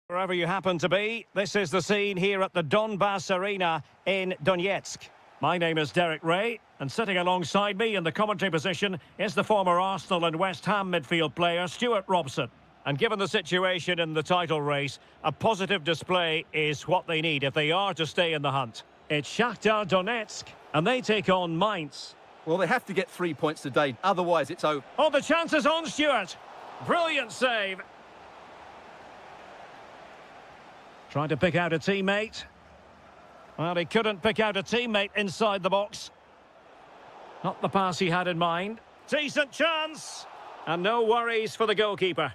Wherever you happen to be, this is the scene here at the Donbass Arena in Donetsk. My name is Derek Ray, and sitting alongside me in the commentary position is the former Arsenal and West Ham midfield player Stuart Robson. And given the situation in the title race, a positive display is what they need if they are to stay in the hunt. It's Shakhtar Donetsk, and they take on Mainz. Well, they have to get 3 points today, otherwise it's over. Oh, the chance is on, Stuart. Brilliant save. Trying to pick out a teammate. Well, he couldn't pick out a teammate inside the box. Not the pass he had in mind. Decent chance. And no worries for the goalkeeper.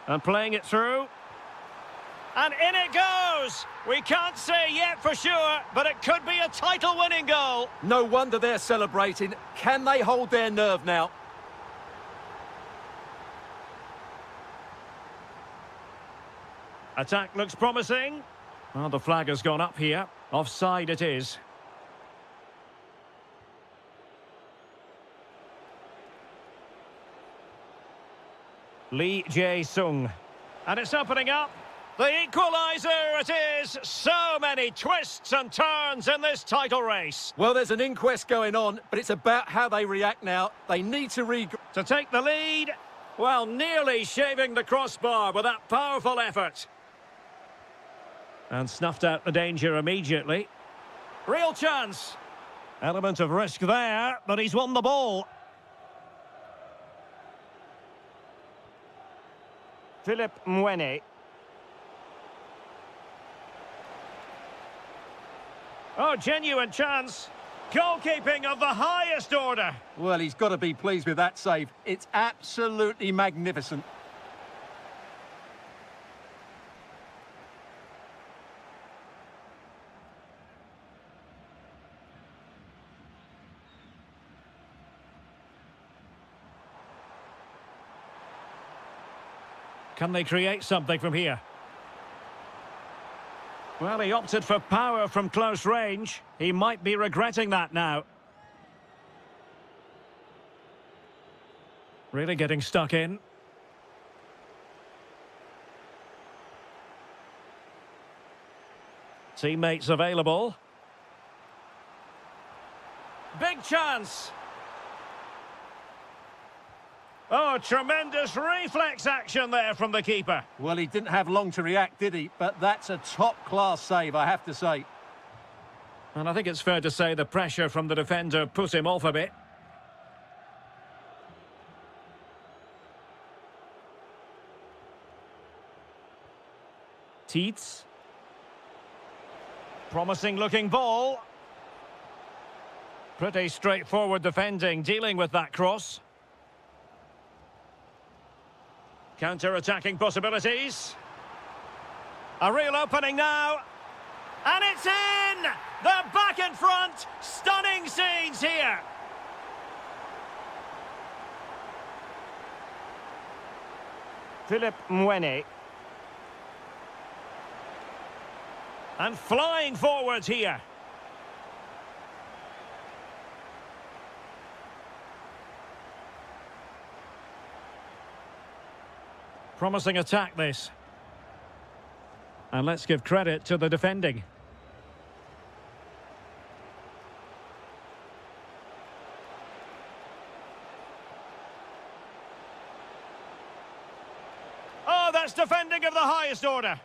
And playing it through. And in it goes! We can't say yet for sure, but it could be a title-winning goal. No wonder they're celebrating. Can they hold their nerve now? Attack looks promising. Well, the flag has gone up here. Offside it is. Lee Jae-sung. And it's opening up. The equaliser it is! So many twists and turns in this title race. Well, there's an inquest going on, but it's about how they react now. They need to To take the lead. Well, nearly shaving the crossbar with that powerful effort. And snuffed out the danger immediately. Real chance. Element of risk there, but he's won the ball. Philip Mwene. Oh, genuine chance. Goalkeeping of the highest order. Well, he's got to be pleased with that save. It's absolutely magnificent. Can they create something from here? Well, he opted for power from close range. He might be regretting that now. Really getting stuck in. Teammates available. Big chance. Oh, tremendous reflex action there from the keeper. Well, he didn't have long to react, did he? But that's a top-class save, I have to say. And I think it's fair to say the pressure from the defender put him off a bit. Teets. Promising-looking ball. Pretty straightforward defending, dealing with that cross. Counter-attacking possibilities. A real opening now. And it's in! They're back in front! Stunning scenes here! Philip Mwene. And flying forwards here. Promising attack, this. And let's give credit to the defending. Oh, that's defending of the highest order.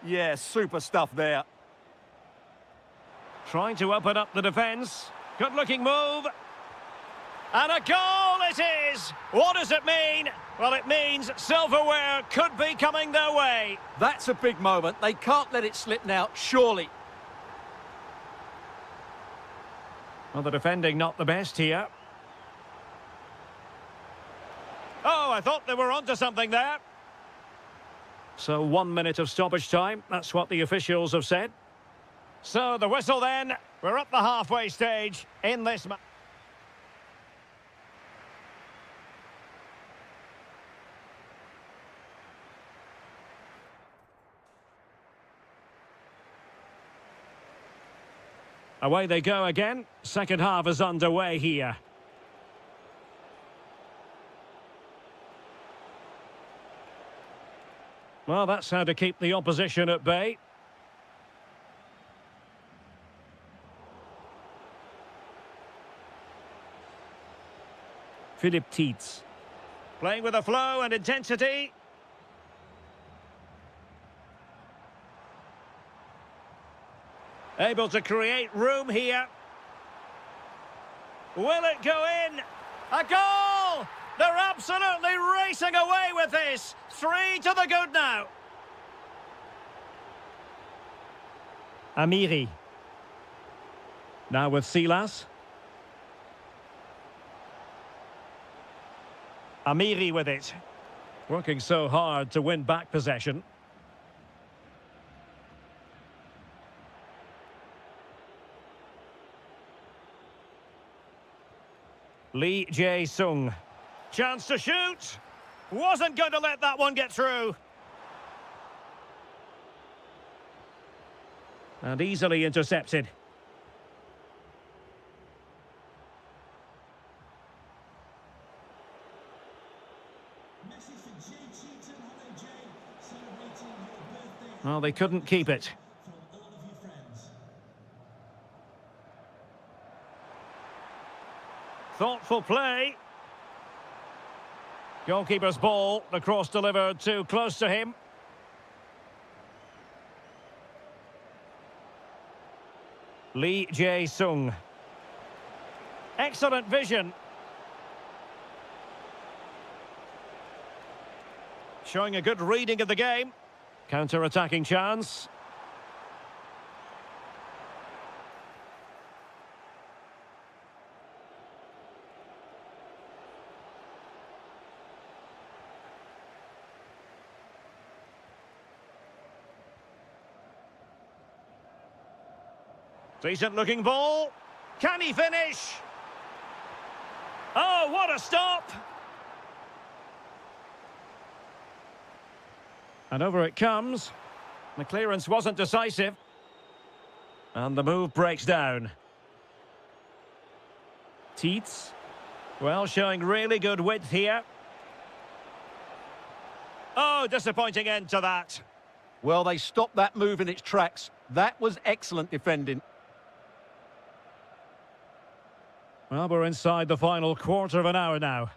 Yeah, super stuff there. Trying to open up the defence. Good-looking move. And a goal it is! What does it mean? Well, it means silverware could be coming their way. That's a big moment. They can't let it slip now, surely. Well, the defending not the best here. Oh, I thought they were onto something there. So 1 minute of stoppage time. That's what the officials have said. So the whistle then. We're at the halfway stage in this match. Away they go again. Second half is underway here. Well, that's how to keep the opposition at bay. Philip Tietz. Playing with a flow and intensity. Able to create room here. Will it go in? A goal! They're absolutely racing away with this. 3 to the good now. Amiri. Now with Silas. Amiri with it. Working so hard to win back possession. Lee Jae-sung. Chance to shoot. Wasn't going to let that one get through. And easily intercepted. Well, they couldn't keep it. Thoughtful play. Goalkeeper's ball, the cross delivered too close to him. Lee Jae-sung. Excellent vision. Showing a good reading of the game. Counter-attacking chance. Decent looking ball. Can he finish? Oh, what a stop! And over it comes. The clearance wasn't decisive. And the move breaks down. Tietz. Well, showing really good width here. Oh, disappointing end to that. Well, they stopped that move in its tracks. That was excellent defending. Well, we're inside the final quarter of an hour now.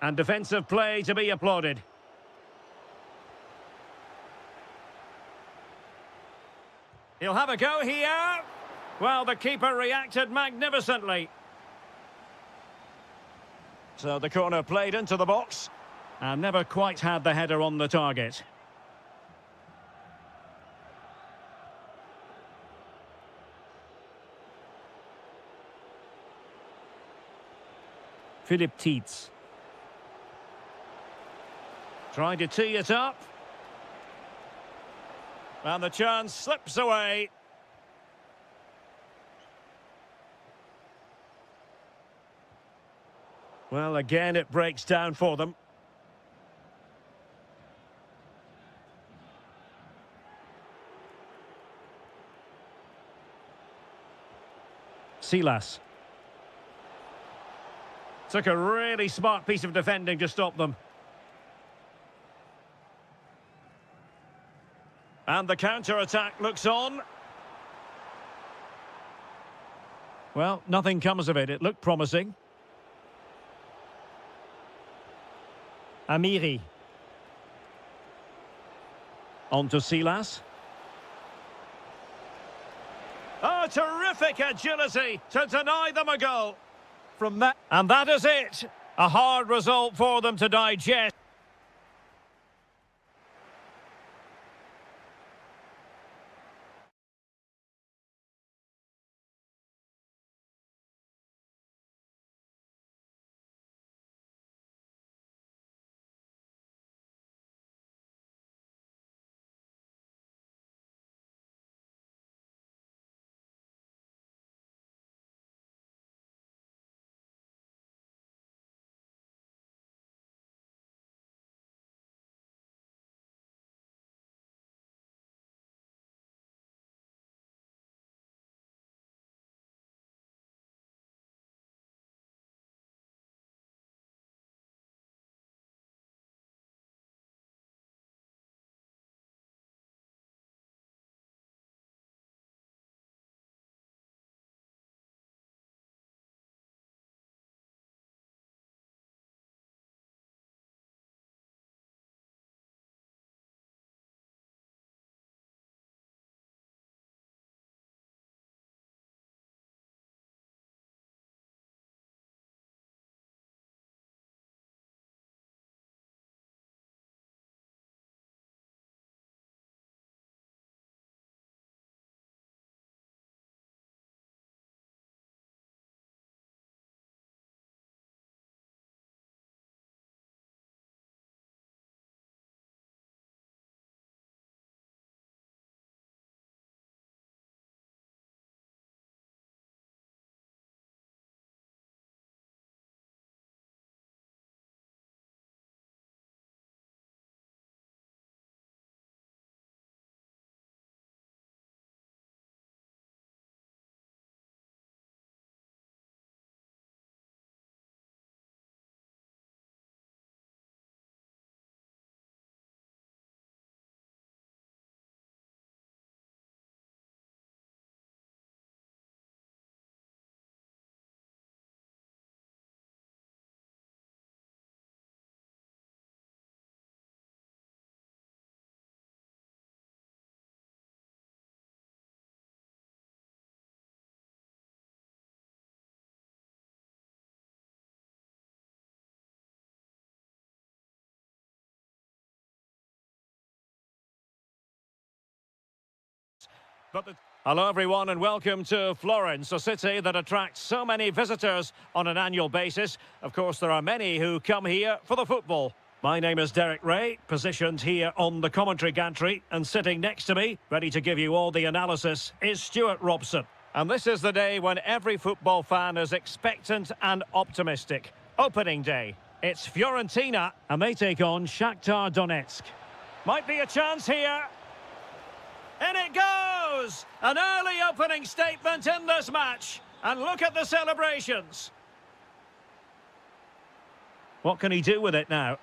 And defensive play to be applauded. He'll have a go here. Well, the keeper reacted magnificently. So the corner played into the box. And never quite had the header on the target. Philip Tietz. Trying to tee it up. And the chance slips away. Well, again, it breaks down for them. Silas. Took a really smart piece of defending to stop them. And the counter-attack looks on. Well, nothing comes of it. It looked promising. Amiri. On to Silas. Oh, terrific agility to deny them a goal. From that... And that is it. A hard result for them to digest. Hello everyone and welcome to Florence, a city that attracts so many visitors on an annual basis. Of course, there are many who come here for the football. My name is Derek Ray, positioned here on the commentary gantry, and sitting next to me, ready to give you all the analysis, is Stuart Robson. And this is the day when every football fan is expectant and optimistic. Opening day. It's Fiorentina, and they take on Shakhtar Donetsk. Might be a chance here. In it goes! An early opening statement in this match. And look at the celebrations. What can he do with it now?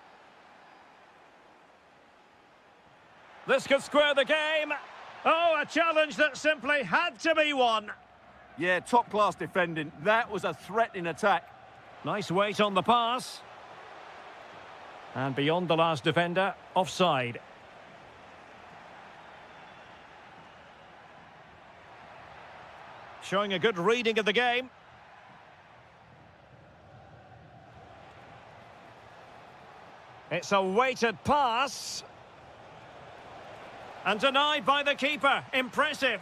This could square the game. Oh, a challenge that simply had to be won. Yeah, top-class defending. That was a threatening attack. Nice weight on the pass. And beyond the last defender, offside. Showing a good reading of the game. It's a weighted pass. And denied by the keeper. Impressive.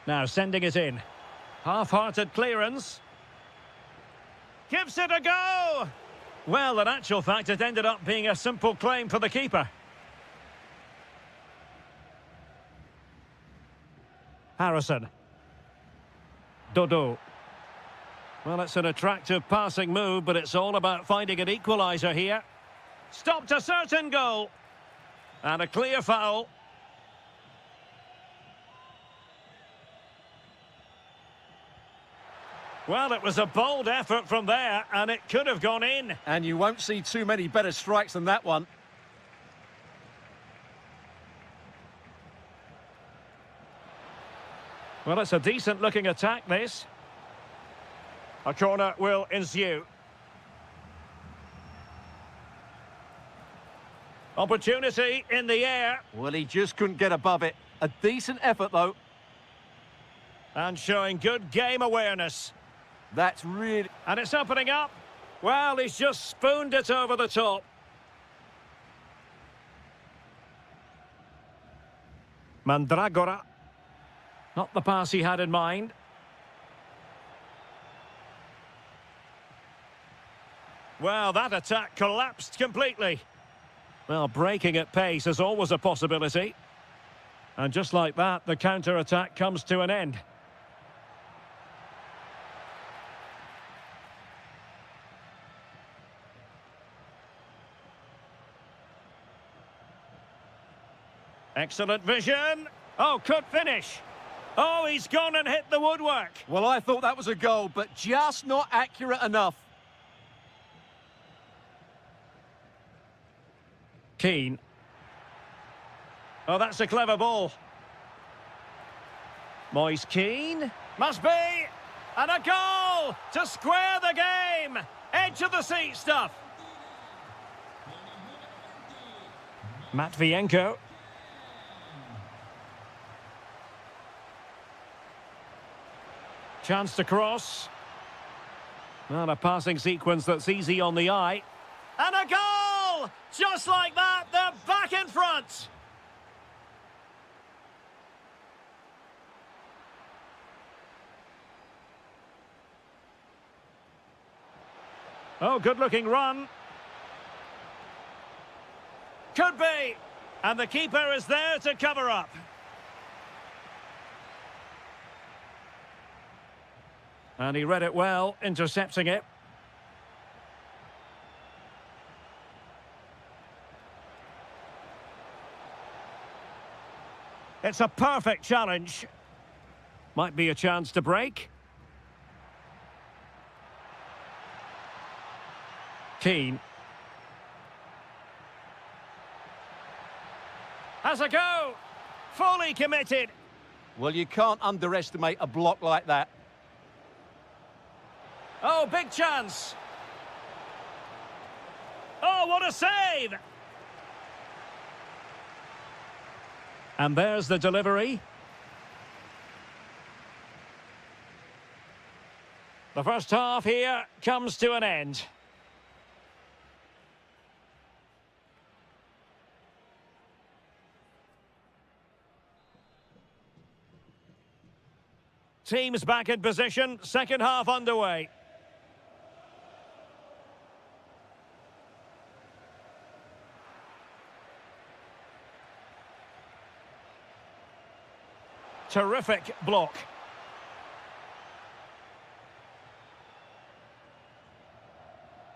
Now sending it in. Half-hearted clearance. Gives it a go! Well, in actual fact, it ended up being a simple claim for the keeper. Harrison. Dodo. Well, it's an attractive passing move, but it's all about finding an equaliser here. Stopped a certain goal. And a clear foul. Well, it was a bold effort from there, and it could have gone in. And you won't see too many better strikes than that one. Well, it's a decent-looking attack, this. A corner will ensue. Opportunity in the air. Well, he just couldn't get above it. A decent effort, though. And showing good game awareness. That's really... And it's opening up. Well, he's just spooned it over the top. Mandragora. Not the pass he had in mind. Well, that attack collapsed completely. Well, breaking at pace is always a possibility. And just like that, the counter-attack comes to an end. Excellent vision. Oh, could finish. Oh, he's gone and hit the woodwork. Well, I thought that was a goal, but just not accurate enough. Keane. Oh, that's a clever ball. Moise Keane. Must be. And a goal to square the game. Edge of the seat stuff. Matvienko. Chance to cross. Well, a passing sequence that's easy on the eye. And a goal! Just like that, they're back in front. Oh, good-looking run. Could be. And the keeper is there to cover up. And he read it well, intercepting it. It's a perfect challenge. Might be a chance to break. Keane. Has a go. Fully committed. Well, you can't underestimate a block like that. Oh, big chance. Oh, what a save. And there's the delivery. The first half here comes to an end. Teams back in position, second half underway. Terrific block.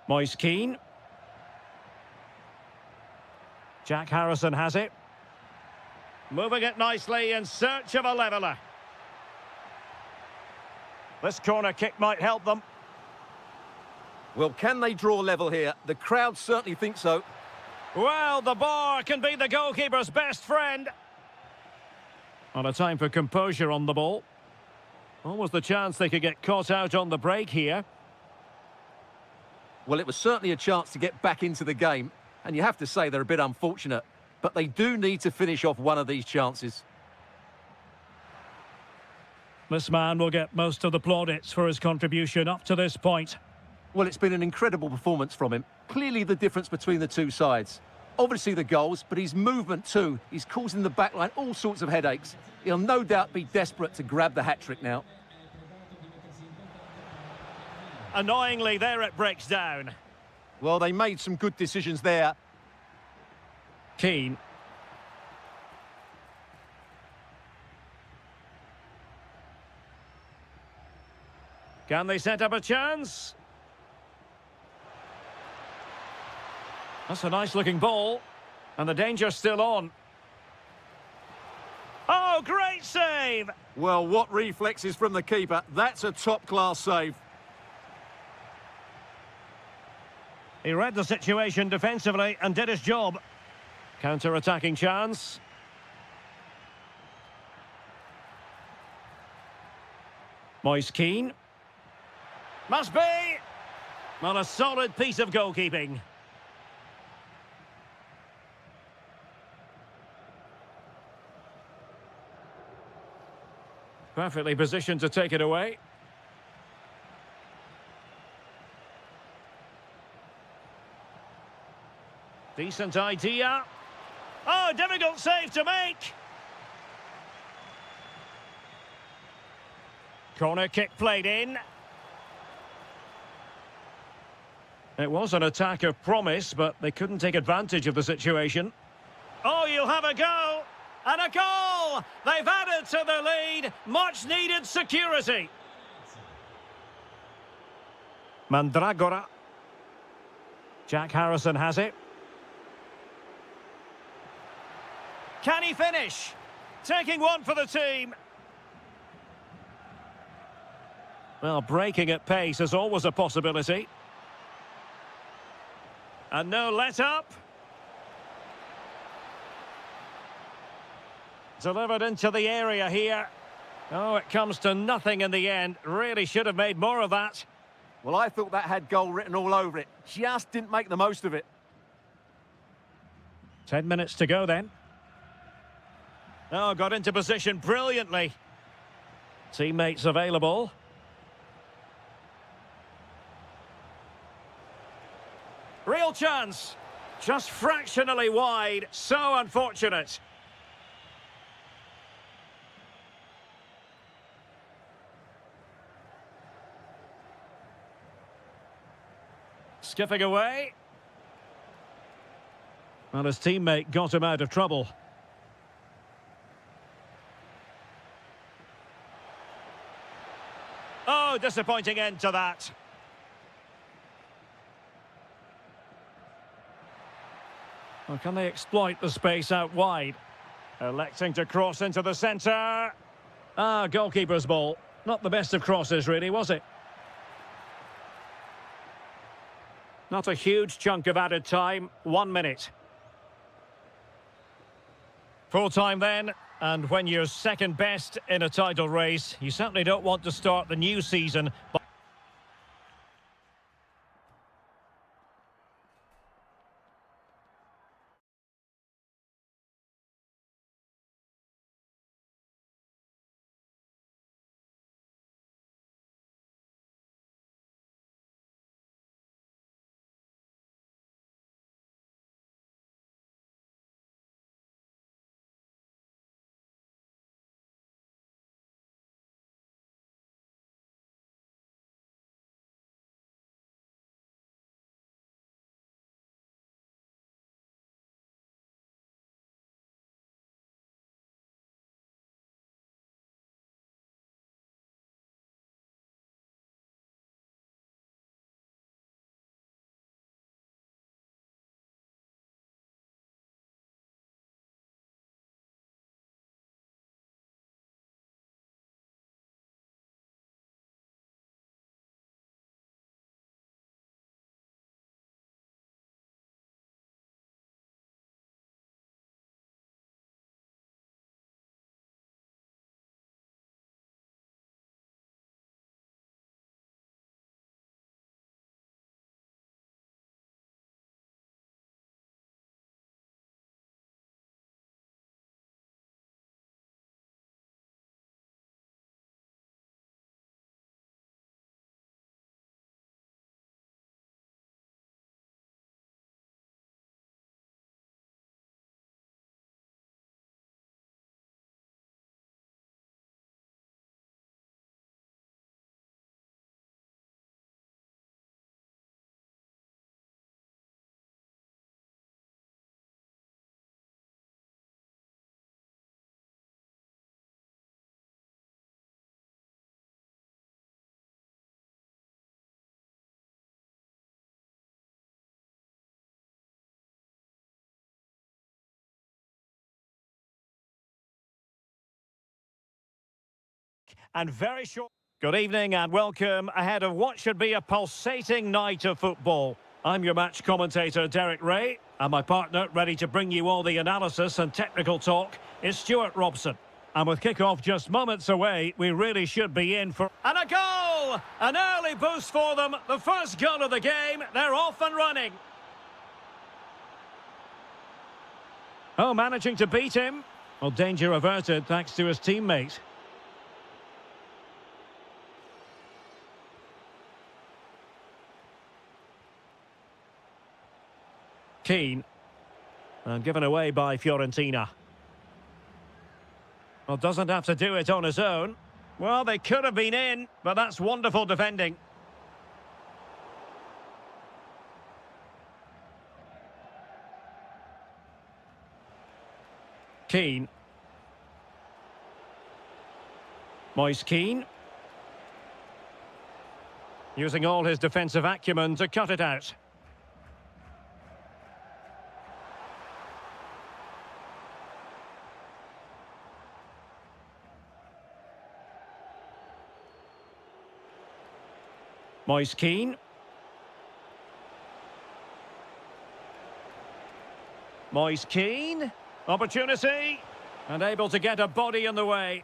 Moise Keane. Jack Harrison has it. Moving it nicely in search of a leveller. This corner kick might help them. Well, can they draw level here? The crowd certainly think so. Well, the bar can be the goalkeeper's best friend. On a time for composure on the ball. Almost the chance they could get caught out on the break here. Well, it was certainly a chance to get back into the game. And you have to say they're a bit unfortunate. But they do need to finish off one of these chances. This man will get most of the plaudits for his contribution up to this point. Well, it's been an incredible performance from him. Clearly the difference between the two sides. Obviously the goals, but his movement too. He's causing the backline all sorts of headaches. He'll no doubt be desperate to grab the hat-trick now. Annoyingly, there it breaks down. Well, they made some good decisions there. Keane. Can they set up a chance? That's a nice-looking ball. And the danger's still on. Oh, great save! Well, what reflexes from the keeper. That's a top-class save. He read the situation defensively and did his job. Counter-attacking chance. Moise Keane. Must be! Well, a solid piece of goalkeeping. Perfectly positioned to take it away. Decent idea. Oh, difficult save to make. Corner kick played in. It was an attack of promise, but they couldn't take advantage of the situation. Oh, you'll have a go. And a goal! They've added to the lead. Much needed security. Mandragora. Jack Harrison has it. Can he finish? Taking one for the team. Well, breaking at pace is always a possibility. And no let-up. Delivered into the area here. Oh, it comes to nothing in the end. Really should have made more of that. Well, I thought that had goal written all over it. Just didn't make the most of it. 10 minutes to go then. Oh, got into position brilliantly. Teammates available. Real chance. Just fractionally wide. So unfortunate. Skipping away. Well, his teammate got him out of trouble. Oh, disappointing end to that. Well, can they exploit the space out wide? Electing to cross into the centre. Ah, goalkeeper's ball. Not the best of crosses, really, was it? Not a huge chunk of added time. 1 minute. Full time then. And when you're second best in a title race, you certainly don't want to start the new season and very short. Good evening and welcome ahead of what should be a pulsating night of football. I'm your match commentator, Derek Ray, and my partner, ready to bring you all the analysis and technical talk, is Stuart Robson. And with kick-off just moments away, we really should be in for... And a goal! An early boost for them. The first goal of the game. They're off and running. Oh, managing to beat him. Well, danger averted thanks to his teammate. Keane. And given away by Fiorentina. Well, doesn't have to do it on his own. Well, they could have been in, but that's wonderful defending. Keane. Moise Keane. Using all his defensive acumen to cut it out. Moise Keane. Moise Keane. Opportunity. And able to get a body in the way.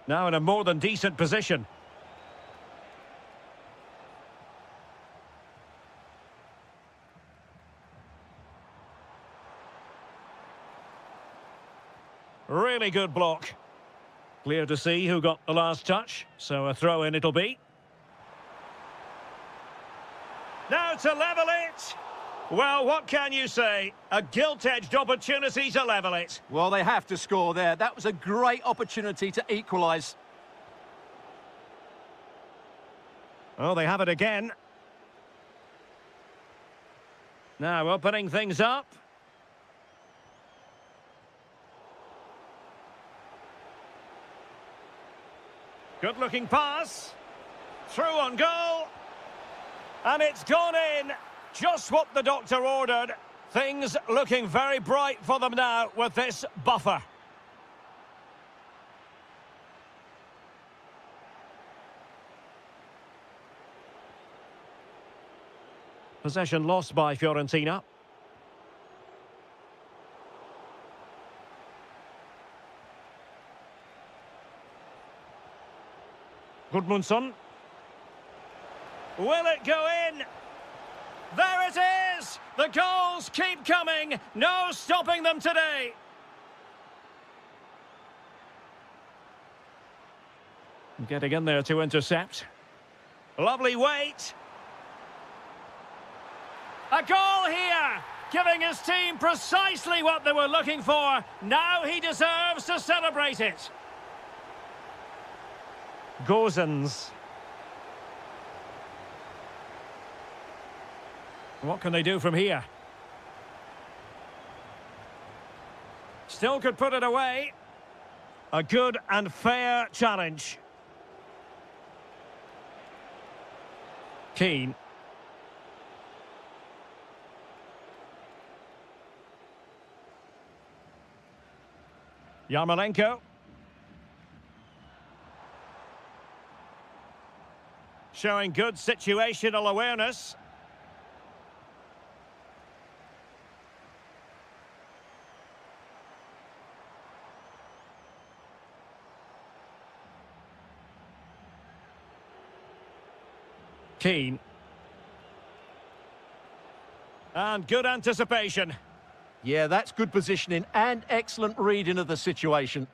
Now in a more than decent position. Really good block. Clear to see who got the last touch, so a throw-in it'll be. Now to level it! Well, what can you say? A gilt-edged opportunity to level it. Well, they have to score there. That was a great opportunity to equalise. Oh, they have it again. Now opening things up. Good-looking pass. Through on goal. And it's gone in. Just what the doctor ordered. Things looking very bright for them now with this buffer. Possession lost by Fiorentina. Gudmundsson. Will it go in? There it is! The goals keep coming. No stopping them today. Getting in there to intercept. Lovely weight. A goal here! Giving his team precisely what they were looking for. Now he deserves to celebrate it. Gozens. What can they do from here? Still could put it away. A good and fair challenge. Keane. Yarmolenko. Showing good situational awareness. Keane. And good anticipation. Yeah, that's good positioning and excellent reading of the situation.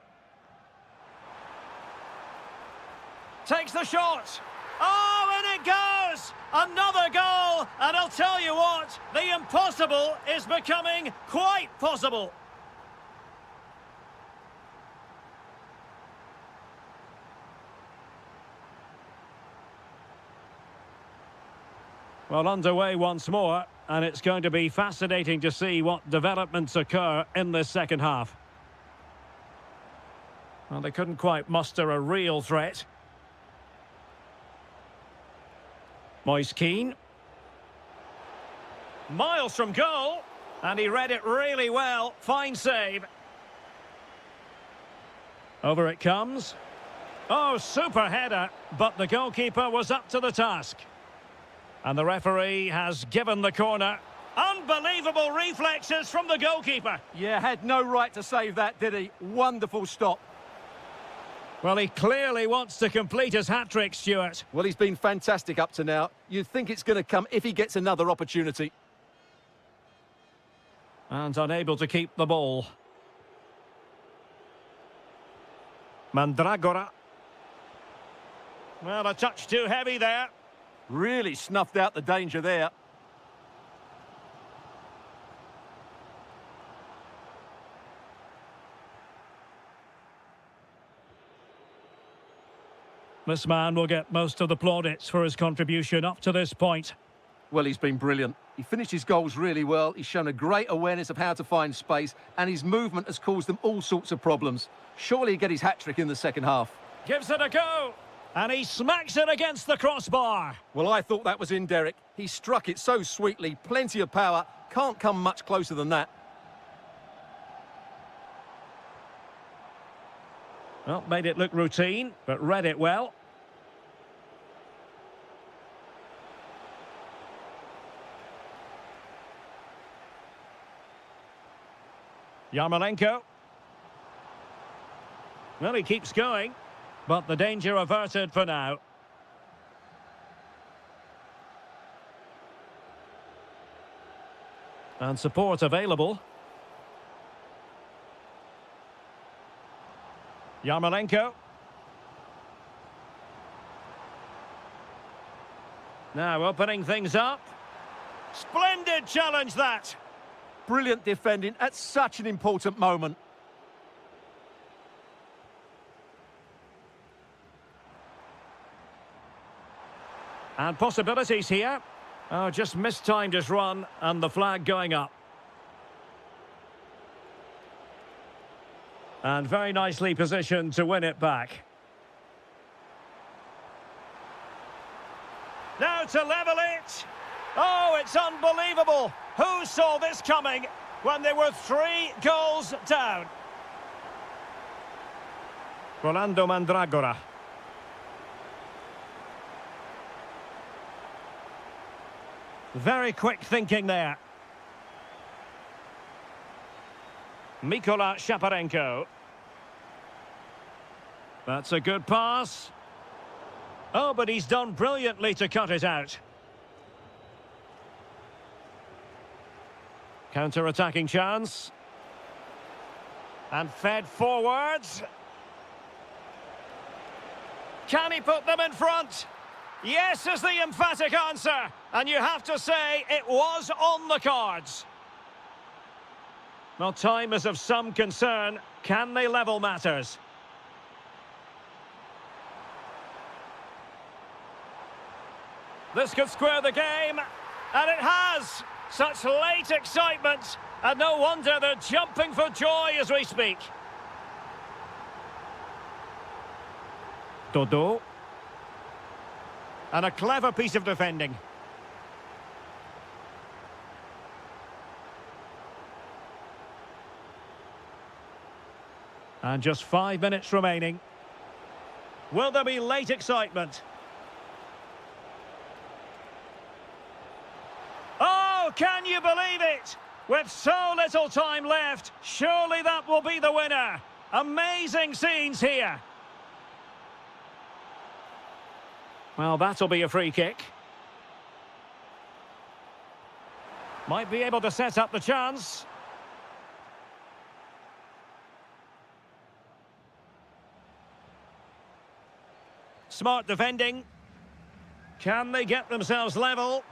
Takes the shot. Oh, and it goes! Another goal! And I'll tell you what, the impossible is becoming quite possible. Well, underway once more, and it's going to be fascinating to see what developments occur in this second half. Well, they couldn't quite muster a real threat. Moise Keane. Miles from goal, and he read it really well. Fine save. Over it comes. Oh, super header, but the goalkeeper was up to the task. And the referee has given the corner. Unbelievable reflexes from the goalkeeper. Yeah, had no right to save that, did he? Wonderful stop. Well, he clearly wants to complete his hat-trick, Stuart. Well, he's been fantastic up to now. You'd think it's going to come if he gets another opportunity. And unable to keep the ball. Mandragora. Well, a touch too heavy there. Really snuffed out the danger there. This man will get most of the plaudits for his contribution up to this point. Well, he's been brilliant. He finished his goals really well. He's shown a great awareness of how to find space, and his movement has caused them all sorts of problems. Surely he'll get his hat-trick in the second half. Gives it a go, and he smacks it against the crossbar. Well, I thought that was in, Derek. He struck it so sweetly, plenty of power. Can't come much closer than that. Well, made it look routine, but read it well. Yarmolenko. Well, he keeps going, but the danger averted for now. And support available. Yarmolenko. Now opening things up. Splendid challenge that. Brilliant defending at such an important moment. And possibilities here. Oh, just mistimed his run and the flag going up. And very nicely positioned to win it back. Now to level it. Oh, it's unbelievable. Who saw this coming when they were 3 goals down? Rolando Mandragora. Very quick thinking there. Mikola Shaparenko. That's a good pass. Oh, but he's done brilliantly to cut it out. Counter-attacking chance. And fed forwards. Can he put them in front? Yes is the emphatic answer. And you have to say it was on the cards. Well, time is of some concern. Can they level matters? This could square the game. And it has. Such late excitement. And no wonder they're jumping for joy as we speak. Dodo. And a clever piece of defending. And just 5 minutes remaining. Will there be late excitement? Oh, can you believe it? With so little time left, surely that will be the winner. Amazing scenes here. Well, that'll be a free kick. Might be able to set up the chance. Smart defending. Can they get themselves level?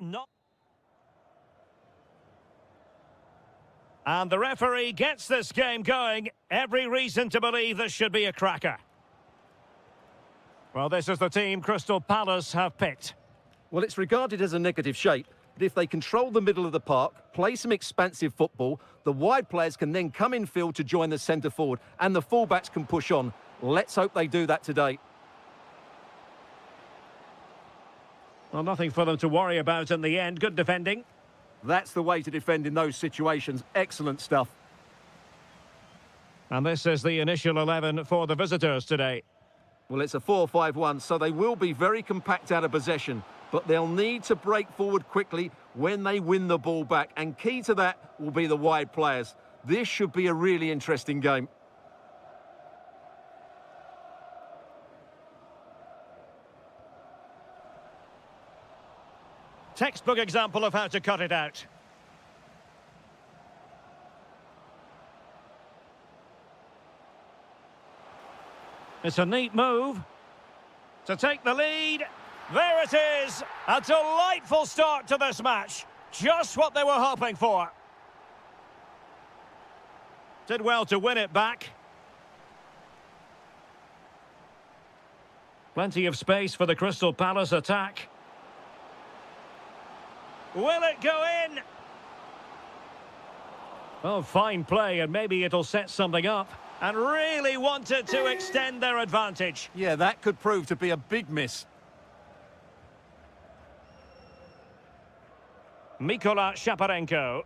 not. And the referee gets this game going. Every reason to believe this should be a cracker. Well, this is the team Crystal Palace have picked. Well, it's regarded as a negative shape, but if they control the middle of the park, play some expansive football, the wide players can then come in field to join the centre forward, and the fullbacks can push on. Let's hope they do that today. Well, nothing for them to worry about in the end. Good defending. That's the way to defend in those situations. Excellent stuff. And this is the initial 11 for the visitors today. Well, it's a 4-5-1, so they will be very compact out of possession, but they'll need to break forward quickly when they win the ball back, and key to that will be the wide players. This should be a really interesting game. Textbook example of how to cut it out. It's a neat move to take the lead. There it is. A delightful start to this match. Just what they were hoping for. Did well to win it back. Plenty of space for the Crystal Palace attack. Will it go in? Oh, fine play, and maybe it'll set something up. And really wanted to extend their advantage. Yeah, that could prove to be a big miss. Mykola Shaparenko.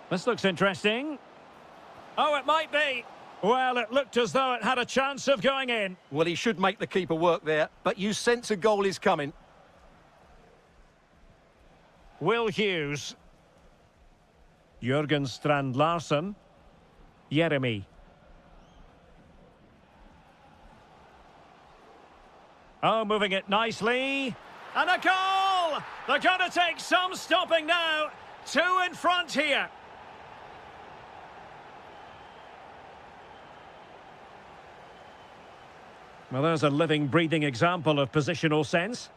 This looks interesting. Oh, it might be. Well, it looked as though it had a chance of going in. Well, he should make the keeper work there, but you sense a goal is coming. Will Hughes. Jürgen Strand Larsen. Jeremy. Oh, moving it nicely. And a goal! They're going to take some stopping now. 2 in front here. Well, there's a living, breathing example of positional sense.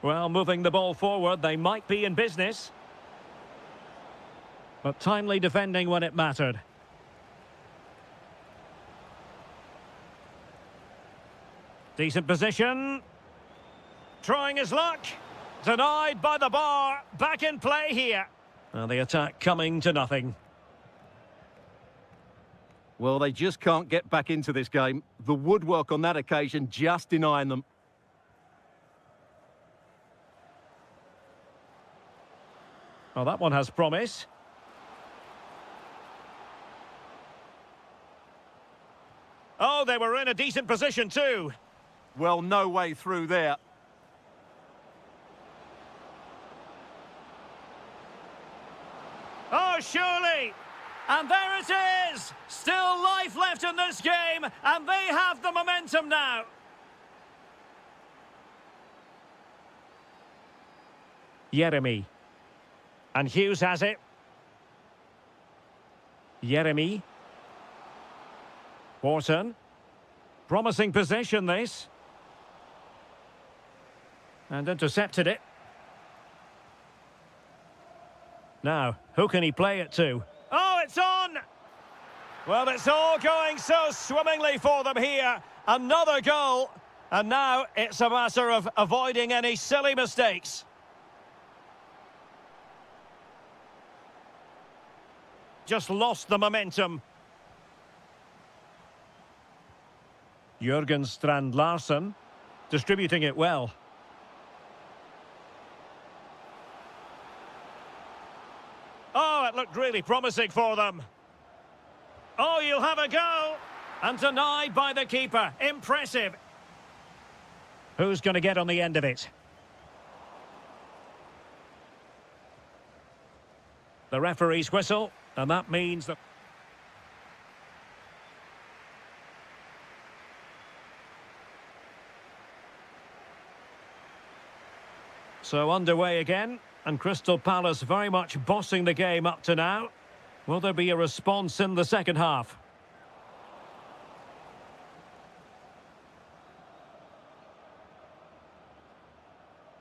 Well, moving the ball forward, they might be in business. But timely defending when it mattered. Decent position. Trying his luck. Denied by the bar. Back in play here. And the attack coming to nothing. Well, they just can't get back into this game. The woodwork on that occasion just denying them. Well, that one has promise. Oh, they were in a decent position too. Well, no way through there. Oh, surely! And there it is! Still life left in this game, and they have the momentum now. Jeremy. And Hughes has it. Jeremy. Wharton. Promising possession, this. And intercepted it. Now, who can he play it to? Oh, it's on! Well, it's all going so swimmingly for them here. Another goal. And now it's a matter of avoiding any silly mistakes. Just lost the momentum. Jürgen Strand Larsen distributing it well. Oh, it looked really promising for them. Oh, you'll have a go. And denied by the keeper. Impressive. Who's going to get on the end of it? The referee's whistle, and that means that... So underway again, and Crystal Palace very much bossing the game up to now. Will there be a response in the second half?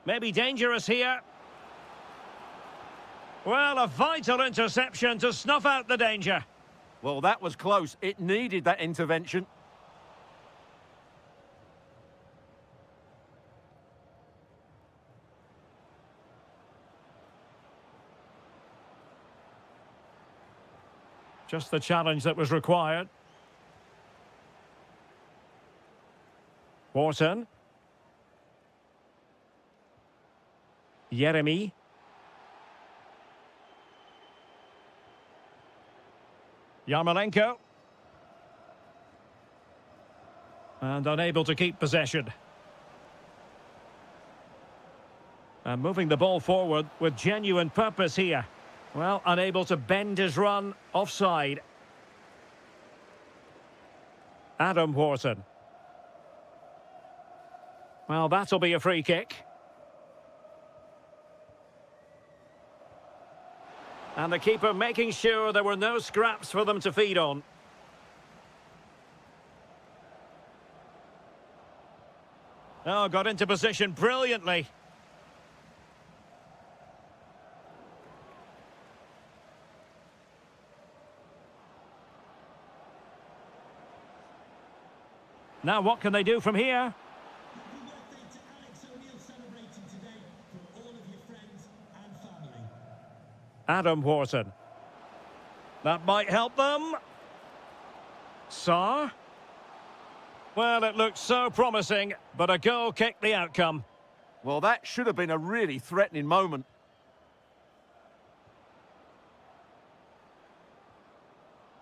Maybe dangerous here. Well, a vital interception to snuff out the danger. Well, that was close. It needed that intervention. Just the challenge that was required. Wharton. Yeremy. Yarmolenko. And unable to keep possession. And moving the ball forward with genuine purpose here. Well, unable to bend his run, offside. Adam Wharton. Well, that'll be a free kick. And the keeper making sure there were no scraps for them to feed on. Oh, got into position brilliantly. Now what can they do from here? Adam Wharton. That might help them. Sarr. Well, it looked so promising, but a goal kicked the outcome. Well, that should have been a really threatening moment.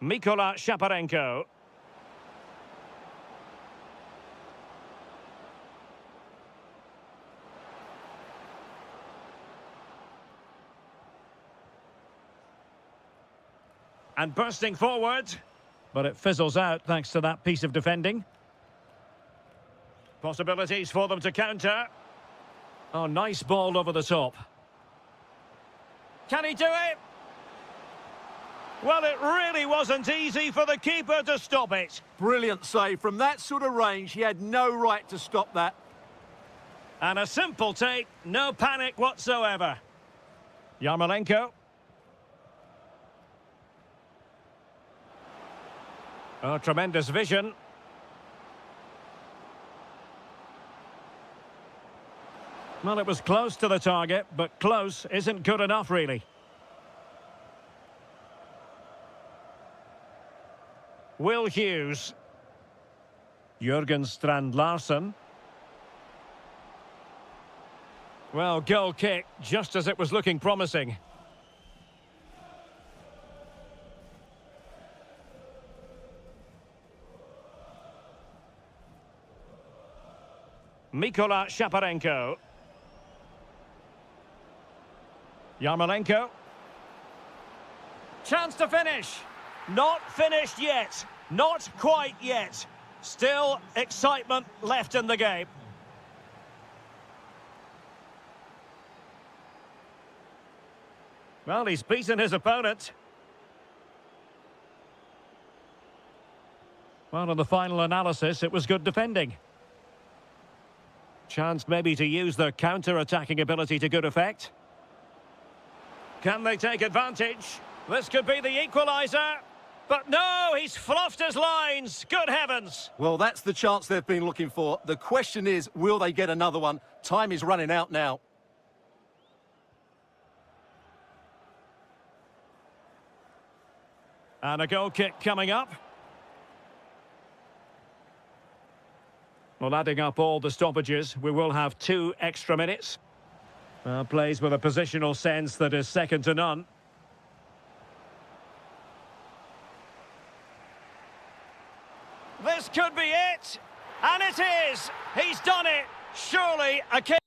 Mykola Shaparenko. And bursting forward, but it fizzles out thanks to that piece of defending. Possibilities for them to counter. Oh, nice ball over the top. Can he do it? Well, it really wasn't easy for the keeper to stop it. Brilliant save. From that sort of range, he had no right to stop that. And a simple take, no panic whatsoever. Yarmolenko. Oh, tremendous vision. Well, it was close to the target, but close isn't good enough, really. Will Hughes. Jürgen Strand-Larsen. Well, goal kick, just as it was looking promising. Mykola Shaparenko. Yarmolenko. Chance to finish. Not finished yet. Not quite yet. Still excitement left in the game. Well, he's beaten his opponent. Well, in the final analysis, it was good defending. Chance maybe to use their counter-attacking ability to good effect. Can they take advantage? This could be the equaliser. But no, he's fluffed his lines. Good heavens. Well, that's the chance they've been looking for. The question is, will they get another one? Time is running out now. And a goal kick coming up. Well, adding up all the stoppages, we will have 2 extra minutes. Plays with a positional sense that is second to none. This could be it! And it is! He's done it! Surely a kick.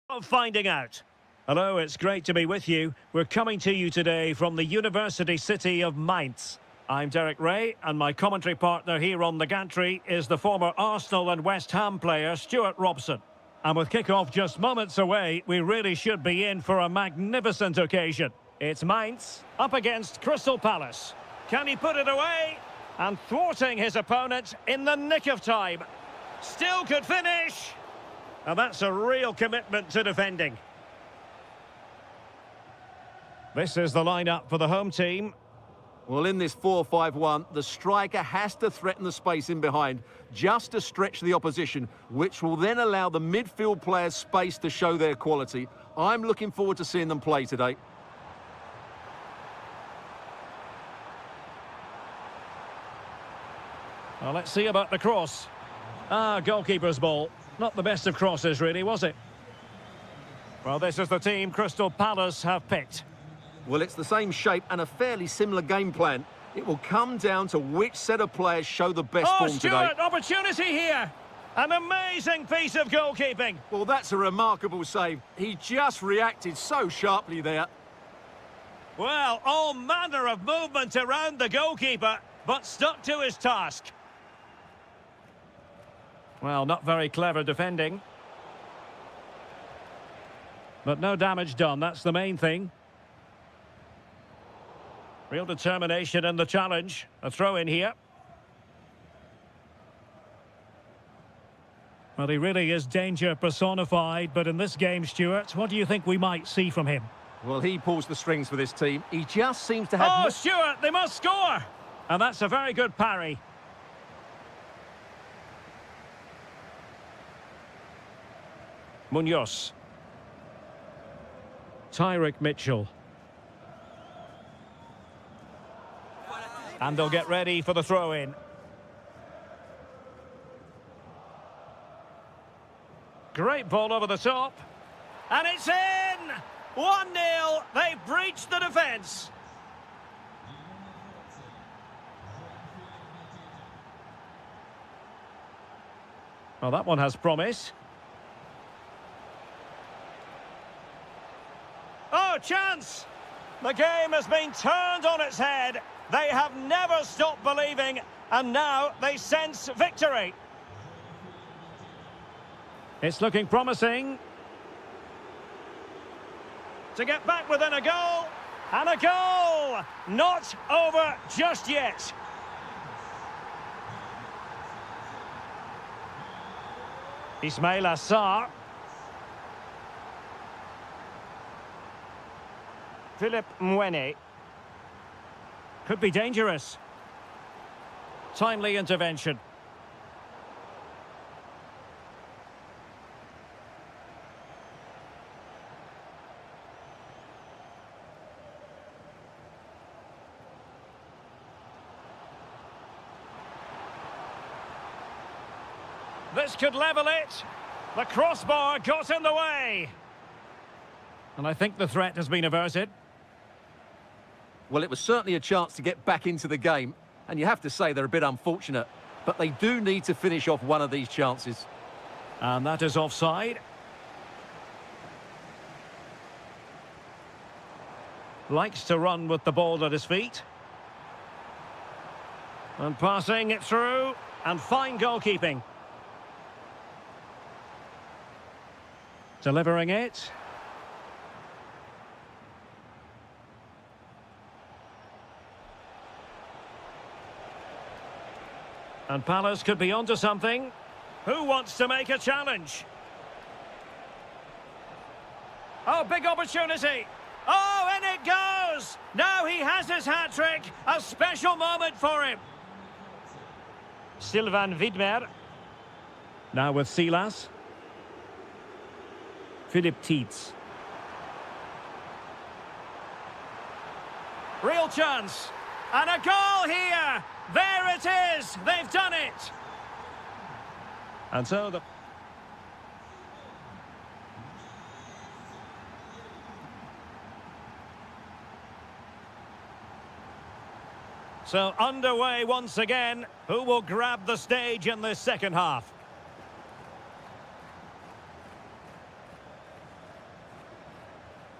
Of finding out. Hello, it's great to be with you. We're coming to you today from the university city of Mainz. I'm Derek Ray, and my commentary partner here on the gantry is the former Arsenal and West Ham player Stuart Robson. And with kick-off just moments away, we really should be in for a magnificent occasion. It's Mainz up against Crystal Palace. Can he put it away? And thwarting his opponent in the nick of time. Still could finish. And that's a real commitment to defending. This is the lineup for the home team. Well, in this 4-5-1, the striker has to threaten the space in behind just to stretch the opposition, which will then allow the midfield players space to show their quality. I'm looking forward to seeing them play today. Well, let's see about the cross. Goalkeeper's ball. Not the best of crosses, really, was it? Well, this is the team Crystal Palace have picked. Well, it's the same shape and a fairly similar game plan. It will come down to which set of players show the best form today. Stuart, opportunity here. An amazing piece of goalkeeping. Well, that's a remarkable save. He just reacted so sharply there. Well, all manner of movement around the goalkeeper, but stuck to his task. Well, not very clever defending. But no damage done, that's the main thing. Real determination in the challenge. A throw in here. Well, he really is danger personified, but in this game, Stuart, what do you think we might see from him? Well, he pulls the strings for this team. He just seems to have... Oh, Stuart, they must score! And that's a very good parry. Munoz. Tyrick Mitchell. And they'll get ready for the throw-in. Great ball over the top. And it's in! 1-0. They've breached the defence. Well, that one has promise. Oh, chance! The game has been turned on its head. They have never stopped believing, and now they sense victory. It's looking promising. To get back within a goal, and a goal! Not over just yet. Ismail Assar. Philip Mwene. Could be dangerous. Timely intervention. This could level it. The crossbar got in the way. And I think the threat has been averted. Well, it was certainly a chance to get back into the game, and you have to say they're a bit unfortunate, but they do need to finish off one of these chances. And that is offside. Likes to run with the ball at his feet. And passing it through, and fine goalkeeping. Delivering it. And Palace could be onto something. Who wants to make a challenge? Oh, big opportunity. Oh, and it goes! Now he has his hat-trick. A special moment for him. Sylvain Widmer. Now with Silas. Philip Tietz. Real chance. And a goal here. There it is. They've done it. And so the... So underway once again. Who will grab the stage in this second half?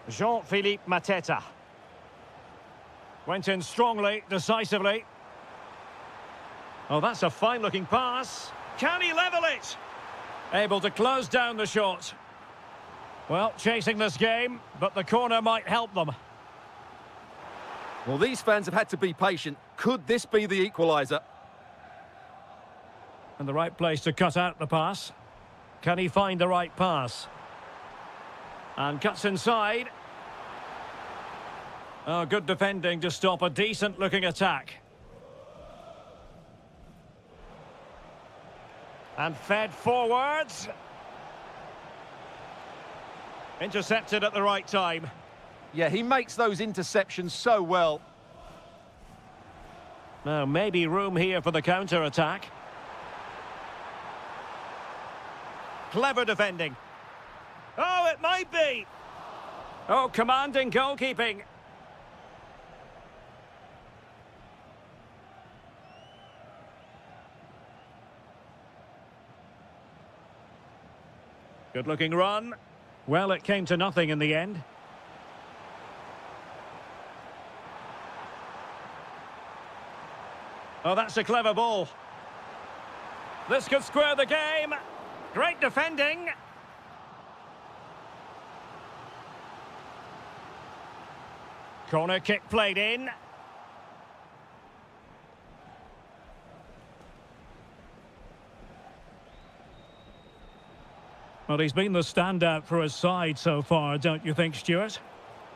Jean-Philippe Mateta. Went in strongly, decisively. Oh, that's a fine-looking pass. Can he level it? Able to close down the shot. Well, chasing this game, but the corner might help them. Well, these fans have had to be patient. Could this be the equaliser? And the right place to cut out the pass. Can he find the right pass? And cuts inside. Oh, good defending to stop a decent-looking attack. And fed forwards. Intercepted at the right time. Yeah, he makes those interceptions so well. Now, maybe room here for the counter-attack. Clever defending. Oh, it might be. Oh, commanding goalkeeping. Good-looking run. Well, it came to nothing in the end. Oh, that's a clever ball. This could square the game. Great defending. Corner kick played in. Well, he's been the standout for his side so far, don't you think, Stuart?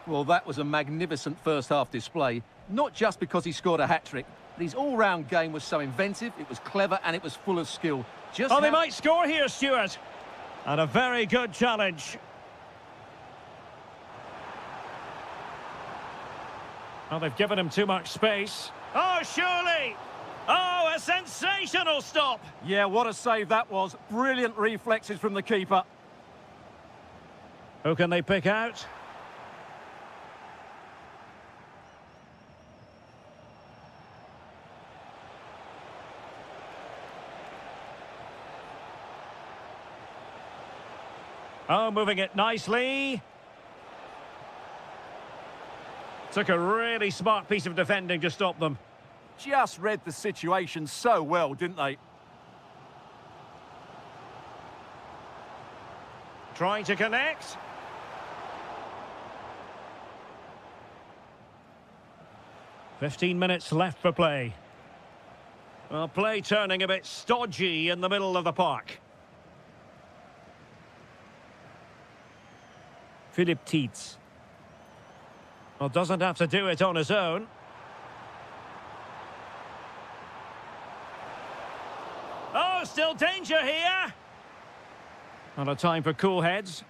Well, that was a magnificent first-half display. Not just because he scored a hat-trick, but his all-round game was so inventive, it was clever, and it was full of skill. They might score here, Stuart. And a very good challenge. Well, they've given him too much space. Oh, surely! Oh, a sensational stop! Yeah, what a save that was. Brilliant reflexes from the keeper. Who can they pick out? Oh, moving it nicely. Took a really smart piece of defending to stop them. Just read the situation so well, didn't they? Trying to connect. "15 minutes left for play." Well, play turning a bit stodgy in the middle of the park. Philippe Tietz. Well, doesn't have to do it on his own. Oh, still danger here. Not a time for cool heads.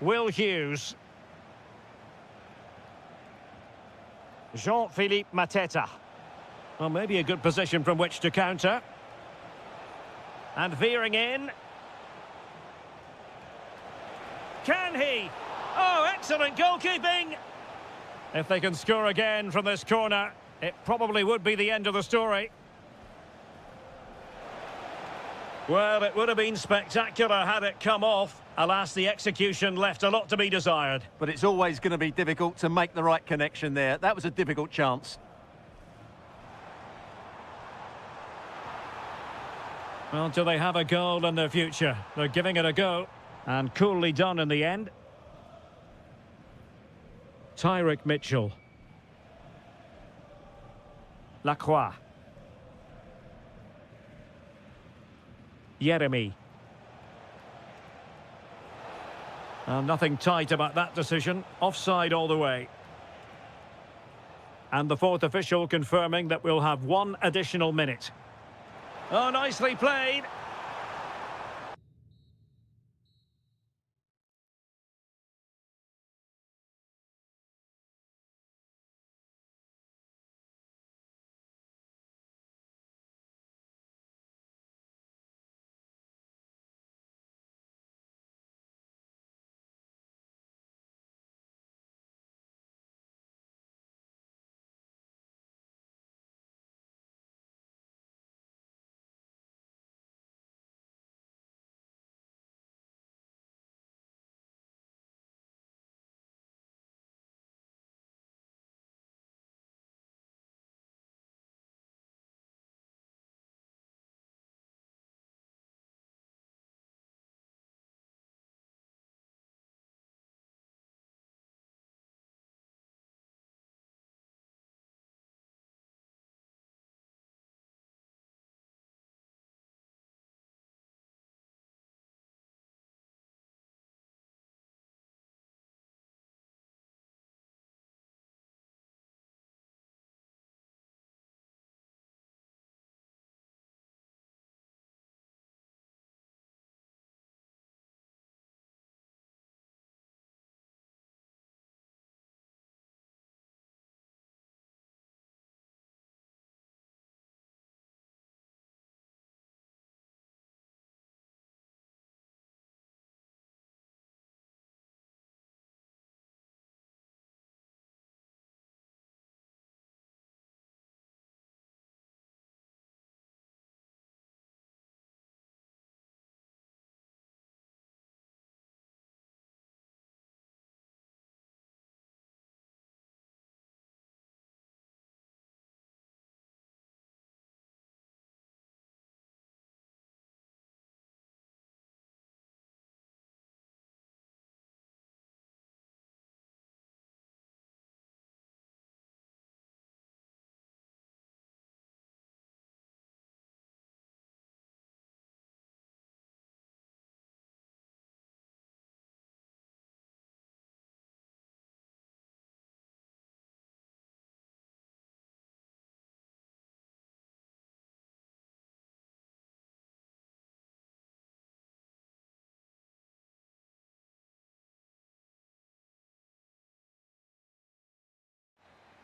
Will Hughes. Jean-Philippe Mateta. Well, maybe a good position from which to counter. And veering in. Can he? Oh, excellent goalkeeping! If they can score again from this corner, it probably would be the end of the story. Well, it would have been spectacular had it come off. Alas, the execution left a lot to be desired. But it's always going to be difficult to make the right connection there. That was a difficult chance. Well, do they have a goal in their future? They're giving it a go. And coolly done in the end. Tyrick Mitchell. Lacroix. Jeremy. Nothing tight about that decision. Offside all the way. And the fourth official confirming that we'll have one additional minute. Oh, nicely played.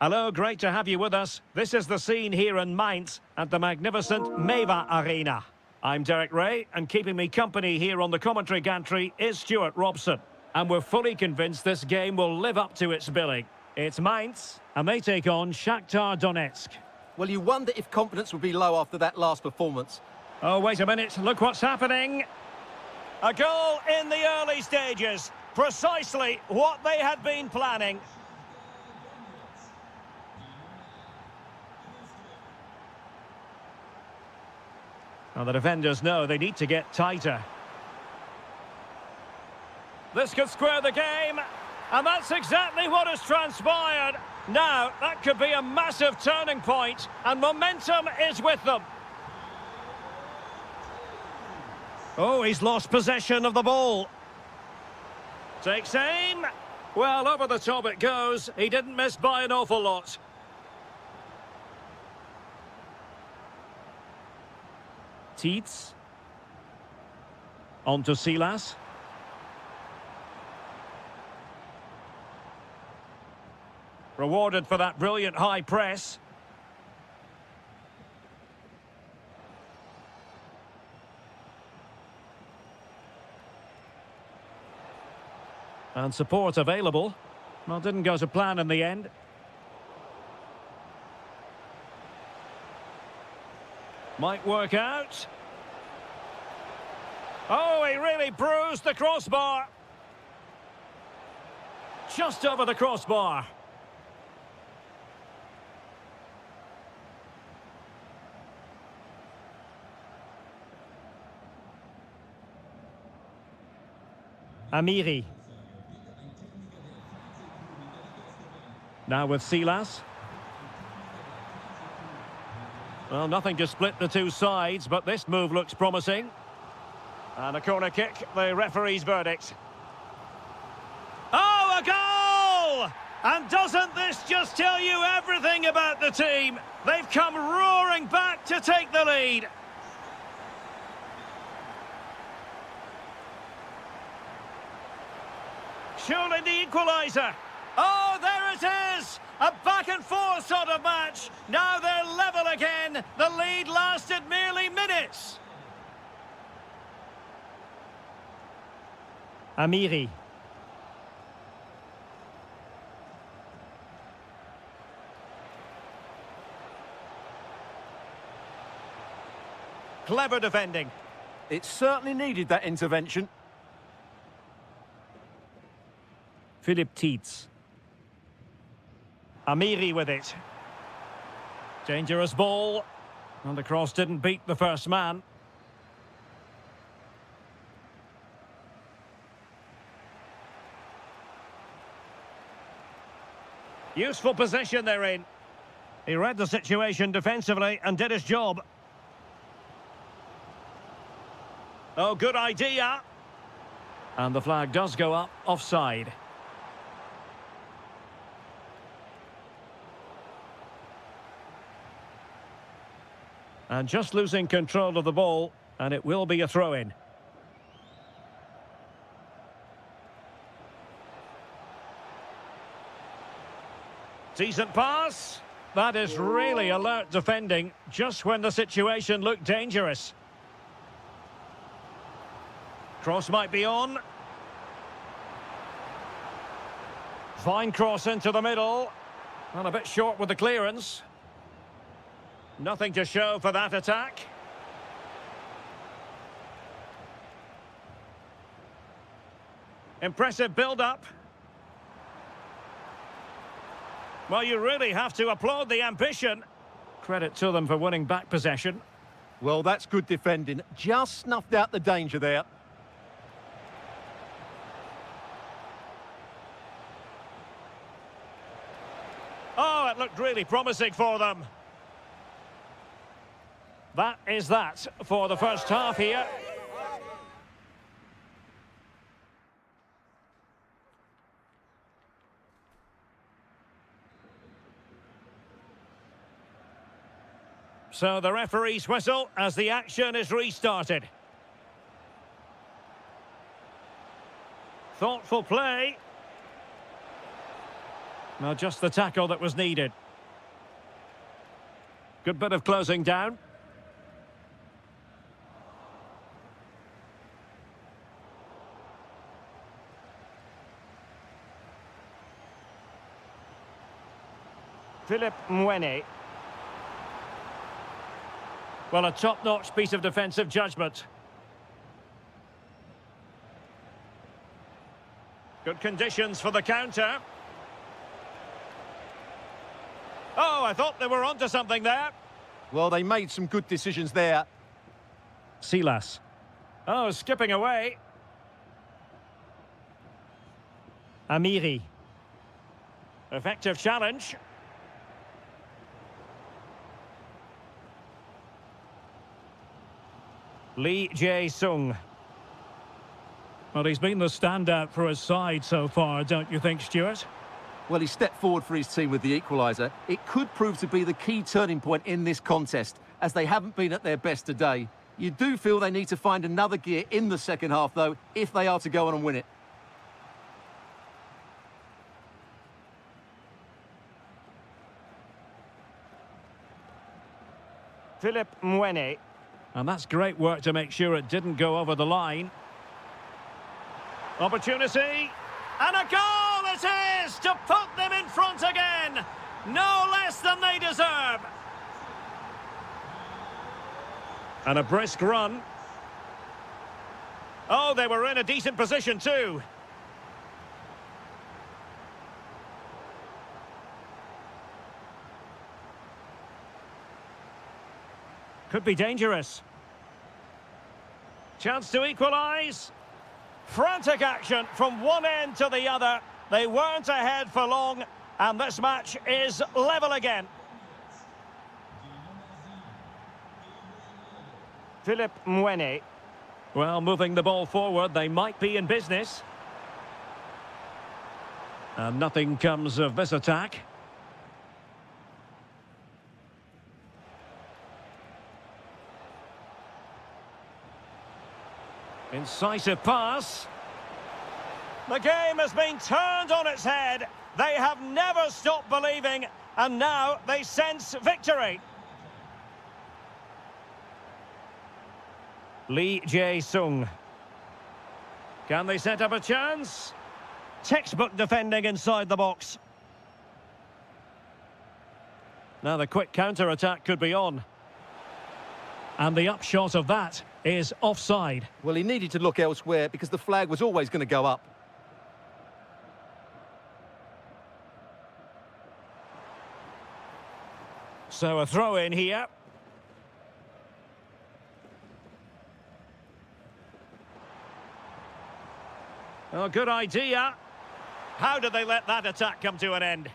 Hello, great to have you with us. This is the scene here in Mainz at the magnificent Meva Arena. I'm Derek Ray, and keeping me company here on the commentary gantry is Stuart Robson. And we're fully convinced this game will live up to its billing. It's Mainz, and they take on Shakhtar Donetsk. Well, you wonder if confidence would be low after that last performance. Oh, wait a minute. Look what's happening. A goal in the early stages. Precisely what they had been planning. Now, the defenders know they need to get tighter. This could square the game, and that's exactly what has transpired. Now, that could be a massive turning point, and momentum is with them. Oh, he's lost possession of the ball. Takes aim. Well, over the top it goes. He didn't miss by an awful lot. Tietz. On to Silas. Rewarded for that brilliant high press. And support available. Well, didn't go to plan in the end. Might work out. Oh, he really bruised the crossbar. Just over the crossbar. Amiri. Now with Silas. Well, nothing to split the two sides, but this move looks promising. And a corner kick, the referee's verdict. Oh, a goal! And doesn't this just tell you everything about the team? They've come roaring back to take the lead. Surely the equaliser. Oh, there it is! A back-and-forth sort of match. Now they're level again. The lead lasted merely minutes. Amiri. Clever defending. It certainly needed that intervention. Philip Tietz. Amiri with it. Dangerous ball. And the cross didn't beat the first man. Useful position they're in. He read the situation defensively and did his job. Oh, good idea. And the flag does go up offside. And just losing control of the ball, and it will be a throw-in. Decent pass. That is really alert defending, just when the situation looked dangerous. Cross might be on. Fine cross into the middle. And a bit short with the clearance. Nothing to show for that attack. Impressive build-up. Well, you really have to applaud the ambition. Credit to them for winning back possession. Well, that's good defending. Just snuffed out the danger there. Oh, it looked really promising for them. That is that for the first half here. So the referee's whistle as the action is restarted. Thoughtful play. Well, just the tackle that was needed. Good bit of closing down. Philip Mwene. Well, a top-notch piece of defensive judgment. Good conditions for the counter. Oh, I thought they were onto something there. Well, they made some good decisions there. Silas. Oh, skipping away. Amiri. Effective challenge. Lee Jae-sung. Well, he's been the standout for his side so far, don't you think, Stuart? Well, he stepped forward for his team with the equaliser. It could prove to be the key turning point in this contest, as they haven't been at their best today. You do feel they need to find another gear in the second half, though, if they are to go on and win it. Philip Mwene. And that's great work to make sure it didn't go over the line. Opportunity. And a goal it is to put them in front again. No less than they deserve. And a brisk run. Oh, they were in a decent position too. Could be dangerous. Chance to equalise. Frantic action from one end to the other. They weren't ahead for long, and this match is level again. Philip Mwene. Well, moving the ball forward, they might be in business. And nothing comes of this attack. Incisive pass. The game has been turned on its head. They have never stopped believing, and now they sense victory. Lee Jae-sung. Can they set up a chance? Textbook defending inside the box. Now the quick counter-attack could be on. And the upshot of that is offside. Well, he needed to look elsewhere because the flag was always going to go up. So a throw in here. Oh, good idea. How did they let that attack come to an end?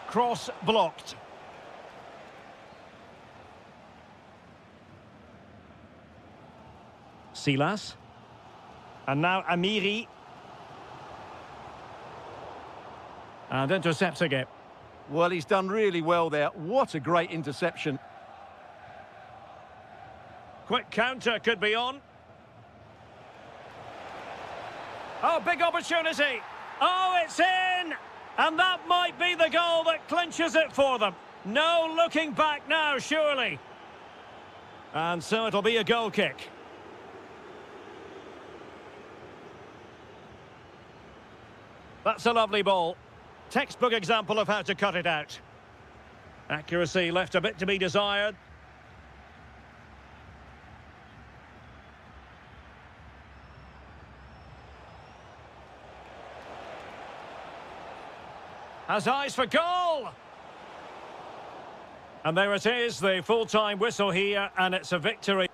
Cross blocked. Silas. And now Amiri. And intercepting it. Well, he's done really well there. What a great interception. Quick counter could be on. Oh, big opportunity. Oh, it's in! And that might be the goal that clinches it for them. No looking back now, surely. And so it'll be a goal kick. That's a lovely ball. Textbook example of how to cut it out. Accuracy left a bit to be desired. Has eyes for goal! And there it is, the full-time whistle here, and it's a victory.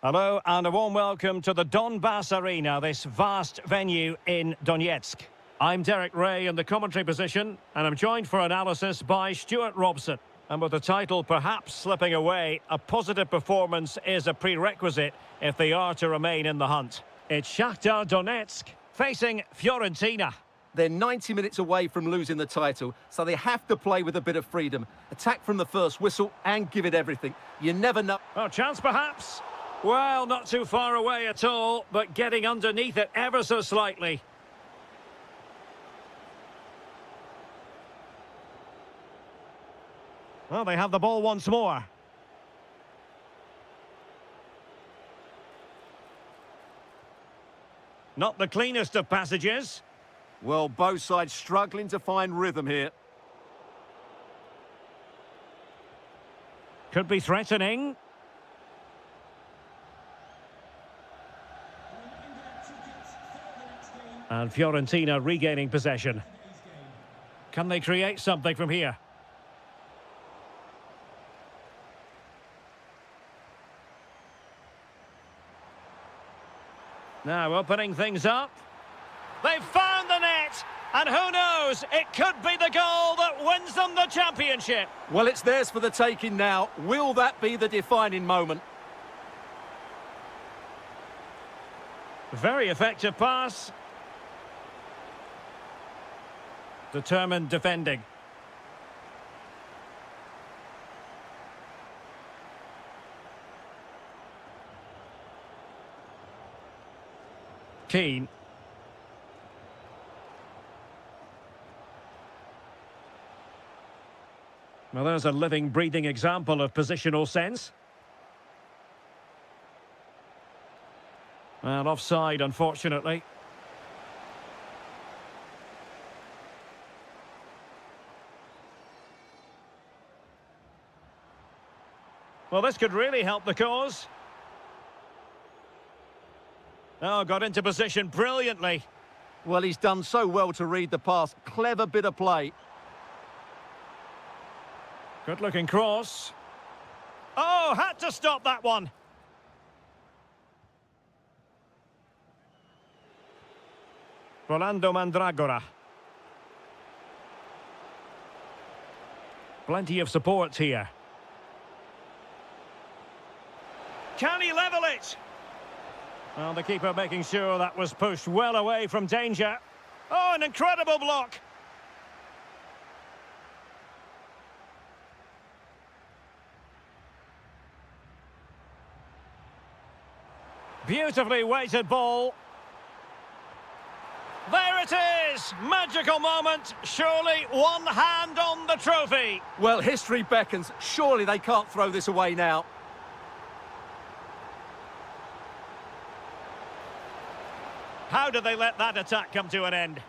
Hello and a warm welcome to the Donbass Arena, this vast venue in Donetsk. I'm Derek Ray in the commentary position, and I'm joined for analysis by Stuart Robson. And with the title perhaps slipping away, a positive performance is a prerequisite if they are to remain in the hunt. It's Shakhtar Donetsk facing Fiorentina. They're 90 minutes away from losing the title, so they have to play with a bit of freedom. Attack from the first whistle and give it everything. You never know. Oh, chance perhaps? Well, not too far away at all, but getting underneath it ever so slightly. Well, they have the ball once more. Not the cleanest of passages. Well, both sides struggling to find rhythm here. Could be threatening. And Fiorentina regaining possession. Can they create something from here? Now opening things up. They've found the net! And who knows, it could be the goal that wins them the championship. Well, it's theirs for the taking now. Will that be the defining moment? Very effective pass. Determined defending. Keane. Well, there's a living, breathing example of positional sense. Well, offside, unfortunately. Well, this could really help the cause. Oh, got into position brilliantly. Well, he's done so well to read the pass. Clever bit of play. Good-looking cross. Oh, had to stop that one. Rolando Mandragora. Plenty of support here. Can he level it? Well, the keeper making sure that was pushed well away from danger. Oh, an incredible block. Beautifully weighted ball. There it is! Magical moment. Surely one hand on the trophy. Well, history beckons. Surely they can't throw this away now. How did they let that attack come to an end?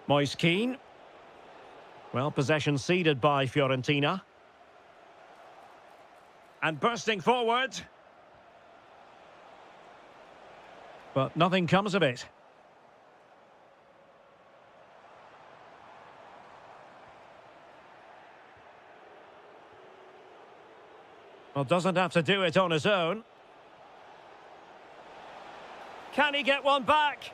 Moise Keane. Well, possession ceded by Fiorentina. And bursting forward. But nothing comes of it. Well, doesn't have to do it on his own. Can he get one back?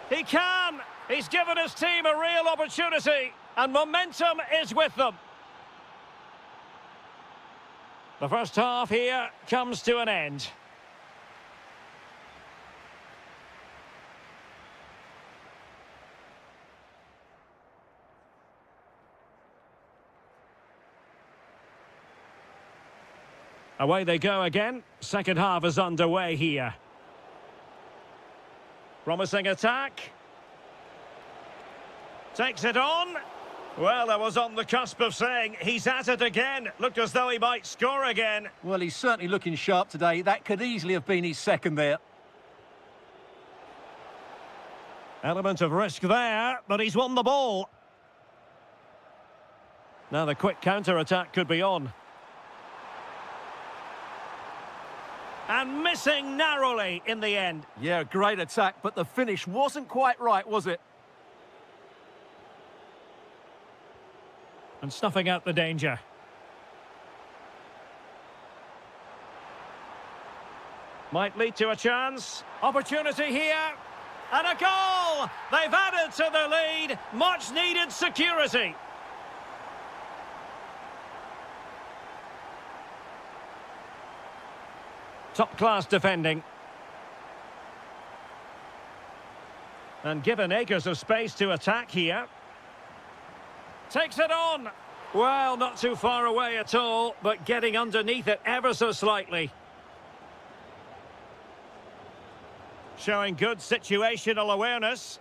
He can! He's given his team a real opportunity, and momentum is with them. The first half here comes to an end. Away they go again. Second half is underway here. Promising attack. Takes it on. Well, I was on the cusp of saying he's at it again. Looked as though he might score again. Well, he's certainly looking sharp today. That could easily have been his second there. Element of risk there, but he's won the ball. Now the quick counter-attack could be on. And missing narrowly in the end. Yeah, great attack, but the finish wasn't quite right, was it? And snuffing out the danger. Might lead to a chance. Opportunity here. And a goal! They've added to the lead. Much needed security. Top-class defending. And given acres of space to attack here. Takes it on. Well, not too far away at all, but getting underneath it ever so slightly. Showing good situational awareness.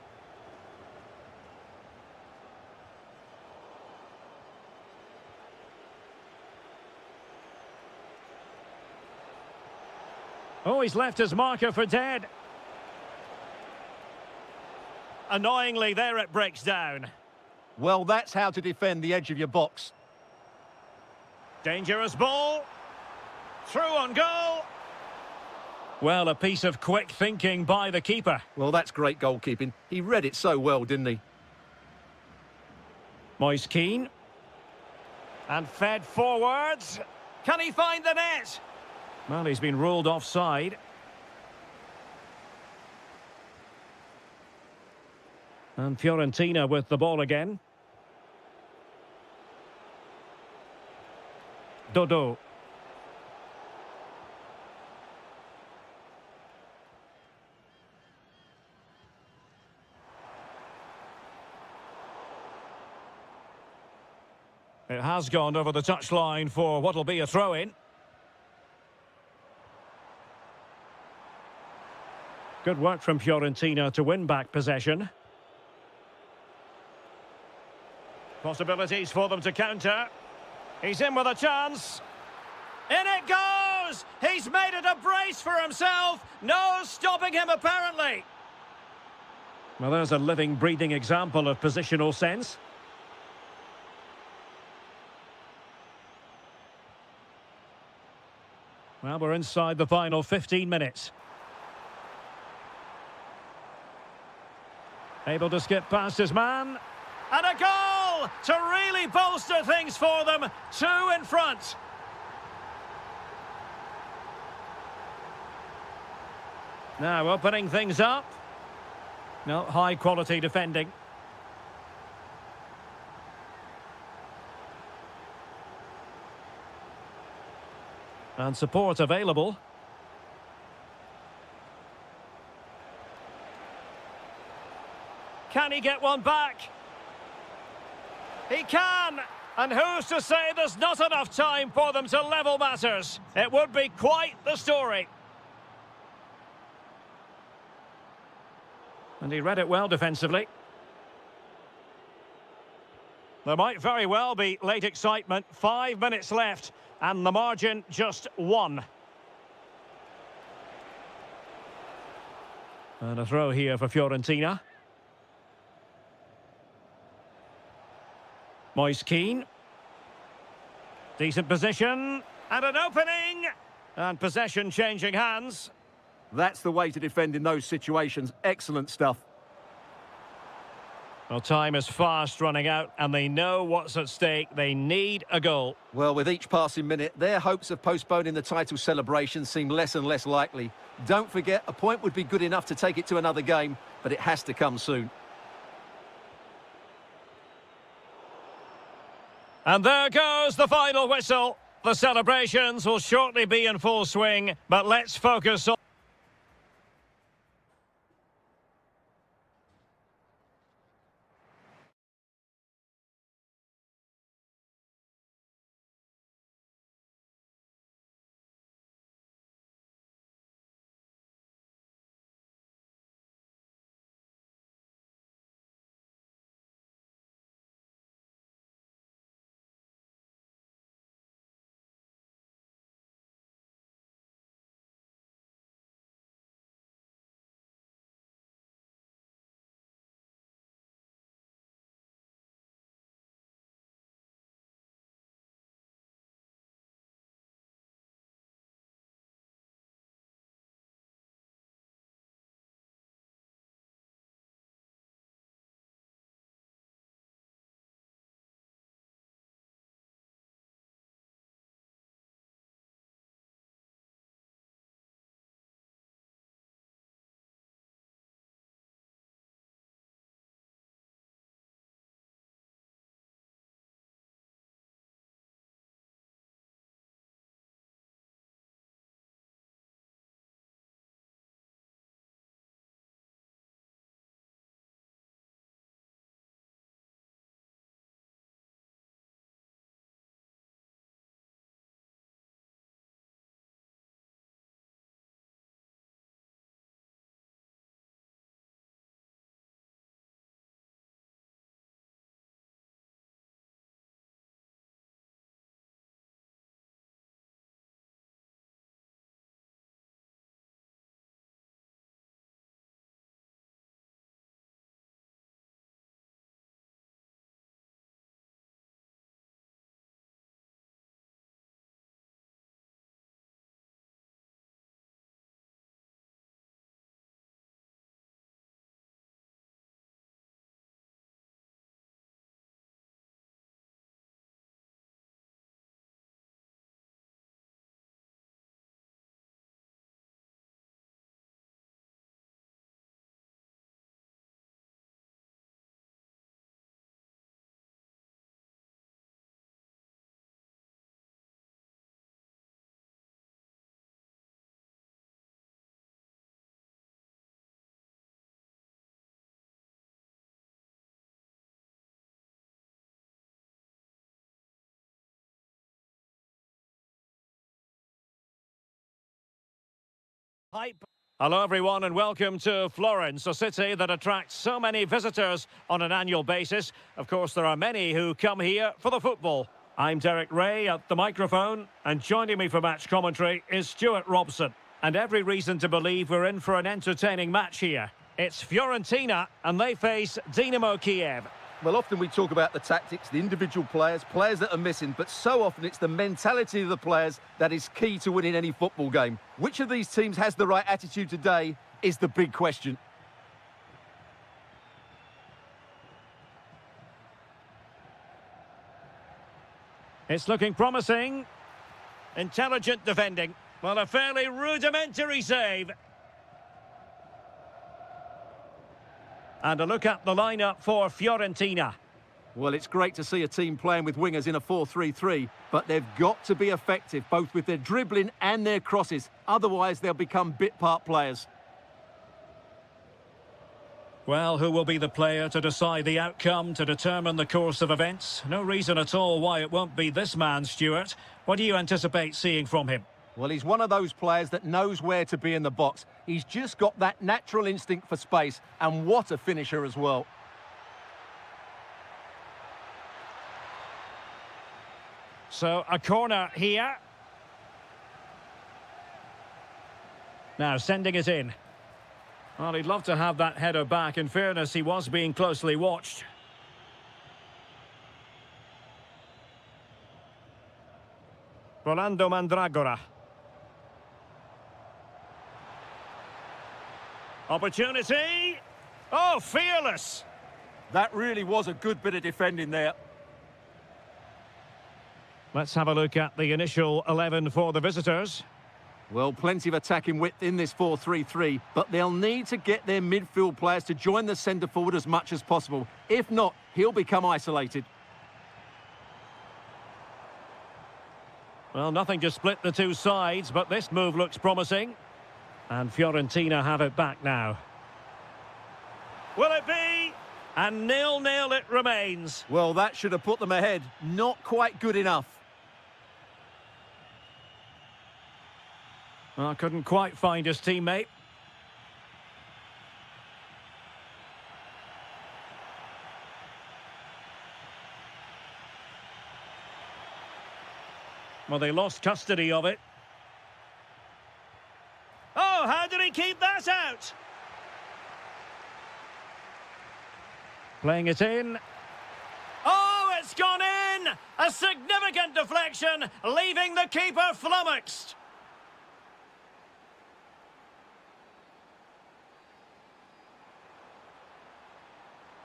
Oh, he's left his marker for dead. Annoyingly, there it breaks down. Well, that's how to defend the edge of your box. Dangerous ball. Through on goal. Well, a piece of quick thinking by the keeper. Well, that's great goalkeeping. He read it so well, didn't he? Moise Keane. And fed forwards. Can he find the net? Well, he's been ruled offside. And Fiorentina with the ball again. Dodo. It has gone over the touchline for what will be a throw-in. Good work from Fiorentina to win back possession. Possibilities for them to counter. He's in with a chance. In it goes! He's made it a brace for himself. No stopping him, apparently. Well, there's a living, breathing example of positional sense. Well, we're inside the final 15 minutes. Able to skip past his man. And a goal to really bolster things for them. 2 in front. Now opening things up. No, high quality defending. And support available. Can he get one back? He can! And who's to say there's not enough time for them to level matters? It would be quite the story. And he read it well defensively. There might very well be late excitement. 5 minutes left. And the margin just 1. And a throw here for Fiorentina. Moise Keane. Decent position. And an opening. And possession changing hands. That's the way to defend in those situations. Excellent stuff. Well, time is fast running out, and they know what's at stake. They need a goal. Well, with each passing minute, their hopes of postponing the title celebration seem less and less likely. Don't forget, a point would be good enough to take it to another game, but it has to come soon. And there goes the final whistle. The celebrations will shortly be in full swing, but let's focus on Hype. Hello everyone and welcome to Florence, a city that attracts so many visitors on an annual basis. Of course, there are many who come here for the football. I'm Derek Ray at the microphone, and joining me for match commentary is Stuart Robson. And every reason to believe we're in for an entertaining match here. It's Fiorentina and they face Dynamo Kyiv. Well, often we talk about the tactics, the individual players that are missing, but so often it's the mentality of the players that is key to winning any football game. Which of these teams has the right attitude today is the big question. It's looking promising. Intelligent defending. Well, a fairly rudimentary save. And a look at the lineup for Fiorentina. Well, it's great to see a team playing with wingers in a 4-3-3, but they've got to be effective, both with their dribbling and their crosses. Otherwise, they'll become bit-part players. Well, who will be the player to decide the outcome, to determine the course of events? No reason at all why it won't be this man, Stuart. What do you anticipate seeing from him? Well, he's one of those players that knows where to be in the box. He's just got that natural instinct for space, and what a finisher as well. So, a corner here. Now, sending it in. Well, he'd love to have that header back. In fairness, he was being closely watched. Rolando Mandragora. Opportunity. Oh, fearless. That really was a good bit of defending there. Let's have a look at the initial 11 for the visitors. Well, plenty of attacking width in this 4-3-3, but they'll need to get their midfield players to join the centre forward as much as possible. If not, he'll become isolated. Well, nothing to split the two sides, but this move looks promising. And Fiorentina have it back now. Will it be? And 0-0 it remains. Well, that should have put them ahead. Not quite good enough. Well, couldn't quite find his teammate. Well, they lost custody of it. Oh, how did he keep that out? Playing it in. Oh, it's gone in! A significant deflection, leaving the keeper flummoxed.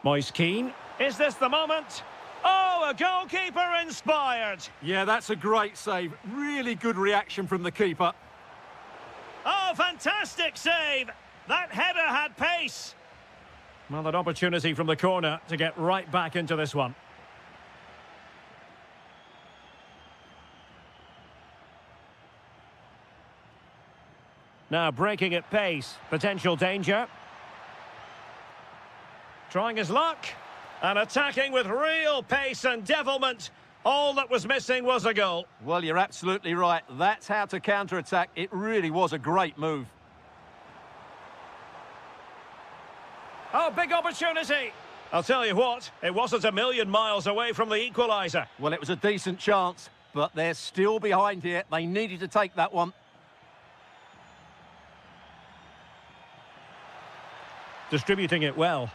Moise Keane. Is this the moment? Oh, a goalkeeper inspired. Yeah, that's a great save. Really good reaction from the keeper. Oh, fantastic save. That header had pace. Well, an opportunity from the corner to get right back into this one. Now breaking at pace. Potential danger. Trying his luck. And attacking with real pace and devilment. All that was missing was a goal. Well, you're absolutely right. That's how to counter-attack. It really was a great move. Oh, big opportunity. I'll tell you what, it wasn't a million miles away from the equaliser. Well, it was a decent chance, but they're still behind here. They needed to take that one. Distributing it well.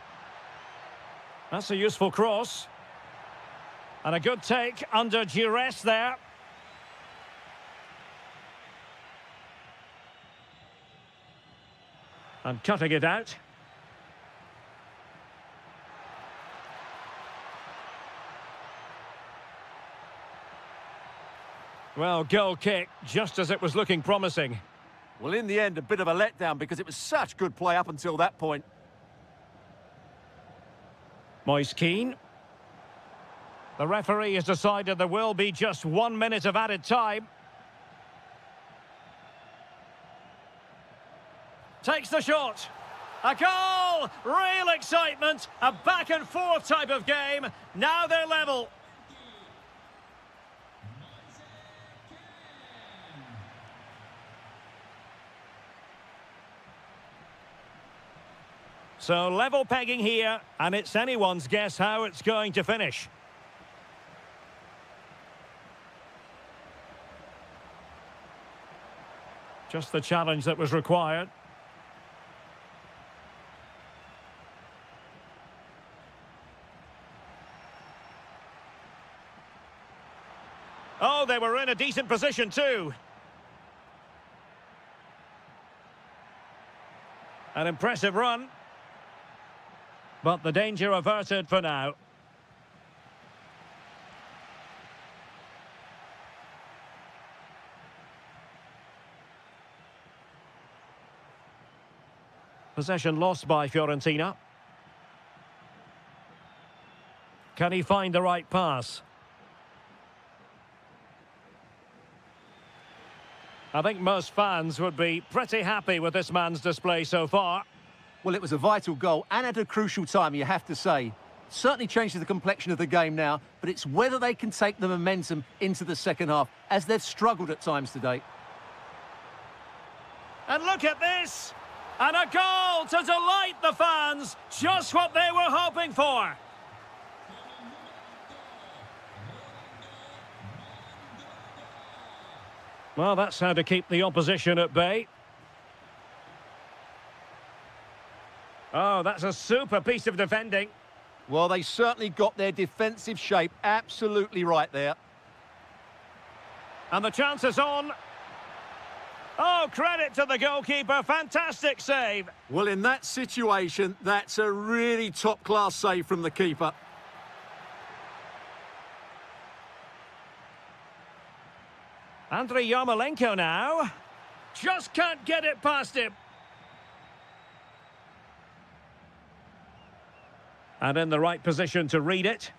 That's a useful cross. And a good take under duress there. And cutting it out. Well, goal kick, just as it was looking promising. Well, in the end, a bit of a letdown because it was such good play up until that point. Moise Keane. The referee has decided there will be just 1 minute of added time. Takes the shot. A goal! Real excitement. A back and forth type of game. Now they're level. So level pegging here, and it's anyone's guess how it's going to finish. Just the challenge that was required. Oh, they were in a decent position too. An impressive run. But the danger averted for now. Possession lost by Fiorentina. Can he find the right pass? I think most fans would be pretty happy with this man's display so far. Well, it was a vital goal and at a crucial time, you have to say. Certainly changes the complexion of the game now, but it's whether they can take the momentum into the second half, as they've struggled at times today. And look at this! And a goal to delight the fans! Just what they were hoping for! Well, that's how to keep the opposition at bay. Oh, that's a super piece of defending. Well, they certainly got their defensive shape absolutely right there. And the chance is on. Oh, credit to the goalkeeper. Fantastic save. Well, in that situation, that's a really top-class save from the keeper. Andriy Yarmolenko now. Just can't get it past him. And in the right position to read it.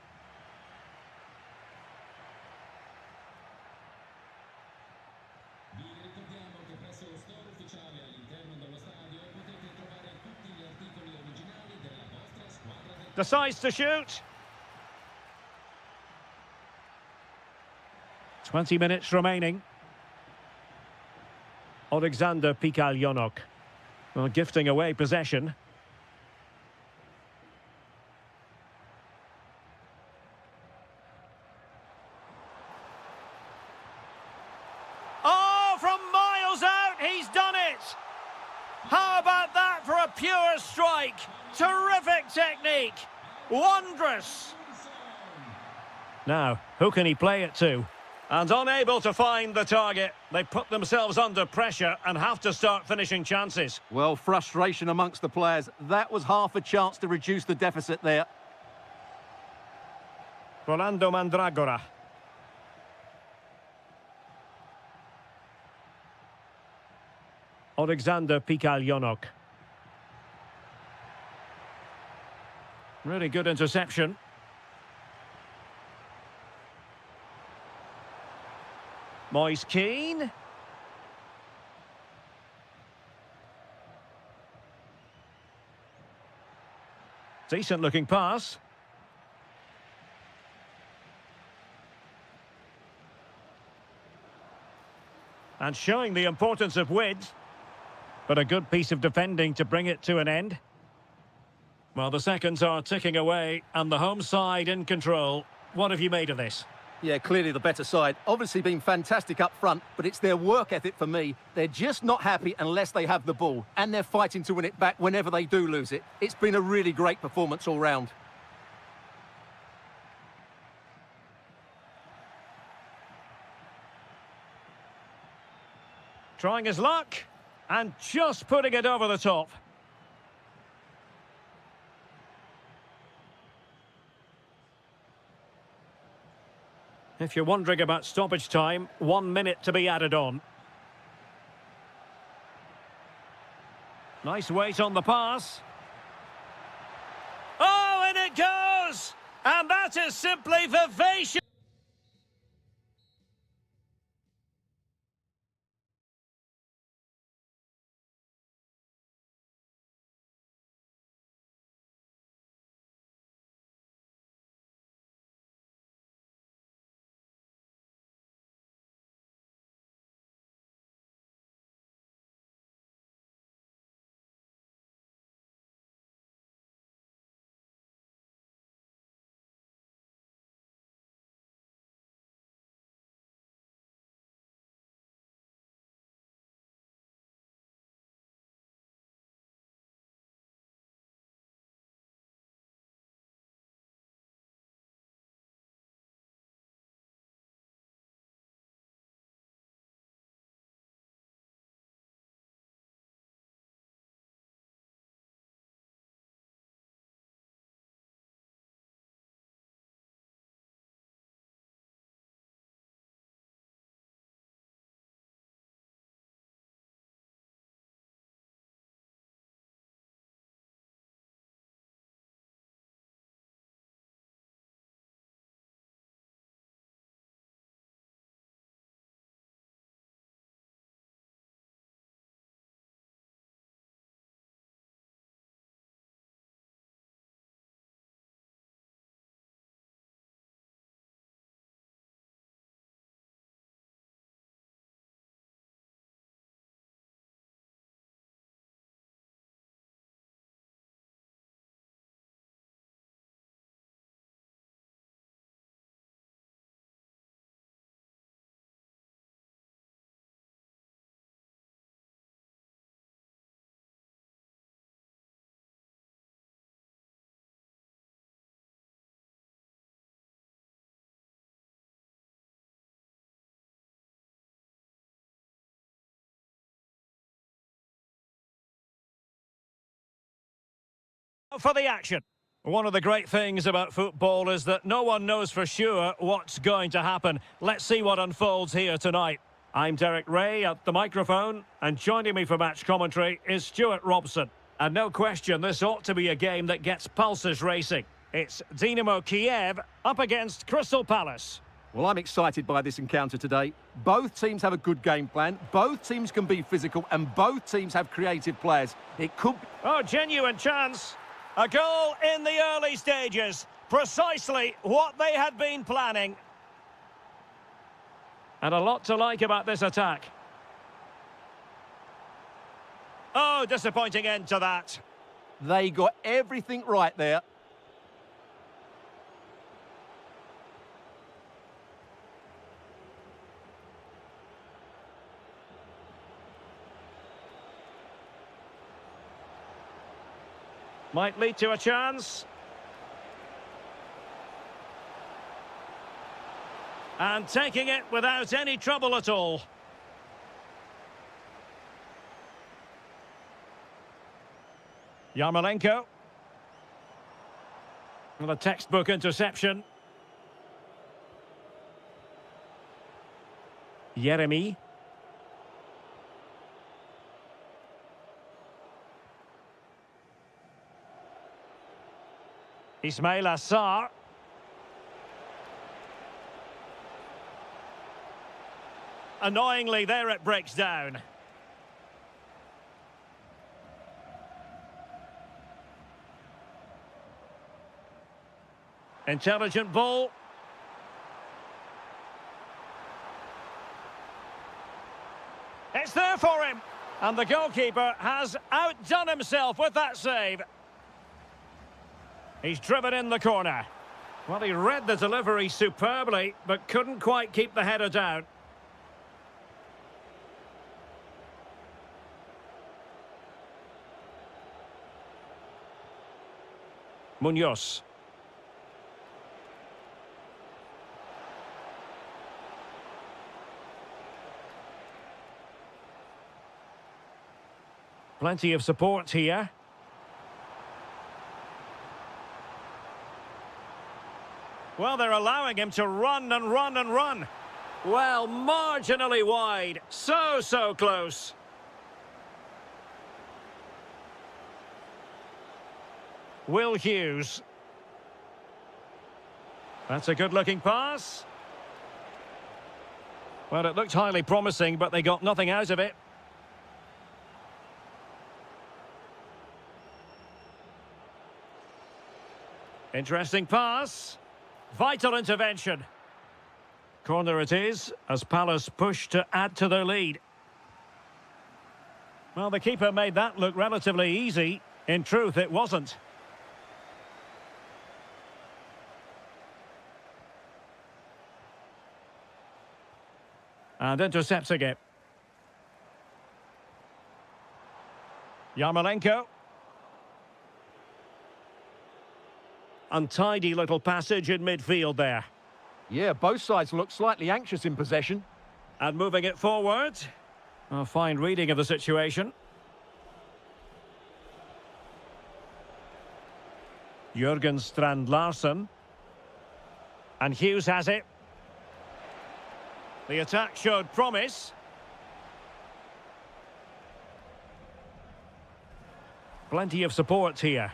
Decides to shoot. 20 minutes remaining. Alexander Pikalyonok. Well, gifting away possession. Oh, from miles out, he's done it! How about that for a pure strike? Terrific technique! Wondrous! Now, who can he play it to? And unable to find the target, they put themselves under pressure and have to start finishing chances. Well, frustration amongst the players. That was half a chance to reduce the deficit there. Rolando Mandragora. Alexander Pikalyonok. Really good interception. Moise Keane. Decent looking pass. And showing the importance of width. But a good piece of defending to bring it to an end. Well, the seconds are ticking away and the home side in control. What have you made of this? Yeah, clearly the better side. Obviously been fantastic up front, but it's their work ethic for me. They're just not happy unless they have the ball, and they're fighting to win it back whenever they do lose it. It's been a really great performance all round. Trying his luck, and just putting it over the top. If you're wondering about stoppage time, 1 minute to be added on. Nice weight on the pass. Oh, and it goes! And that is simply vivacious. For the action. One of the great things about football is that no one knows for sure what's going to happen. Let's see what unfolds here tonight. I'm Derek Ray at the microphone, and joining me for match commentary is Stuart Robson. And no question, this ought to be a game that gets pulses racing. It's Dynamo Kyiv up against Crystal Palace. Well, I'm excited by this encounter today. Both teams have a good game plan, both teams can be physical, and both teams have creative players. It could... Oh, genuine chance. A goal in the early stages. Precisely what they had been planning. And a lot to like about this attack. Oh, disappointing end to that. They got everything right there. Might lead to a chance. And taking it without any trouble at all. Yarmolenko. With a textbook interception. Yeremy. Ismail Assar. Annoyingly, there it breaks down. Intelligent ball. It's there for him. And the goalkeeper has outdone himself with that save. He's driven in the corner. Well, he read the delivery superbly, but couldn't quite keep the header down. Munoz. Plenty of support here. Well, they're allowing him to run and run and run. Well, marginally wide. So close. Will Hughes. That's a good-looking pass. Well, it looked highly promising, but they got nothing out of it. Interesting pass. Vital intervention. Corner it is, as Palace push to add to their lead. Well, the keeper made that look relatively easy. In truth, it wasn't. And intercepting it. Yarmolenko. Untidy little passage in midfield there. Yeah, both sides look slightly anxious in possession. And moving it forward. A fine reading of the situation. Jürgen Strand-Larsen. And Hughes has it. The attack showed promise. Plenty of support here.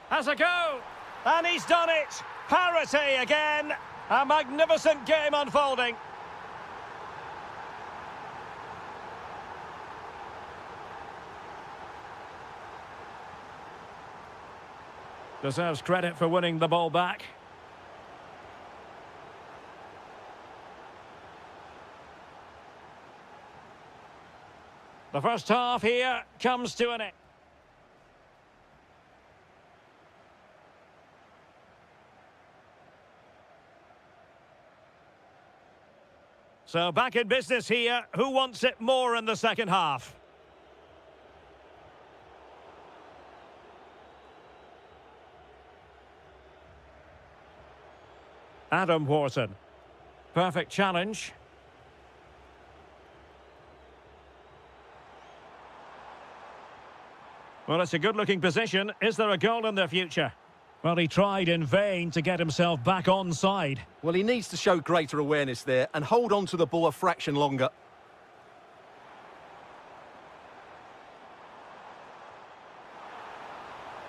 Has a go, and he's done it. Parity again. A magnificent game unfolding. Deserves credit for winning the ball back. The first half here comes to an end. So back in business here. Who wants it more in the second half? Adam Wharton. Perfect challenge. Well, it's a good-looking position. Is there a goal in the future? Well, he tried in vain to get himself back onside. Well, he needs to show greater awareness there and hold on to the ball a fraction longer.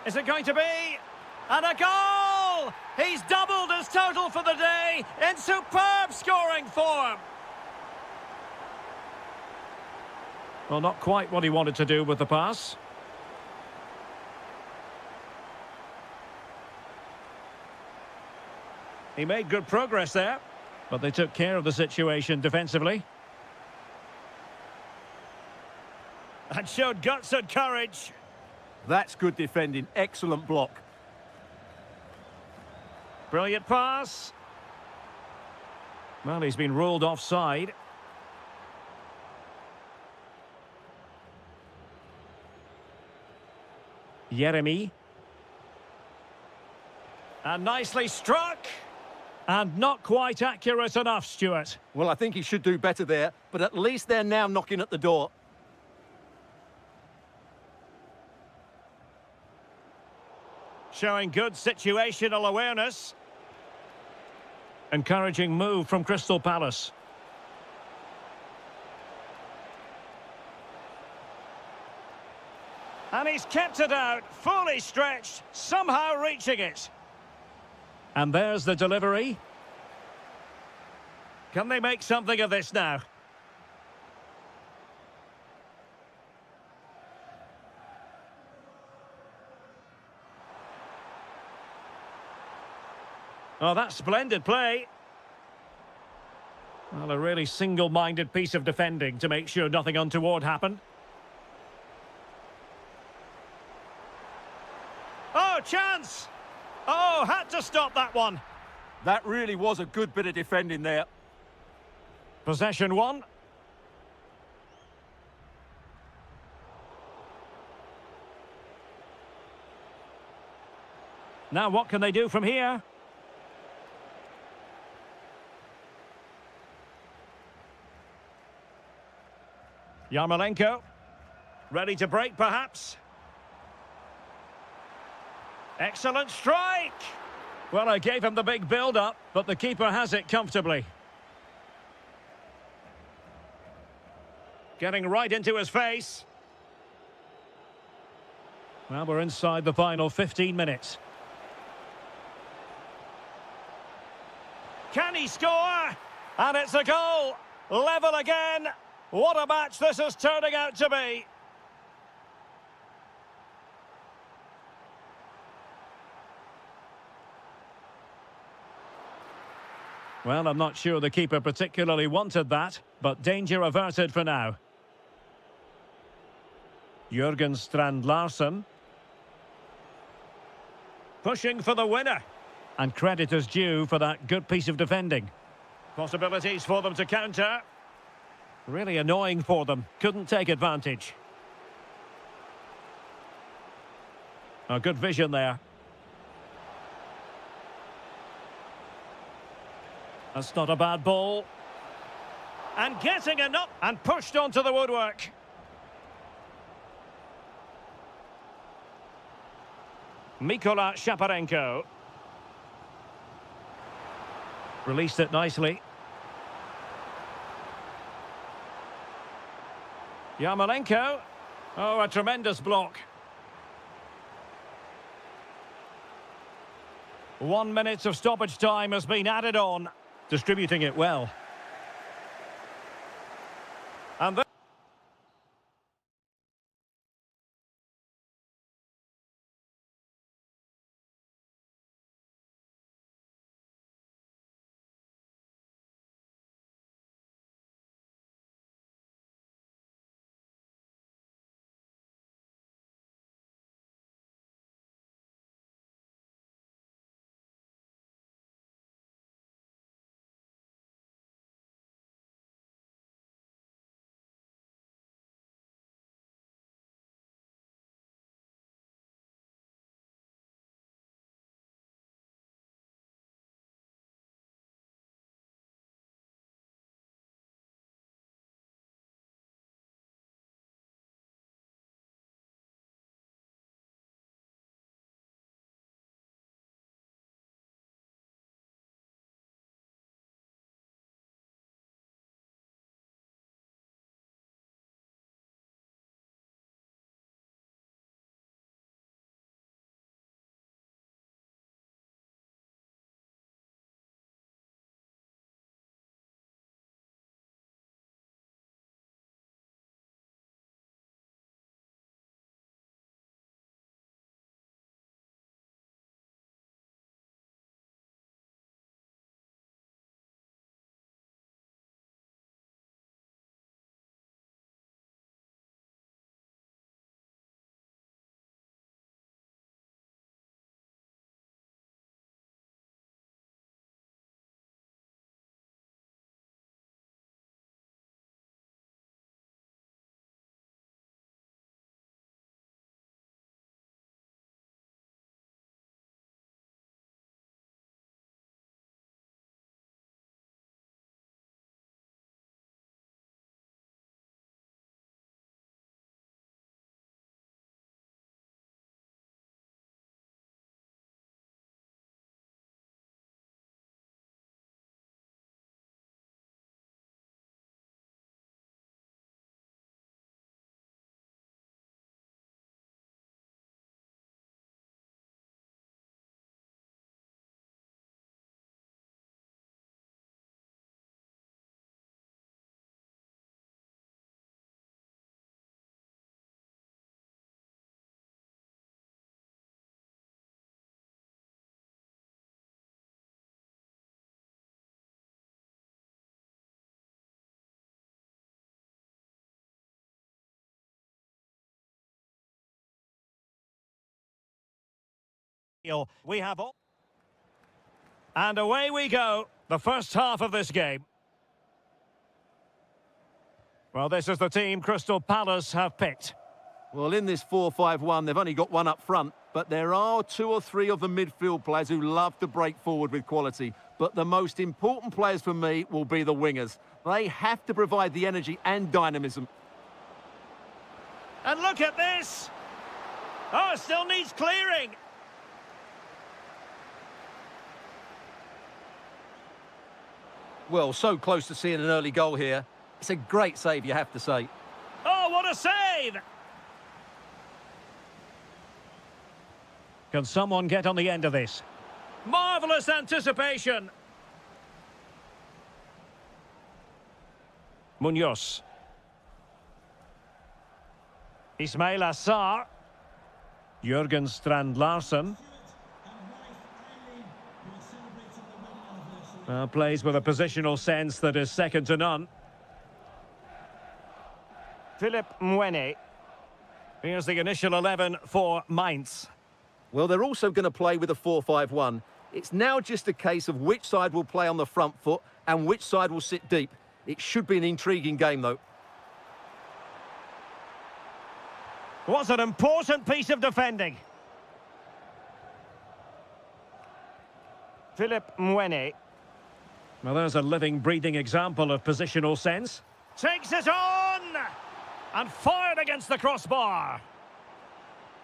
Is it going to be? And a goal! He's doubled his total for the day in superb scoring form. Well, not quite what he wanted to do with the pass. He made good progress there, but they took care of the situation defensively. And showed guts and courage. That's good defending. Excellent block. Brilliant pass. Well, he's been ruled offside. Jeremy. And nicely struck. And not quite accurate enough, Stuart. Well, I think he should do better there, but at least they're now knocking at the door. Showing good situational awareness. Encouraging move from Crystal Palace. And he's kept it out, fully stretched, somehow reaching it. And there's the delivery. Can they make something of this now? Oh, that's splendid play. Well, a really single-minded piece of defending to make sure nothing untoward happened. Oh, chance! Oh, had to stop that one. That really was a good bit of defending there. Possession one. Now what can they do from here? Yarmolenko. Ready to break, perhaps. Excellent strike! Well, I gave him the big build-up, but the keeper has it comfortably. Getting right into his face. Well, we're inside the final 15 minutes. Can he score? And it's a goal! Level again! What a match this is turning out to be! Well, I'm not sure the keeper particularly wanted that, but danger averted for now. Jürgen Strand Larsen. Pushing for the winner. And credit is due for that good piece of defending. Possibilities for them to counter. Really annoying for them. Couldn't take advantage. A good vision there. That's not a bad ball. And getting enough and pushed onto the woodwork. Mykola Shaparenko. Released it nicely. Yarmolenko. Oh, a tremendous block. 1 minute of stoppage time has been added on. Distributing it well. And We have all. And away we go. The first half of this game. Well, this is the team Crystal Palace have picked. Well, in this 4-5-1, they've only got one up front, but there are two or three of the midfield players who love to break forward with quality. But the most important players for me will be the wingers. They have to provide the energy and dynamism. And look at this! Oh, it still needs clearing! Well, so close to seeing an early goal here. It's a great save, you have to say. Oh, what a save! Can someone get on the end of this? Marvellous anticipation! Munoz. Ismail Assar. Jürgen Strand-Larsen. Plays with a positional sense that is second to none. Philip Mwene. Here's the initial 11 for Mainz. Well, they're also going to play with a 4-5-1. It's now just a case of which side will play on the front foot and which side will sit deep. It should be an intriguing game, though. What an important piece of defending. Philip Mwene. Well, there's a living, breathing example of positional sense. Takes it on! And fired against the crossbar.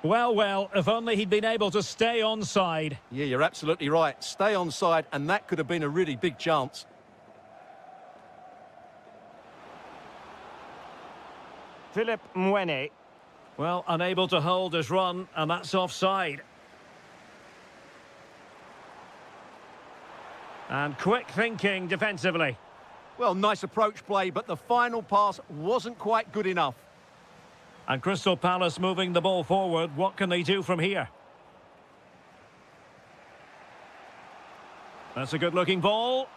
Well, if only he'd been able to stay onside. Yeah, you're absolutely right. Stay onside, and that could have been a really big chance. Philip Mwene. Well, unable to hold his run, and that's offside. And quick thinking defensively. Well, nice approach play, but the final pass wasn't quite good enough. And Crystal Palace moving the ball forward. What can they do from here? That's a good-looking ball.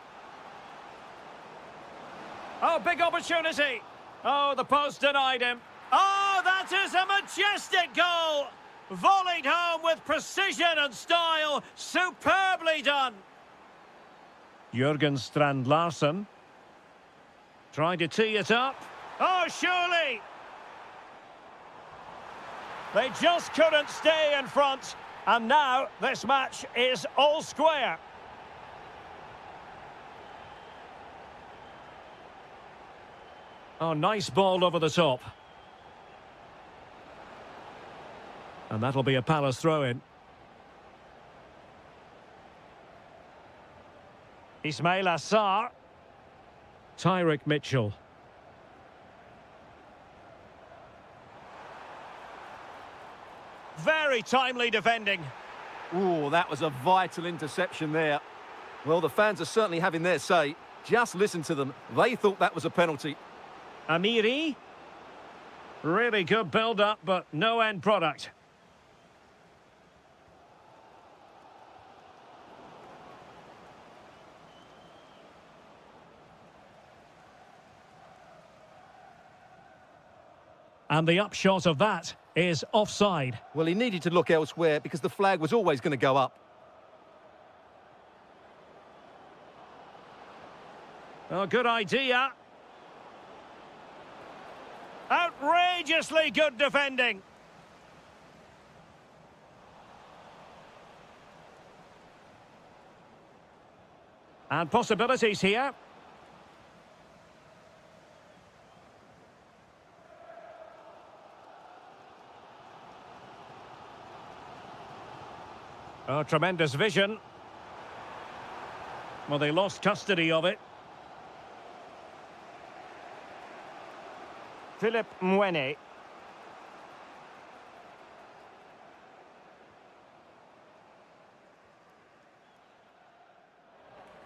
Oh, big opportunity. Oh, the post denied him. Oh, that is a majestic goal. Volleyed home with precision and style. Superbly done. Jürgen Strand-Larsen. Trying to tee it up. Oh, surely. They just couldn't stay in front. And now this match is all square. Oh, nice ball over the top. And that'll be a Palace throw-in. Ismail Assar. Tyrick Mitchell. Very timely defending. Oh, that was a vital interception there. Well, the fans are certainly having their say. Just listen to them. They thought that was a penalty. Amiri. Really good build-up, but no end product. And the upshot of that is offside. Well, he needed to look elsewhere because the flag was always going to go up. Oh, good idea. Outrageously good defending. And possibilities here. Oh, tremendous vision. Well, they lost custody of it. Philip Mwene.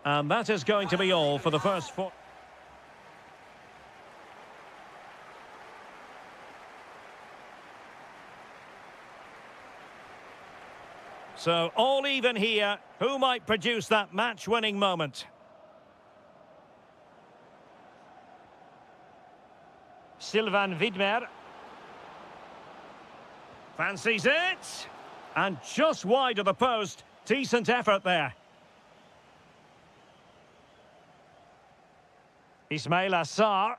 And that is going to be all for the first four. So, all even here. Who might produce that match-winning moment? Sylvain Widmer. Fancies it. And just wide of the post. Decent effort there. Ismail Assar.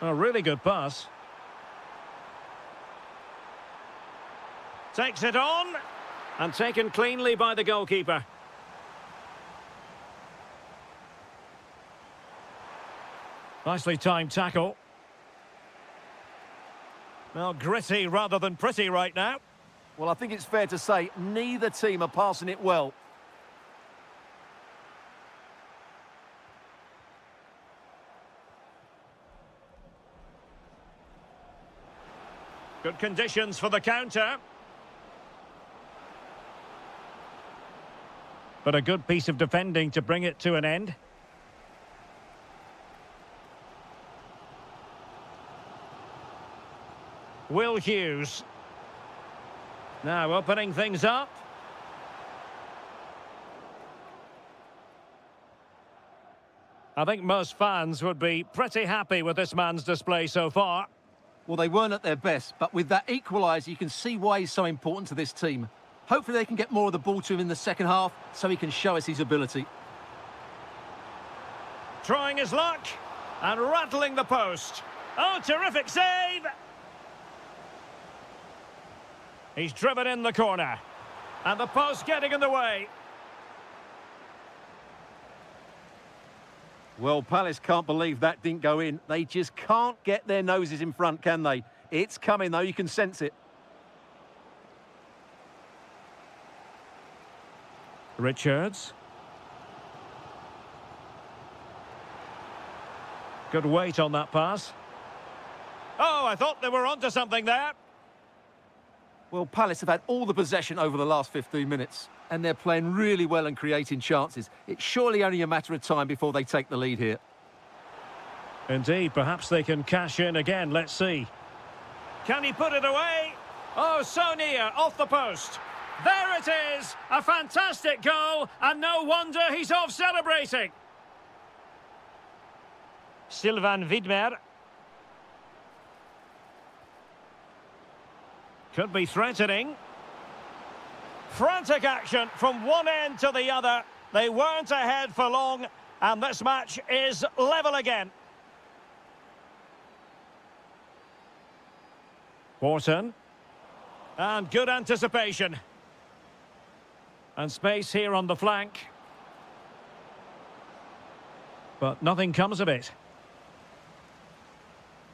A really good pass. Takes it on. And taken cleanly by the goalkeeper. Nicely timed tackle. Well, gritty rather than pretty right now. Well, I think it's fair to say neither team are passing it well. Good conditions for the counter. But a good piece of defending to bring it to an end. Will Hughes. Now opening things up. I think most fans would be pretty happy with this man's display so far. Well, they weren't at their best, but with that equaliser, you can see why he's so important to this team. Hopefully they can get more of the ball to him in the second half so he can show us his ability. Trying his luck and rattling the post. Oh, terrific save! He's driven in the corner. And the post getting in the way. Well, Palace can't believe that didn't go in. They just can't get their noses in front, can they? It's coming, though. You can sense it. Richards. Good weight on that pass. Oh, I thought they were onto something there. Well, Palace have had all the possession over the last 15 minutes, and they're playing really well and creating chances. It's surely only a matter of time before they take the lead here. Indeed, perhaps they can cash in again. Let's see. Can he put it away? Oh, so near, off the post. There it is, a fantastic goal, and no wonder he's off celebrating. Sylvain Widmer. Could be threatening. Frantic action from one end to the other. They weren't ahead for long, and this match is level again. Wharton. And good anticipation. And space here on the flank. But nothing comes of it.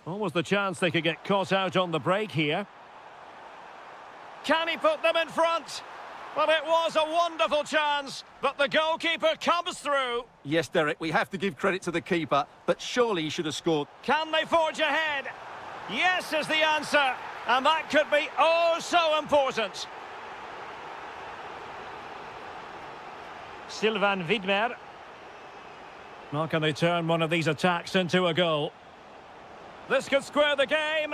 Almost the chance they could get caught out on the break here. Can he put them in front? Well, it was a wonderful chance, but the goalkeeper comes through. Yes, Derek, we have to give credit to the keeper, but surely he should have scored. Can they forge ahead? Yes is the answer, and that could be oh so important. Sylvain Widmer. Now can they turn one of these attacks into a goal? This could square the game.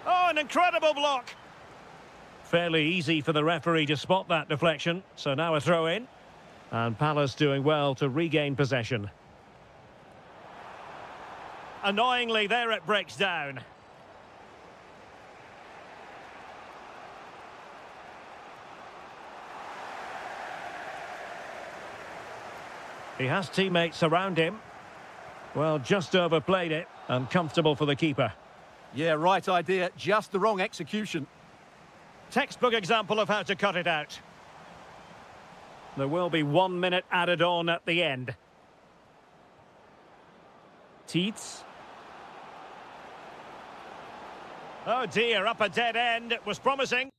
Oh, an incredible block. Fairly easy for the referee to spot that deflection. So now a throw in. And Palace doing well to regain possession. Annoyingly, there it breaks down. He has teammates around him. Well, just overplayed it and comfortable for the keeper. Yeah, right idea, just the wrong execution. Textbook example of how to cut it out. There will be 1 minute added on at the end. Teets. Oh dear, up a dead end. It was promising.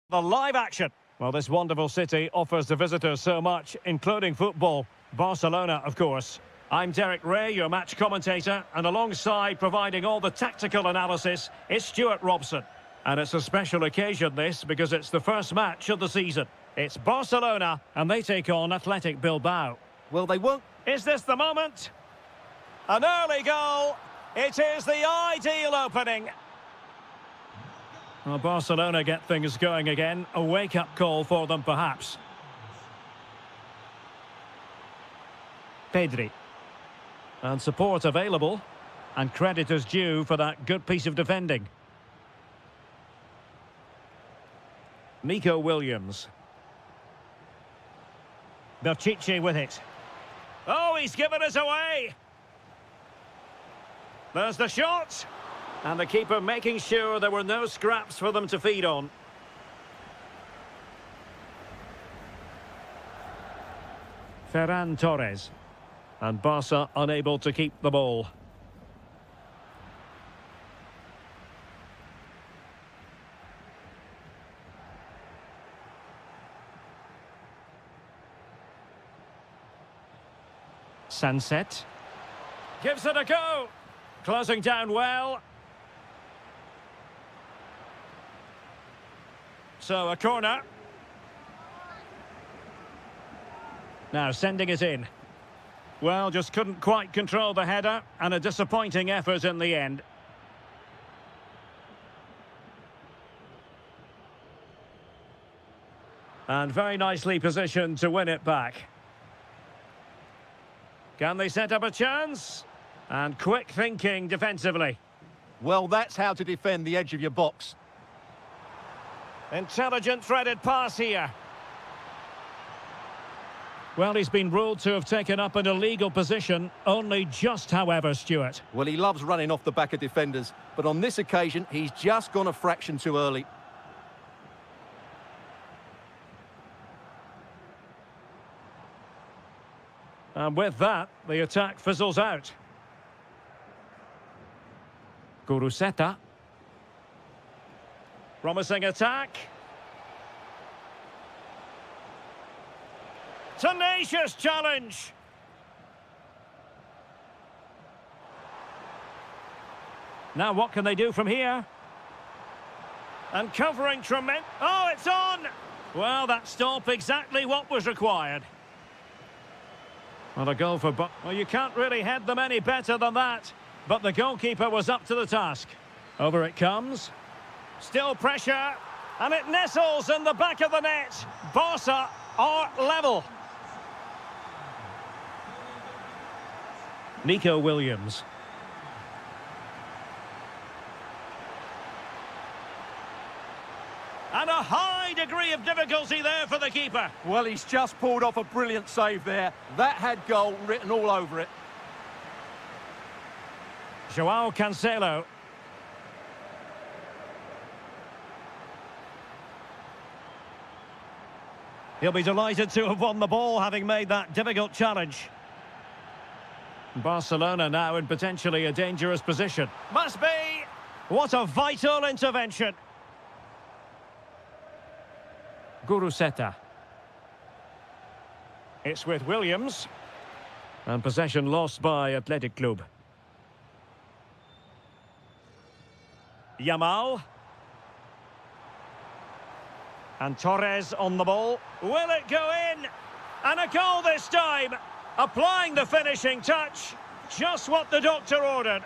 The live action. Well, this wonderful city offers the visitors so much, including football. Barcelona, of course. I'm Derek Ray, your match commentator, and alongside providing all the tactical analysis is Stuart Robson. And it's a special occasion, this, because it's the first match of the season. It's Barcelona, and they take on Athletic Bilbao. Well, they won't. Is this the moment? An early goal. It is the ideal opening. Well, Barcelona get things going again. A wake-up call for them, perhaps. Pedri. And support available. And credit is due for that good piece of defending. Nico Williams. Berchiche with it. Oh, he's given us away. There's the shot. And the keeper making sure there were no scraps for them to feed on. Ferran Torres. And Barca unable to keep the ball. Sunset. Gives it a go. Closing down well. So a corner. Now sending it in. Well, just couldn't quite control the header, and a disappointing effort in the end. And very nicely positioned to win it back. Can they set up a chance? And quick thinking defensively. Well, that's how to defend the edge of your box. Intelligent threaded pass here. Well, he's been ruled to have taken up an illegal position, only just, however, Stuart. Well, he loves running off the back of defenders, but on this occasion, he's just gone a fraction too early. And with that, the attack fizzles out. Guruseta. Promising attack. Tenacious challenge. Now what can they do from here? And covering tremendous... Oh, it's on! Well, that stop exactly what was required. Well, a goal for... Well, you can't really head them any better than that. But the goalkeeper was up to the task. Over it comes. Still pressure. And it nestles in the back of the net. Barca are level. Nico Williams. And a high degree of difficulty there for the keeper. Well, he's just pulled off a brilliant save there. That had goal written all over it. Joao Cancelo. He'll be delighted to have won the ball, having made that difficult challenge. Barcelona now in potentially a dangerous position. Must be! What a vital intervention. Guruseta. It's with Williams. And possession lost by Athletic Club. Yamal. And Torres on the ball. Will it go in? And a goal this time. Applying the finishing touch. Just what the doctor ordered.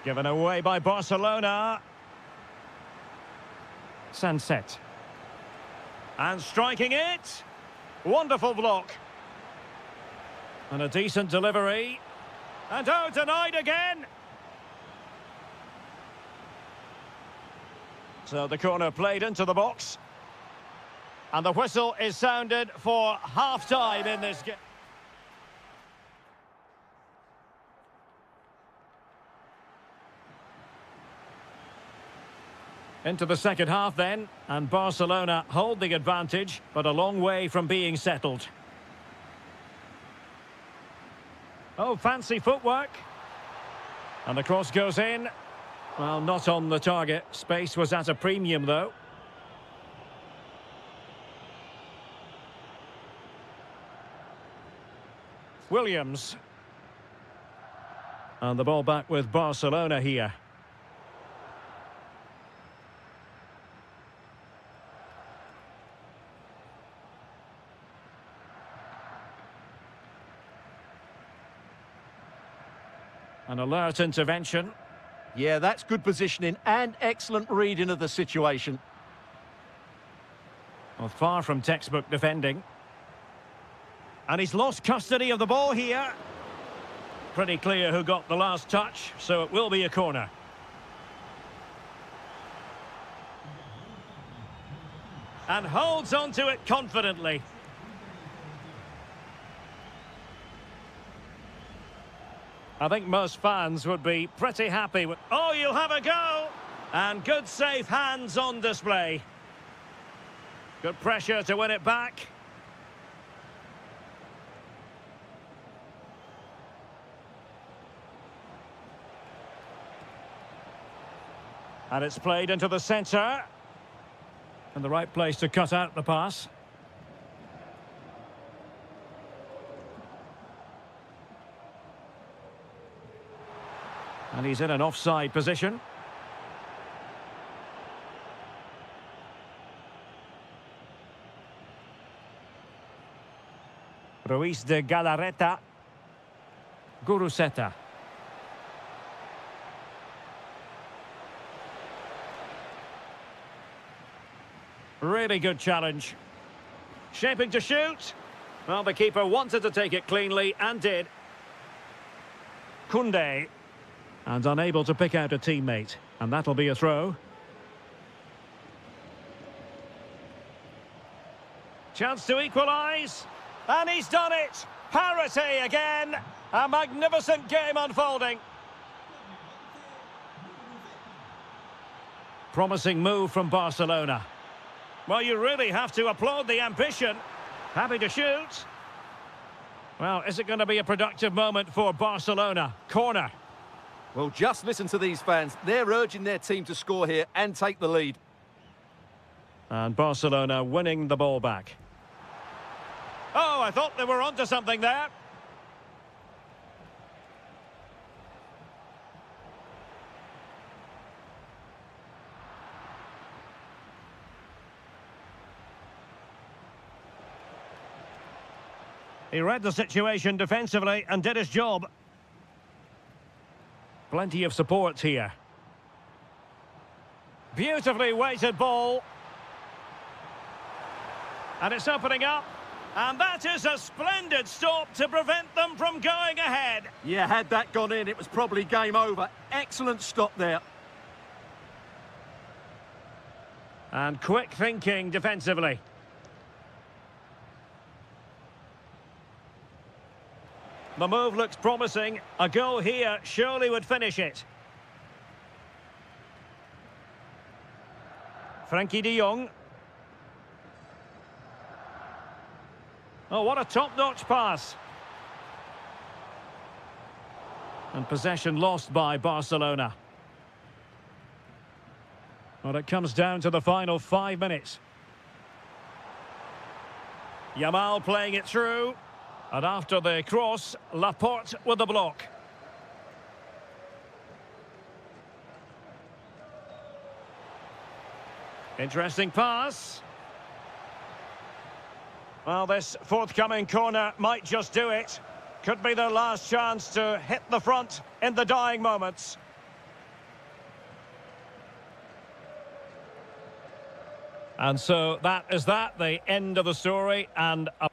Given away by Barcelona. Sunset. And striking it. Wonderful block. And a decent delivery. And oh, denied again. So the corner played into the box. And the whistle is sounded for half-time in this game. Into the second half then, and Barcelona hold the advantage, but a long way from being settled. Oh, fancy footwork. And the cross goes in. Well, not on the target. Space was at a premium, though. Williams. And the ball back with Barcelona here. An alert intervention. Yeah, that's good positioning and excellent reading of the situation. Well, far from textbook defending. And he's lost custody of the ball here. Pretty clear who got the last touch, so it will be a corner. And holds on to it confidently. I think most fans would be pretty happy with... Oh, you'll have a go! And good safe hands on display. Good pressure to win it back. And it's played into the centre. And the right place to cut out the pass. And he's in an offside position. Ruiz de Galarreta. Guruseta. Really good challenge. Shaping to shoot. Well, the keeper wanted to take it cleanly and did. Koundé. And unable to pick out a teammate. And that'll be a throw. Chance to equalise. And he's done it. Parity again. A magnificent game unfolding. Promising move from Barcelona. Well, you really have to applaud the ambition. Happy to shoot. Well, is it going to be a productive moment for Barcelona? Corner. Well, just listen to these fans. They're urging their team to score here and take the lead. And Barcelona winning the ball back. Oh, I thought they were onto something there. He read the situation defensively and did his job. Plenty of support here. Beautifully weighted ball. And it's opening up. And that is a splendid stop to prevent them from going ahead. Yeah, had that gone in, it was probably game over. Excellent stop there. And quick thinking defensively. The move looks promising. A goal here surely would finish it. Frankie de Jong. Oh, what a top-notch pass. And possession lost by Barcelona. Well, it comes down to the final 5 minutes. Yamal playing it through. And after the cross, Laporte with the block. Interesting pass. Well, this forthcoming corner might just do it. Could be their last chance to hit the front in the dying moments. And so that is the end of the story, and a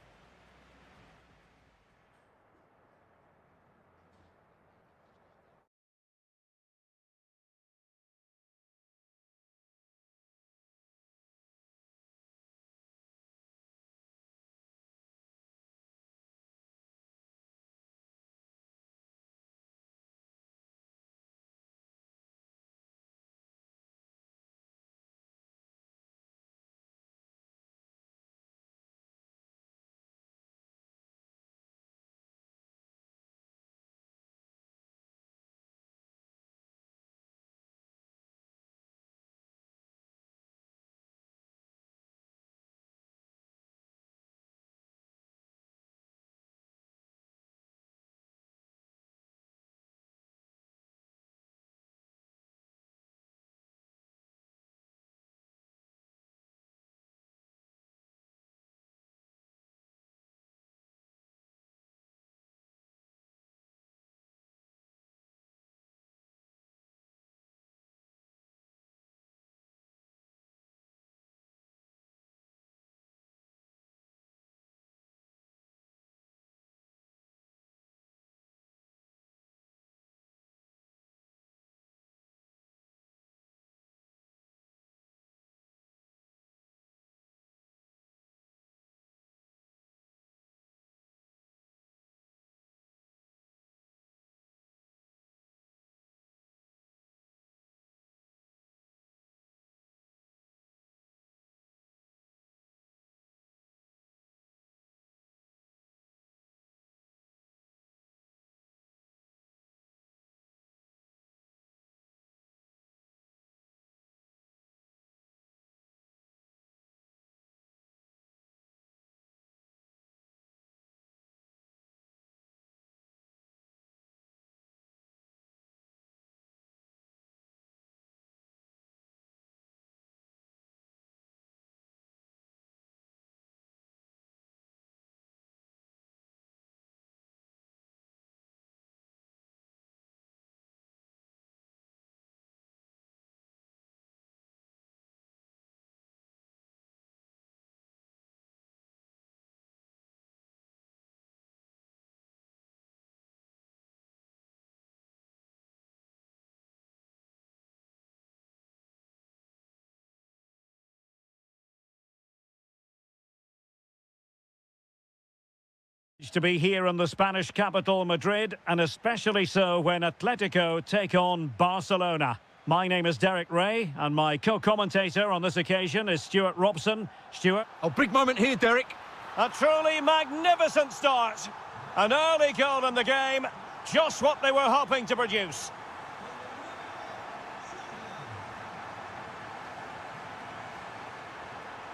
privilege to be here in the Spanish capital, Madrid, and especially so when Atletico take on Barcelona. My name is Derek Ray, and my co-commentator on this occasion is Stuart Robson. Stuart? Oh, big moment here, Derek. A truly magnificent start. An early goal in the game, just what they were hoping to produce.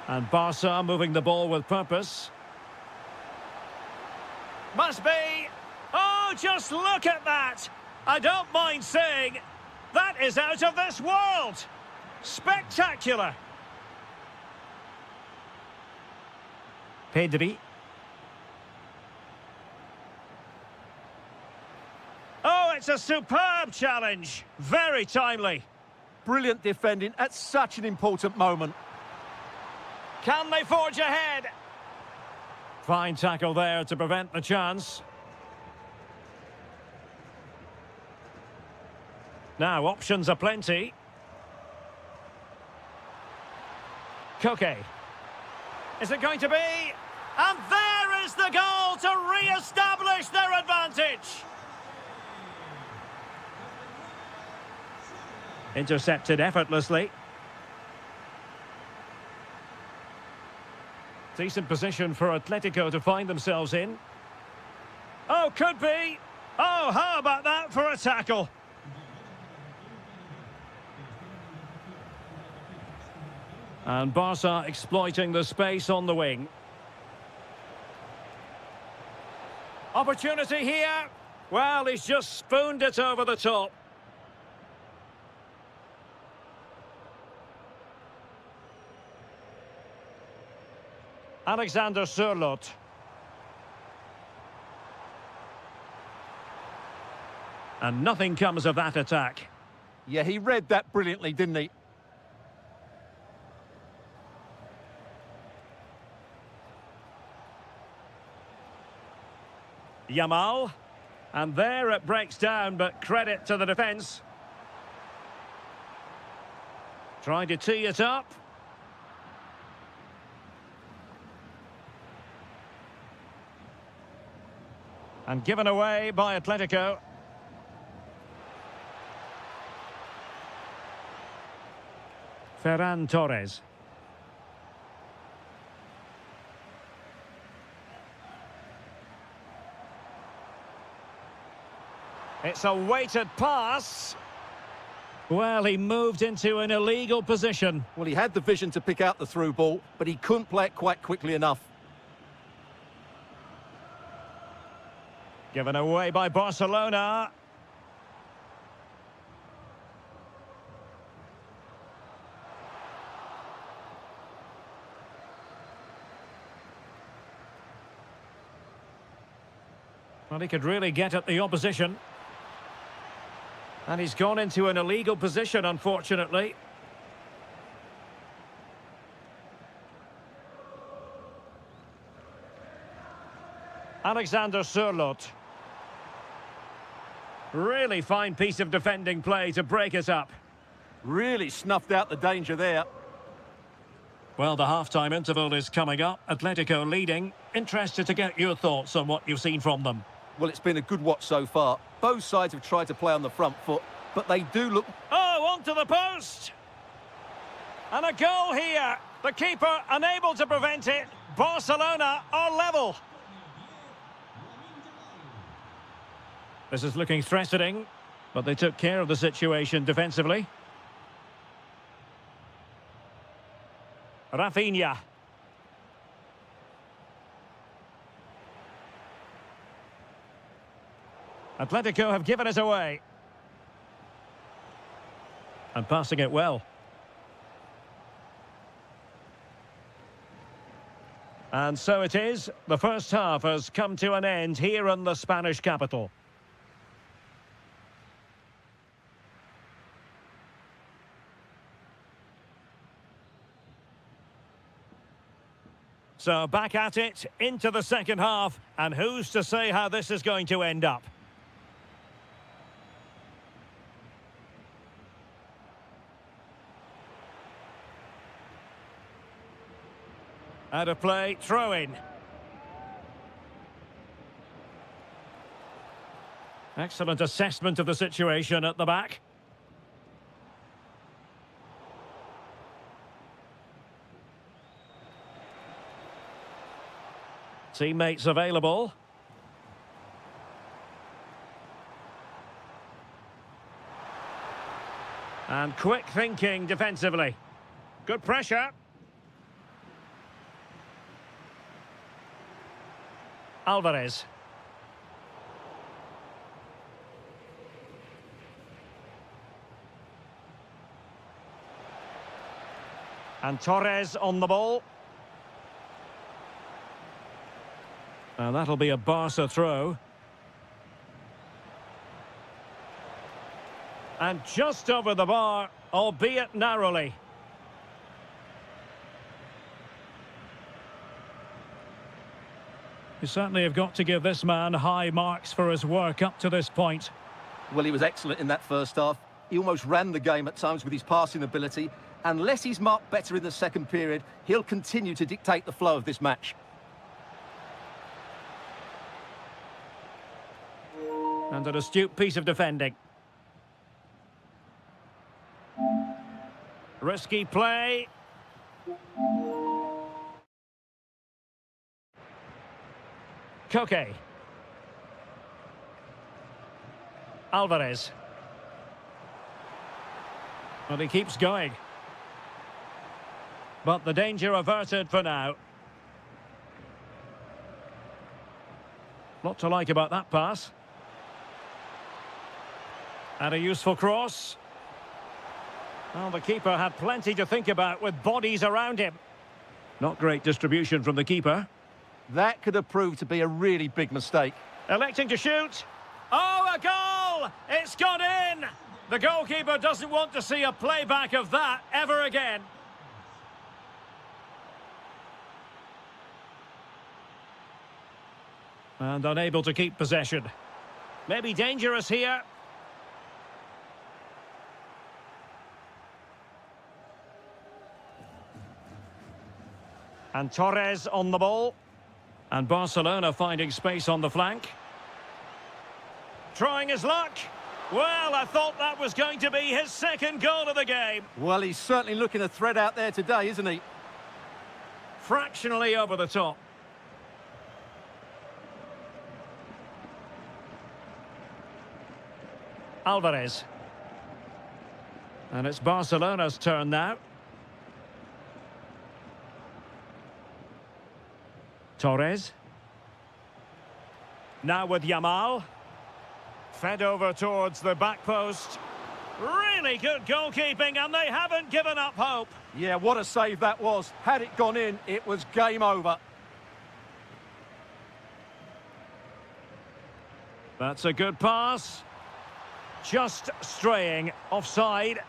And Barca moving the ball with purpose. Must be. Oh, just look at that. I don't mind saying, that is out of this world. Spectacular. Pedri. Oh, it's a superb challenge. Very timely. Brilliant defending at such an important moment. Can they forge ahead? Fine tackle there to prevent the chance. Now, options are plenty. Koke. Is it going to be? And there is the goal to re-establish their advantage. Intercepted effortlessly. Decent position for Atletico to find themselves in. Oh, could be. Oh, how about that for a tackle? And Barca exploiting the space on the wing. Opportunity here. Well, he's just spooned it over the top. Alexander Sørloth. And nothing comes of that attack. Yeah, he read that brilliantly, didn't he? Yamal. And there it breaks down, but credit to the defence. Trying to tee it up. And given away by Atletico. Ferran Torres. It's a weighted pass. Well, he moved into an illegal position. Well, he had the vision to pick out the through ball, but he couldn't play it quite quickly enough. Given away by Barcelona. Well, he could really get at the opposition. And he's gone into an illegal position, unfortunately. Alexander Sørloth. Really fine piece of defending play to break it up. Really snuffed out the danger there. Well, the half-time interval is coming up. Atletico leading. Interested to get your thoughts on what you've seen from them. Well, it's been a good watch so far. Both sides have tried to play on the front foot, but they do look... Oh, onto the post! And a goal here. The keeper unable to prevent it. Barcelona are level. This is looking threatening, but they took care of the situation defensively. Rafinha. Atletico have given it away. And passing it well. And so it is. The first half has come to an end here in the Spanish capital. So back at it, into the second half, and who's to say how this is going to end up? Out of play, throw in. Excellent assessment of the situation at the back. Teammates available. And quick thinking defensively. Good pressure. Alvarez. And Torres on the ball. And that'll be a Barca throw. And just over the bar, albeit narrowly. You certainly have got to give this man high marks for his work up to this point. Well, he was excellent in that first half. He almost ran the game at times with his passing ability. Unless he's marked better in the second period, he'll continue to dictate the flow of this match. And an astute piece of defending. Risky play. Koke. Alvarez. Well, he keeps going. But the danger averted for now. Lot to like about that pass. And a useful cross. Well, the keeper had plenty to think about with bodies around him. Not great distribution from the keeper. That could have proved to be a really big mistake. Electing to shoot. Oh, a goal! It's gone in! The goalkeeper doesn't want to see a playback of that ever again. And unable to keep possession. Maybe dangerous here. And Torres on the ball. And Barcelona finding space on the flank. Trying his luck. Well, I thought that was going to be his second goal of the game. Well, he's certainly looking a threat out there today, isn't he? Fractionally over the top. Alvarez. And it's Barcelona's turn now. Torres. Now with Yamal. Fed over towards the back post. Really good goalkeeping, and they haven't given up hope. Yeah, what a save that was. Had it gone in, it was game over. That's a good pass. Just straying offside.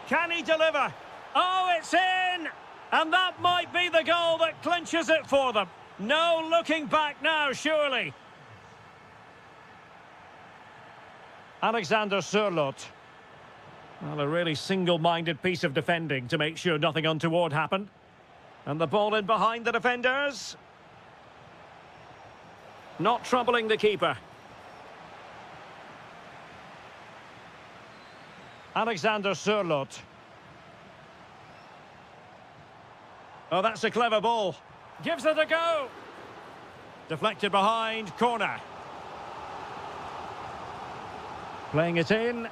Can he deliver? Oh, it's in! And that might be the goal that clinches it for them. No looking back now, surely. Alexander Sørloth. Well, a really single-minded piece of defending to make sure nothing untoward happened. And the ball in behind the defenders. Not troubling the keeper. Alexander Sørloth. Oh, that's a clever ball. Gives it a go. Deflected behind, corner. Playing it in.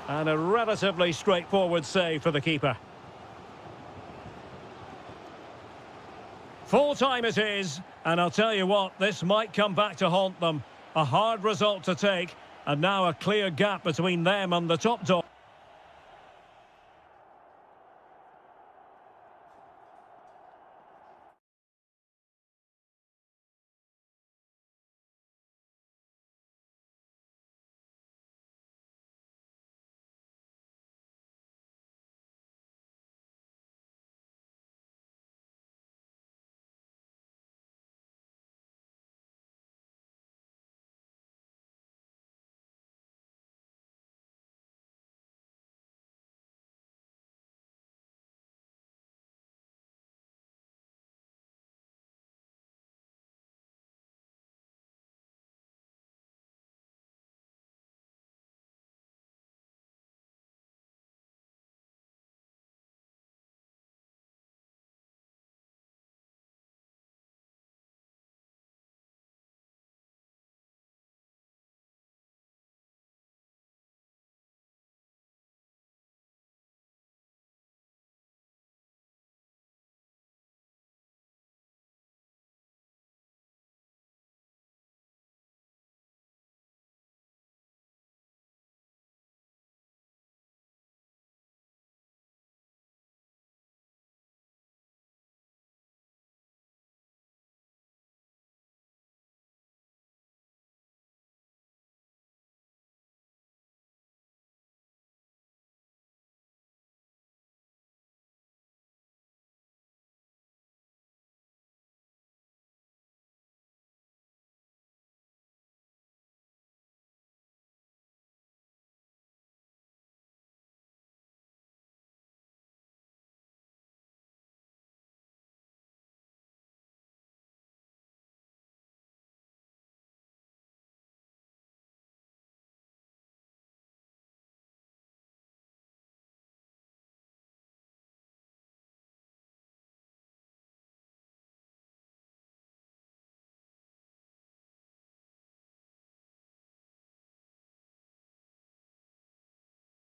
And a relatively straightforward save for the keeper. Full time it is. And I'll tell you what, this might come back to haunt them. A hard result to take. And now a clear gap between them and the top dog.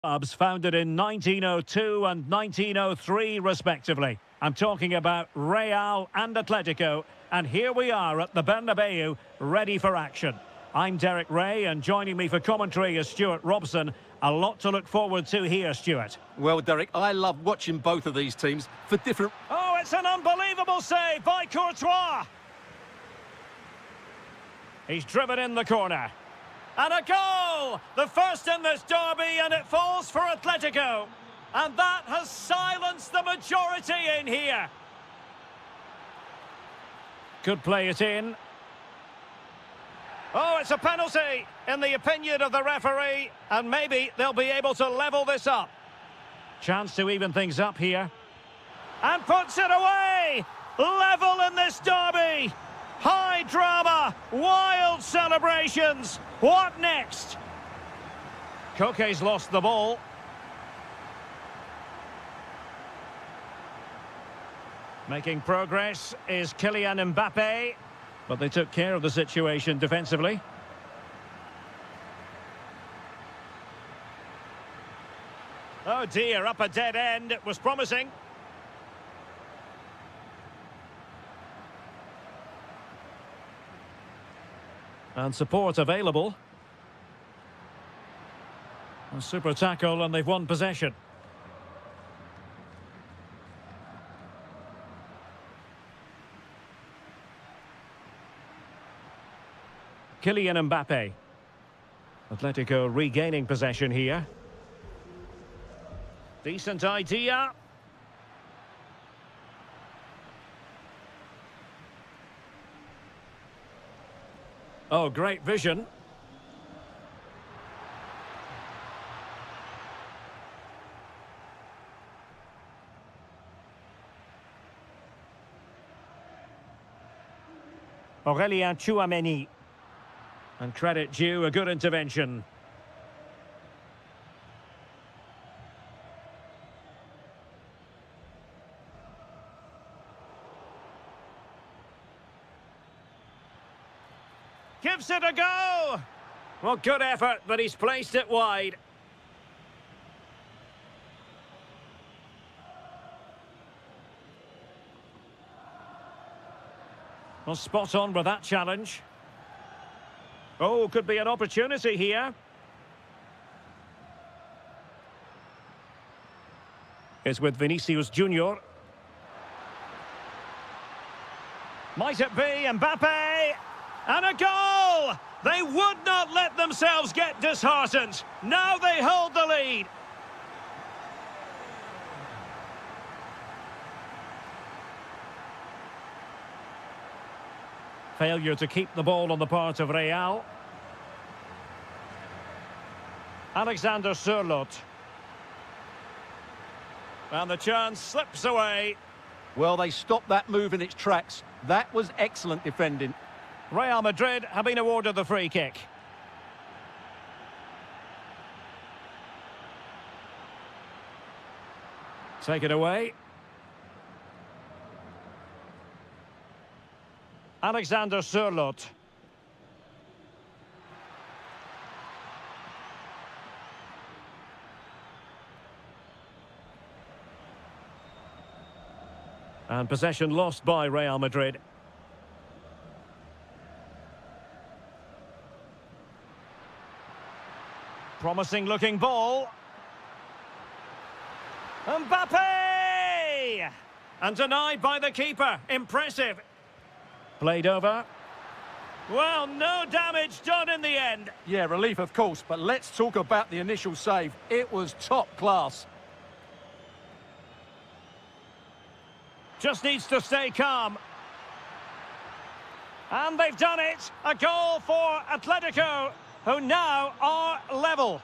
Clubs founded in 1902 and 1903 respectively. I'm talking about Real and Atletico, and here we are at the Bernabeu, ready for action. I'm Derek Ray, and joining me for commentary is Stuart Robson. A lot to look forward to here, Stuart. Well, Derek, I love watching both of these teams for different... Oh, it's an unbelievable save by Courtois. He's driven in the corner. And a goal! The first in this derby, and it falls for Atletico. And that has silenced the majority in here. Could play it in. Oh, it's a penalty, in the opinion of the referee. And maybe they'll be able to level this up. Chance to even things up here. And puts it away! Level in this derby! High drama, wild celebrations. What next? Koke's lost the ball. Making progress is Kylian Mbappe, but they took care of the situation defensively. Oh dear, up a dead end. It was promising. And support available. A super tackle, and they've won possession. Kylian Mbappe. Atletico regaining possession here. Decent idea. Oh, great vision. Aurélien Tchouameni. And credit due, a good intervention. Gives it a go! Well, good effort, but he's placed it wide. Well, spot on with that challenge. Oh, could be an opportunity here. It's with Vinicius Junior. Might it be Mbappe? And a goal! They would not let themselves get disheartened. Now they hold the lead. Failure to keep the ball on the part of Real. Alexander Sørloth. And the chance slips away. Well, they stopped that move in its tracks. That was excellent defending. Real Madrid have been awarded the free kick. Take it away. Alexander Sørloth. And possession lost by Real Madrid. Promising looking ball. Mbappe! And denied by the keeper. Impressive. Played over. Well, no damage done in the end. Yeah, relief of course, but let's talk about the initial save. It was top class. Just needs to stay calm. And they've done it. A goal for Atletico, who now are level.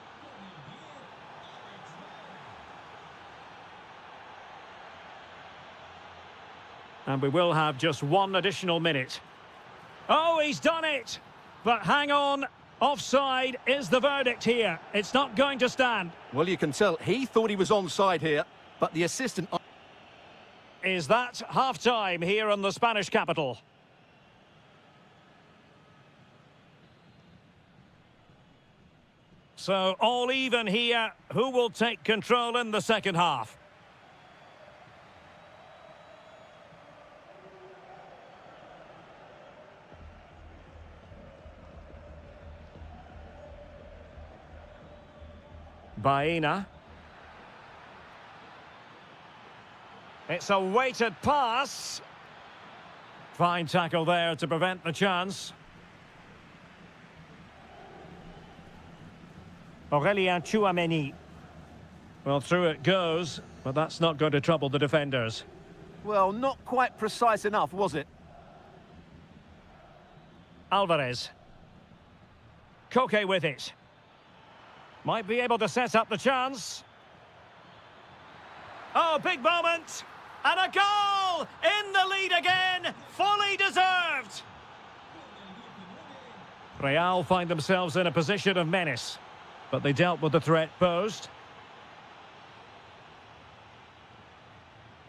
And we will have just one additional minute. Oh, he's done it! But hang on, offside is the verdict here. It's not going to stand. Well, you can tell he thought he was onside here, but the assistant... Is that half-time here in the Spanish capital? So all even here. Who will take control in the second half? Baena. It's a weighted pass. Fine tackle there to prevent the chance. Aurélien Tchouaméni. Well, through it goes, but that's not going to trouble the defenders. Well, not quite precise enough, was it? Alvarez. Koke with it. Might be able to set up the chance. Oh, big moment! And a goal! In the lead again! Fully deserved! Real find themselves in a position of menace, but they dealt with the threat posed.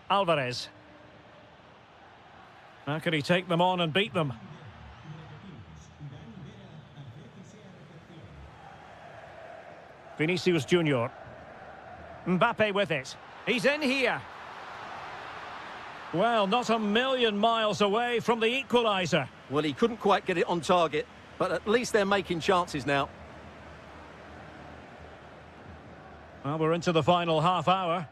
Alvarez. How can he take them on and beat them? Vinicius Junior. Mbappe with it. He's in here. Well, not a million miles away from the equaliser. Well, he couldn't quite get it on target, but at least they're making chances now. Well, we're into the final half hour.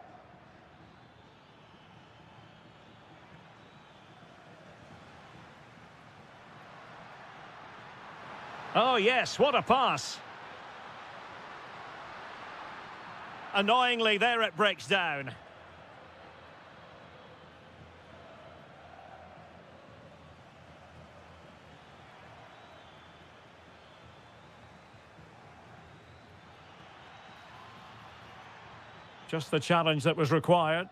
Oh, yes, what a pass. Annoyingly, there it breaks down. Just the challenge that was required.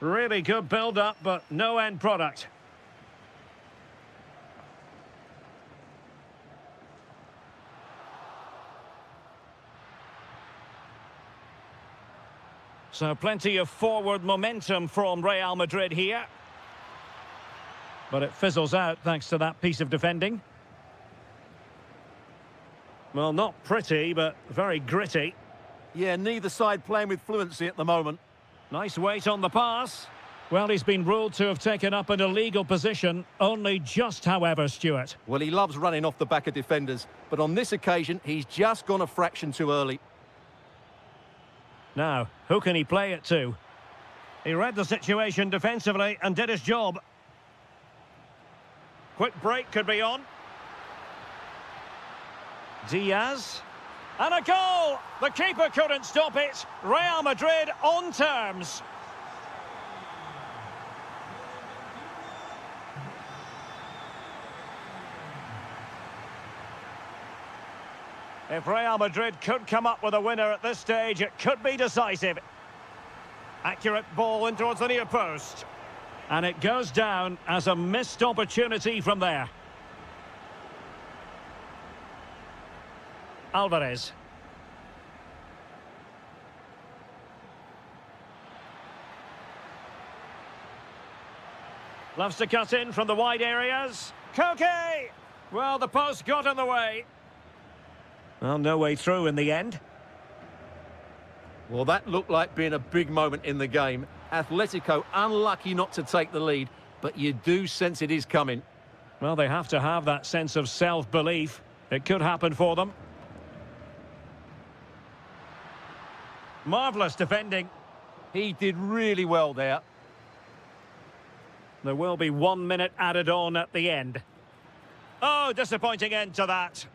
Really good build-up, but no end product. So plenty of forward momentum from Real Madrid here. But it fizzles out thanks to that piece of defending. Well, not pretty, but very gritty. Yeah, neither side playing with fluency at the moment. Nice weight on the pass. Well, he's been ruled to have taken up an illegal position, only just, however, Stuart. Well, he loves running off the back of defenders, but on this occasion, he's just gone a fraction too early. Now, who can he play it to? He read the situation defensively and did his job. Quick break could be on. Diaz. And a goal! The keeper couldn't stop it. Real Madrid on terms. If Real Madrid could come up with a winner at this stage, it could be decisive. Accurate ball in towards the near post. And it goes down as a missed opportunity from there. Alvarez. Loves to cut in from the wide areas. Koke! Well, the post got in the way. Well, no way through in the end. Well, that looked like being a big moment in the game. Atletico unlucky not to take the lead, but you do sense it is coming. Well, they have to have that sense of self-belief. It could happen for them. Marvellous defending. He did really well there. There will be 1 minute added on at the end. Oh, disappointing end to that.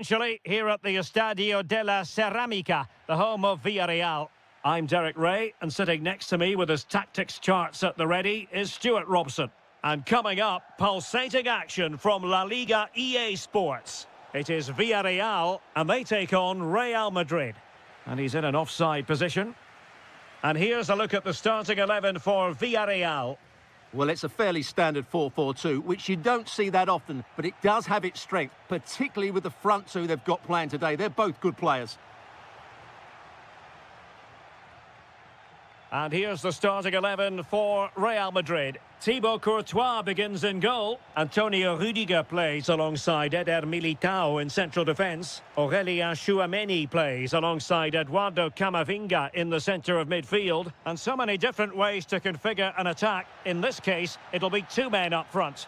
Essentially, here at the Estadio de la Ceramica, the home of Villarreal. I'm Derek Ray, and sitting next to me with his tactics charts at the ready is Stuart Robson. And coming up, pulsating action from La Liga EA Sports. It is Villarreal, and they take on Real Madrid. And he's in an offside position. And here's a look at the starting 11 for Villarreal. Well, it's a fairly standard 4-4-2, which you don't see that often, but it does have its strength, particularly with the front two they've got playing today. They're both good players. And here's the starting 11 for Real Madrid. Thibaut Courtois begins in goal. Antonio Rudiger plays alongside Eder Militao in central defence. Aurelien Tchouameni plays alongside Eduardo Camavinga in the centre of midfield. And so many different ways to configure an attack. In this case, it'll be two men up front.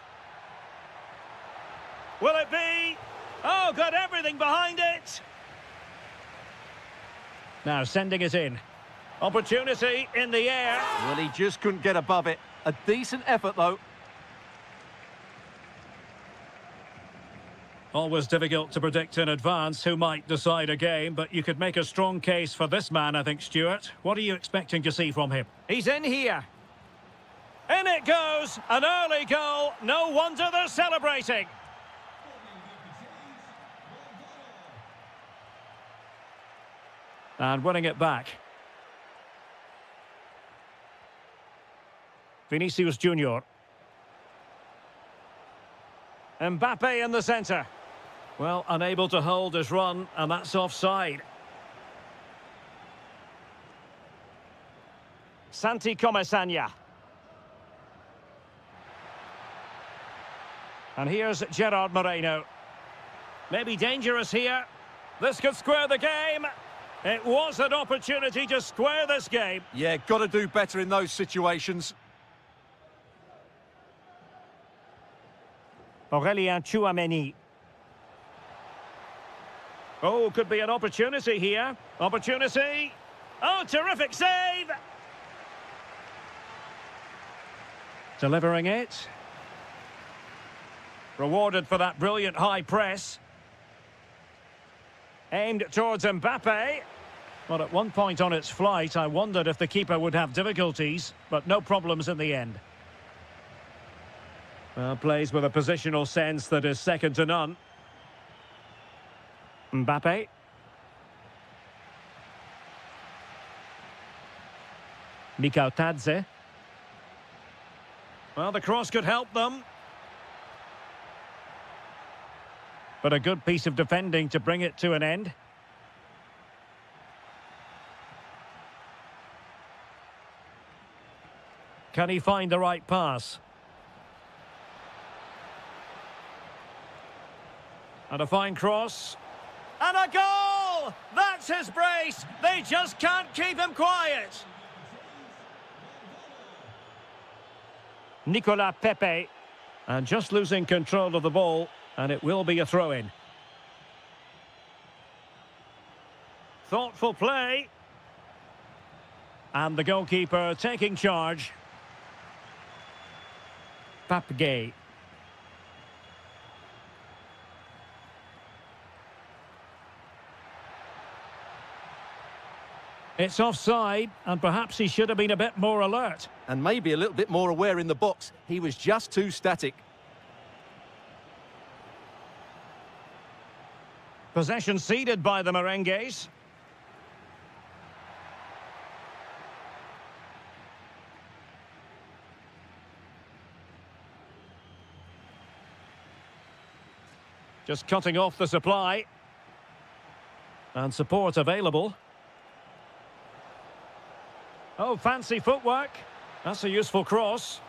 Will it be? Oh, got everything behind it. Now sending it in. Opportunity in the air. Well, he just couldn't get above it. A decent effort, though. Always difficult to predict in advance who might decide a game, but you could make a strong case for this man, I think, Stuart. What are you expecting to see from him? He's in here. In it goes. An early goal. No wonder they're celebrating. And winning it back. Vinicius Junior. Mbappe in the centre. Well, unable to hold his run, and that's offside. Santi Comesaña. And here's Gerard Moreno. Maybe dangerous here. This could square the game. It was an opportunity to square this game. Yeah, got to do better in those situations. Aurelien Tchouameni. Oh, could be an opportunity here. Opportunity. Oh, terrific save. Delivering it. Rewarded for that brilliant high press. Aimed towards Mbappe. Well, at one point on its flight, I wondered if the keeper would have difficulties, but no problems in the end. Well, plays with a positional sense that is second to none. Mbappe. Mikau Tadze. Well, the cross could help them. But a good piece of defending to bring it to an end. Can he find the right pass? And a fine cross. And a goal! That's his brace! They just can't keep him quiet! Nicolas Pepe. And just losing control of the ball, and it will be a throw-in. Thoughtful play. And the goalkeeper taking charge. Pape Gay. It's offside, and perhaps he should have been a bit more alert. And maybe a little bit more aware in the box. He was just too static. Possession ceded by the Merengues. Just cutting off the supply. And support available. Oh, fancy footwork. That's a useful cross.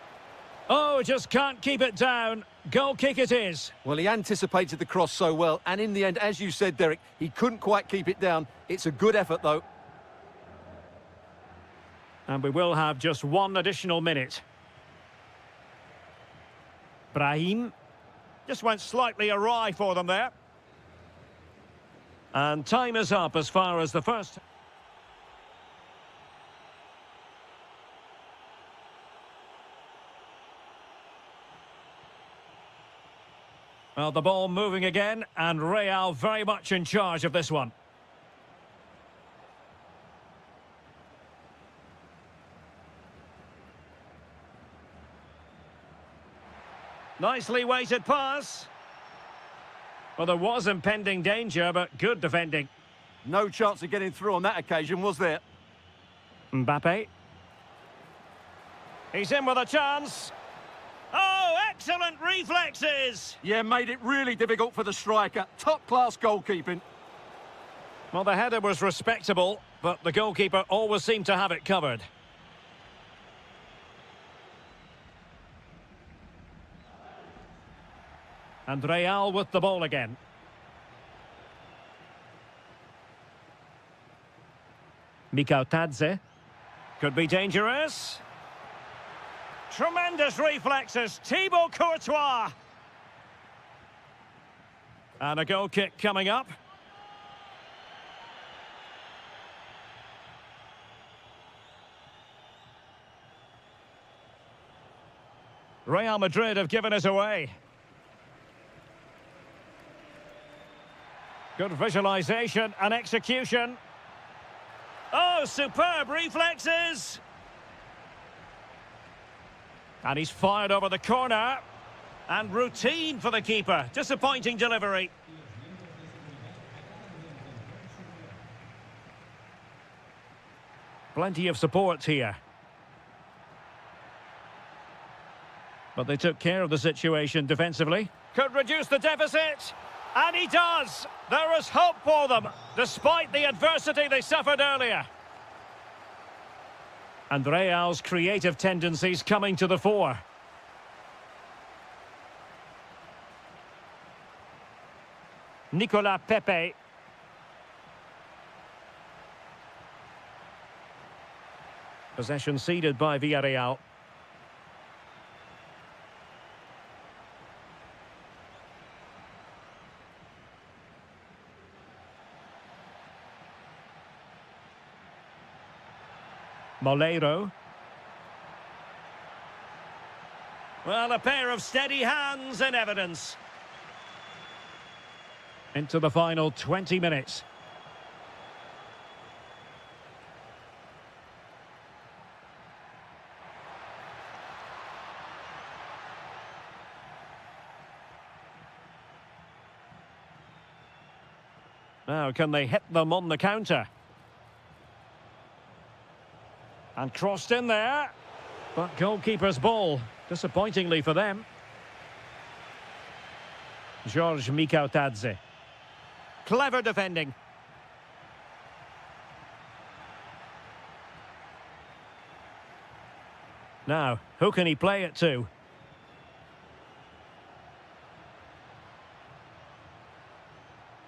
Oh, just can't keep it down. Goal kick it is. Well, he anticipated the cross so well, and in the end, as you said, Derek, he couldn't quite keep it down. It's a good effort, though. And we will have just one additional minute. Brahim. Just went slightly awry for them there. And time is up as far as the first. Well, the ball moving again, and Real very much in charge of this one. Nicely weighted pass. Well, there was impending danger, but good defending. No chance of getting through on that occasion, was there? Mbappe. He's in with a chance. Oh, excellent reflexes! Yeah, made it really difficult for the striker. Top-class goalkeeping. Well, the header was respectable, but the goalkeeper always seemed to have it covered. And Real with the ball again. Mikhautadze. Could be dangerous. Tremendous reflexes. Thibaut Courtois. And a goal kick coming up. Real Madrid have given us away. Good visualization and execution. Oh, superb reflexes! And he's fired over the corner. And routine for the keeper. Disappointing delivery. Plenty of support here. But they took care of the situation defensively. Could reduce the deficit. And he does! There is hope for them, despite the adversity they suffered earlier. And Real's creative tendencies coming to the fore. Nicolas Pepe. Possession ceded by Villarreal. Moleiro. Well, a pair of steady hands in evidence. Into the final 20 minutes. Now, can they hit them on the counter? And crossed in there. But goalkeeper's ball, disappointingly for them. George Mikhautadze. Clever defending. Now, who can he play it to?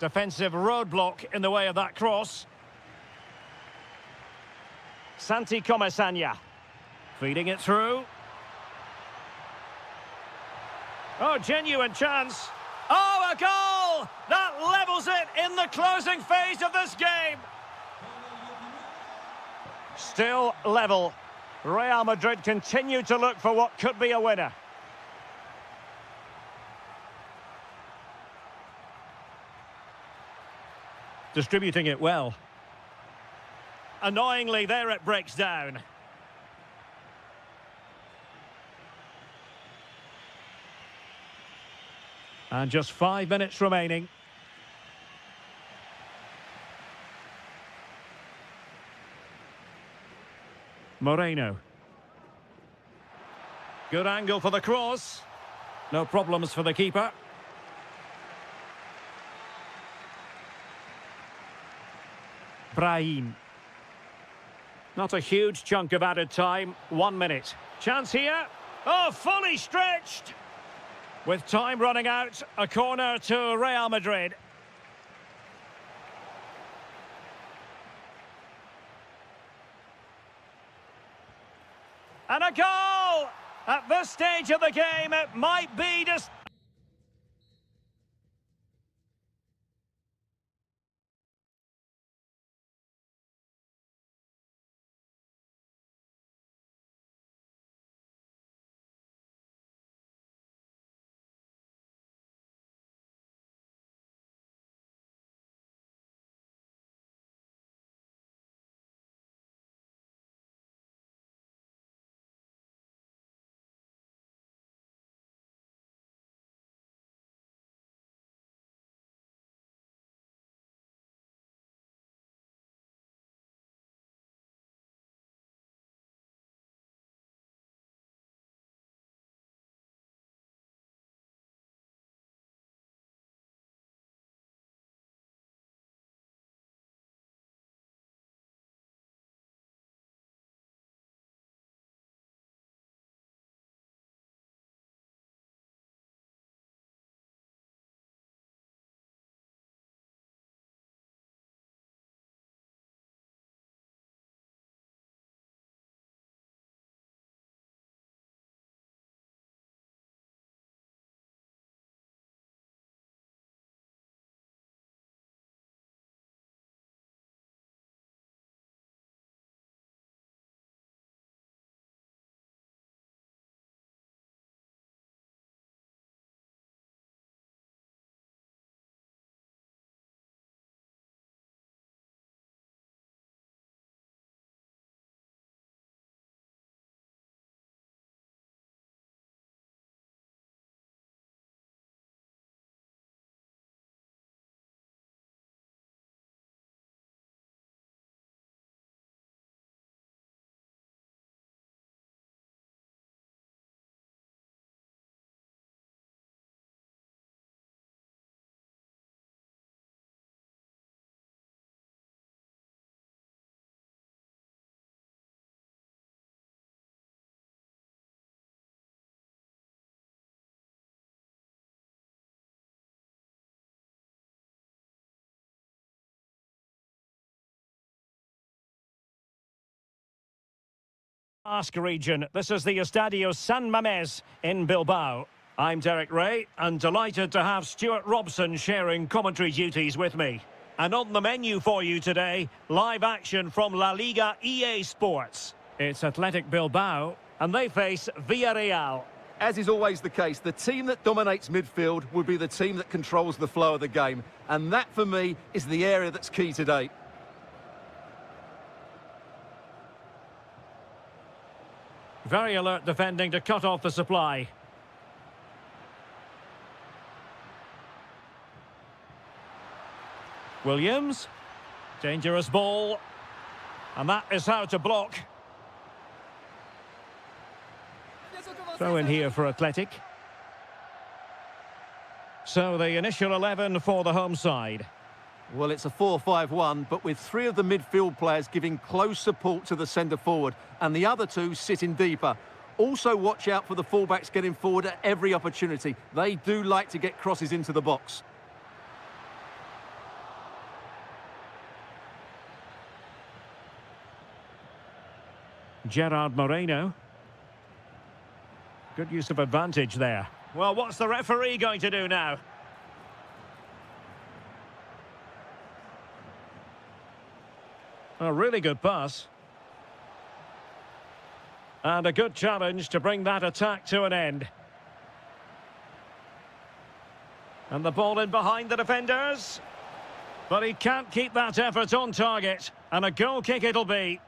Defensive roadblock in the way of that cross. Santi Comesanya. Feeding it through. Oh, genuine chance. Oh, a goal! That levels it in the closing phase of this game. Still level. Real Madrid continue to look for what could be a winner. Distributing it well. Annoyingly, there it breaks down. And just 5 minutes remaining. Moreno. Good angle for the cross. No problems for the keeper. Brahim. Not a huge chunk of added time. 1 minute. Chance here. Oh, fully stretched. With time running out, a corner to Real Madrid. And a goal! At this stage of the game, it might be just... Basque region. This is the Estadio San Mamés in Bilbao. I'm Derek Ray and delighted to have Stuart Robson sharing commentary duties with me. And on the menu for you today, live action from La Liga EA Sports. It's Athletic Bilbao and they face Villarreal. As is always the case, the team that dominates midfield will be the team that controls the flow of the game. And that, for me, is the area that's key today. Very alert defending to cut off the supply. Williams. Dangerous ball. And that is how to block. Throw in here for Athletic. So the initial 11 for the home side. Well, it's a 4-5-1, but with three of the midfield players giving close support to the centre forward and the other two sitting deeper. Also watch out for the fullbacks getting forward at every opportunity. They do like to get crosses into the box. Gerard Moreno. Good use of advantage there. Well, what's the referee going to do now? A really good pass. And a good challenge to bring that attack to an end. And the ball in behind the defenders. But he can't keep that effort on target. And a goal kick it'll be.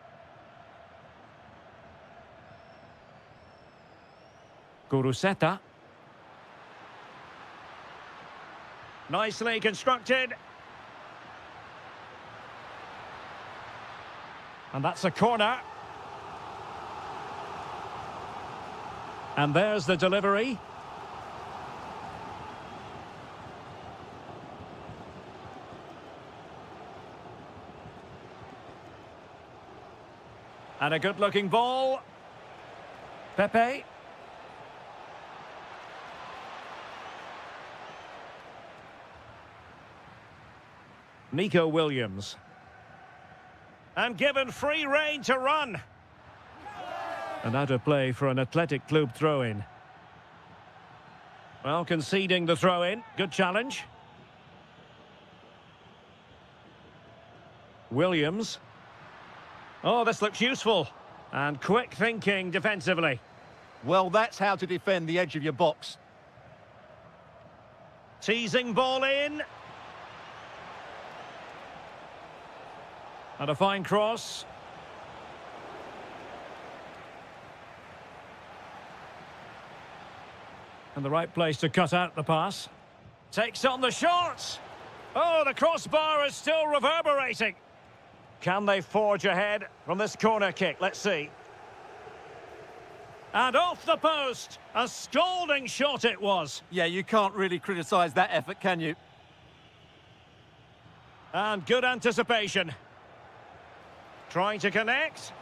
Guruseta. Nicely constructed. And that's a corner. And there's the delivery. And a good-looking ball. Pepe. Nico Williams. And given free rein to run. And out of play for an Athletic Club throw-in. Well, conceding the throw-in. Good challenge. Williams. Oh, this looks useful. And quick thinking defensively. Well, that's how to defend the edge of your box. Teasing ball in. And a fine cross. And the right place to cut out the pass. Takes on the shot. Oh, the crossbar is still reverberating. Can they forge ahead from this corner kick? Let's see. And off the post. A scalding shot it was. Yeah, you can't really criticise that effort, can you? And good anticipation. Trying to connect.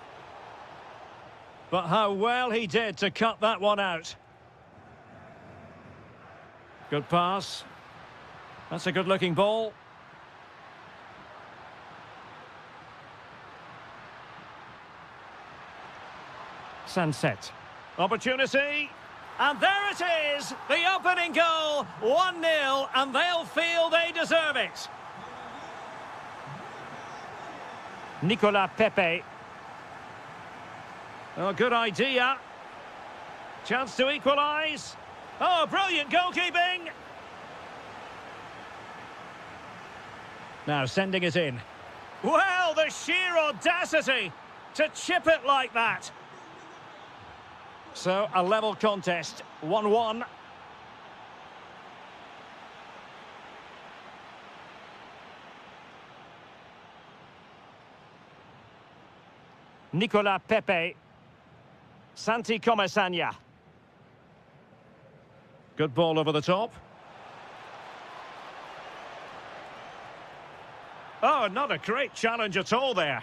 But how well he did to cut that one out. Good pass. That's a good-looking ball. Sunset. Opportunity. And there it is. The opening goal. 1-0. And they'll feel they deserve it. Nicolas Pepe. Oh, good idea. Chance to equalise. Oh, brilliant goalkeeping. Now sending it in. Well, the sheer audacity to chip it like that. So, a level contest, 1-1. Nicolas Pepe. Santi Comesania. Good ball over the top. Oh, not a great challenge at all there.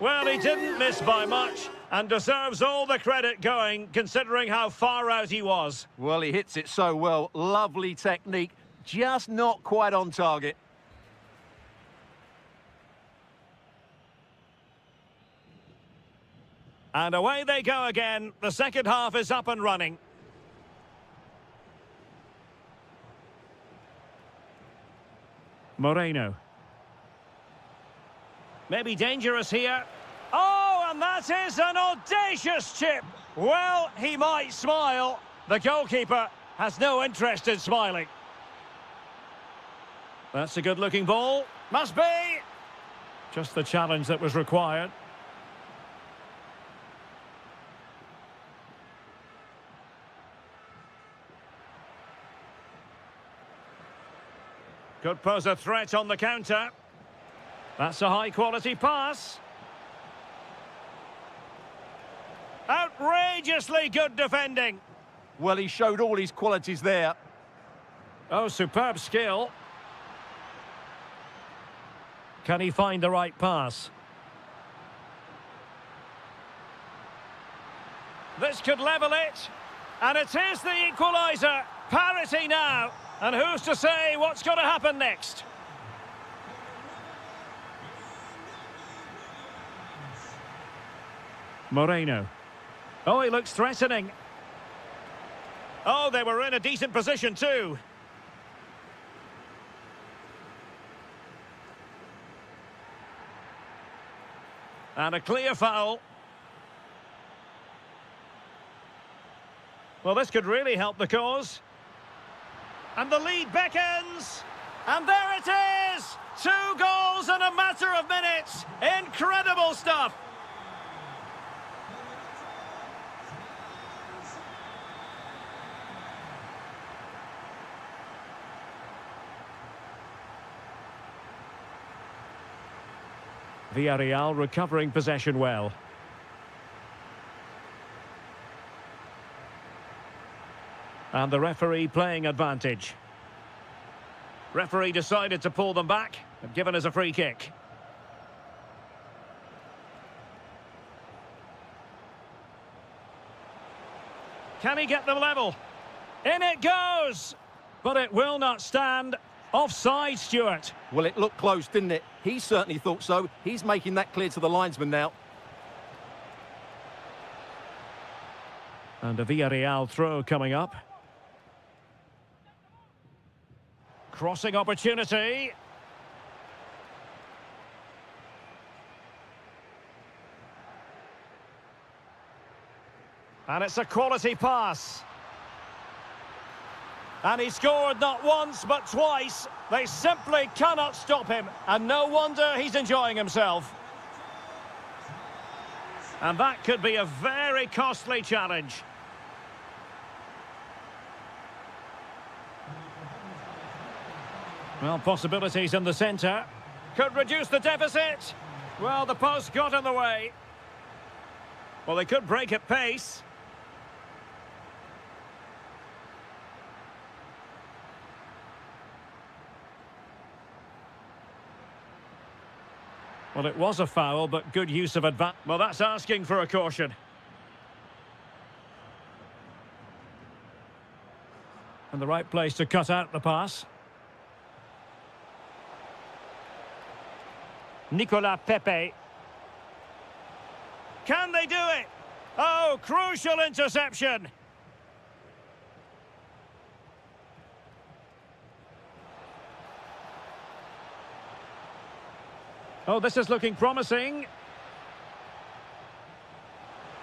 Well, he didn't miss by much and deserves all the credit going, considering how far out he was. Well, he hits it so well. Lovely technique, just not quite on target. And away they go again. The second half is up and running. Moreno. Maybe dangerous here. Oh, and that is an audacious chip. Well, he might smile. The goalkeeper has no interest in smiling. That's a good-looking ball. Must be. Just the challenge that was required. Could pose a threat on the counter. That's a high-quality pass. Outrageously good defending. Well, he showed all his qualities there. Oh, superb skill. Can he find the right pass? This could level it. And it is the equaliser. Parity now. And who's to say what's going to happen next? Moreno. Oh, he looks threatening. Oh, they were in a decent position too. And a clear foul. Well, this could really help the cause. And the lead beckons. And there it is! 2 goals in a matter of minutes. Incredible stuff. Villarreal recovering possession well. And the referee playing advantage. Referee decided to pull them back and given us a free kick. Can he get them level? In it goes! But it will not stand. Offside, Stuart. Well, it looked close, didn't it? He certainly thought so. He's making that clear to the linesman now. And a Villarreal throw coming up. Crossing opportunity. And it's a quality pass. And he scored not once, but twice. They simply cannot stop him. And no wonder he's enjoying himself. And that could be a very costly challenge. Well, possibilities in the centre. Could reduce the deficit. Well, the post got in the way. Well, they could break at pace. Well, it was a foul, but good use of advantage. Well, that's asking for a caution. And the right place to cut out the pass. Nicolas Pepe. Can they do it? Oh, crucial interception. Oh, this is looking promising.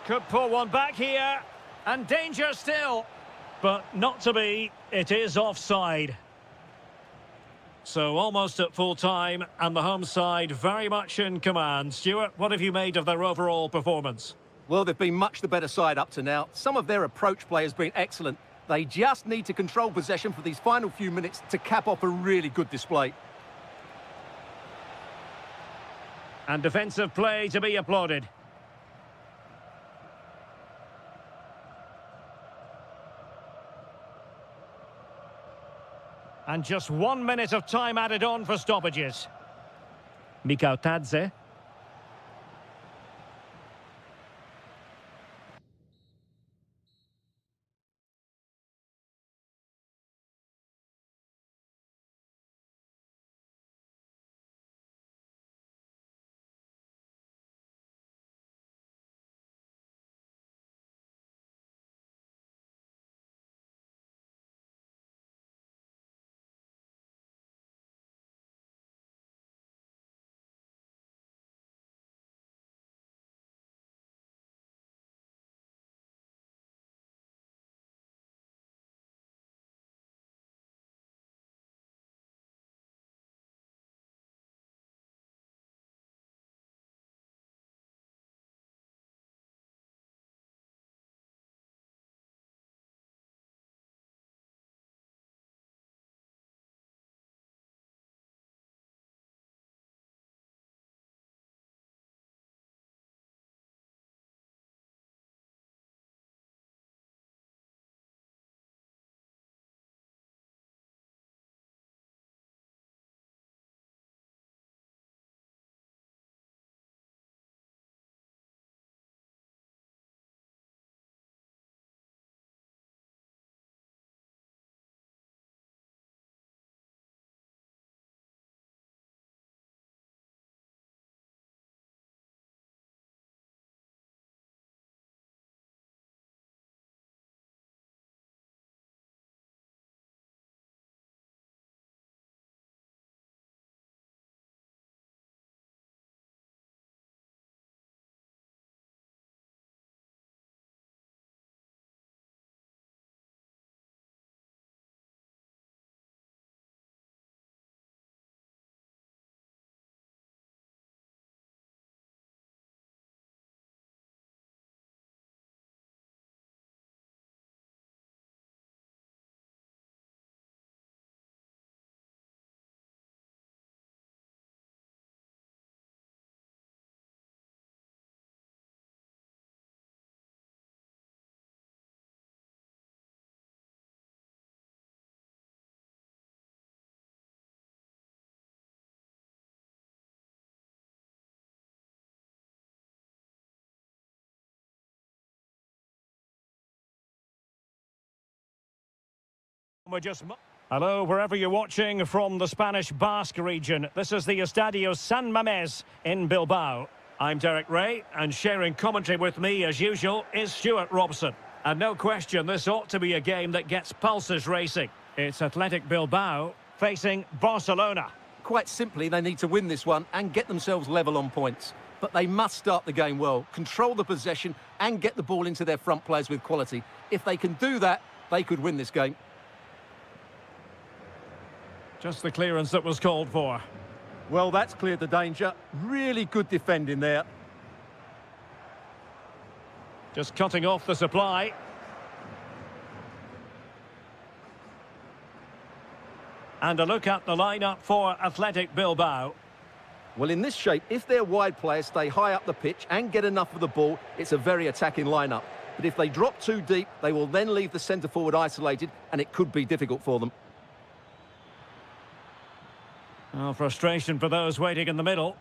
Could pull one back here. And danger still. But not to be. It is offside. So almost at full time, and the home side very much in command. Stuart, what have you made of their overall performance? Well, they've been much the better side up to now. Some of their approach play has been excellent. They just need to control possession for these final few minutes to cap off a really good display. And defensive play to be applauded. And just 1 minute of time added on for stoppages. Mikhautadze. We're just... Hello, wherever you're watching from the Spanish Basque region. This is the Estadio San Mamés in Bilbao. I'm Derek Ray, and sharing commentary with me, as usual, is Stuart Robson. And no question, this ought to be a game that gets pulses racing. It's Athletic Bilbao facing Barcelona. Quite simply, they need to win this one and get themselves level on points. But they must start the game well, control the possession and get the ball into their front players with quality. If they can do that, they could win this game. Just the clearance that was called for. Well, that's cleared the danger. Really good defending there. Just cutting off the supply. And a look at the lineup for Athletic Bilbao. Well, in this shape, if their wide players stay high up the pitch and get enough of the ball, it's a very attacking lineup. But if they drop too deep, they will then leave the centre-forward isolated, and it could be difficult for them. Oh, frustration for those waiting in the middle.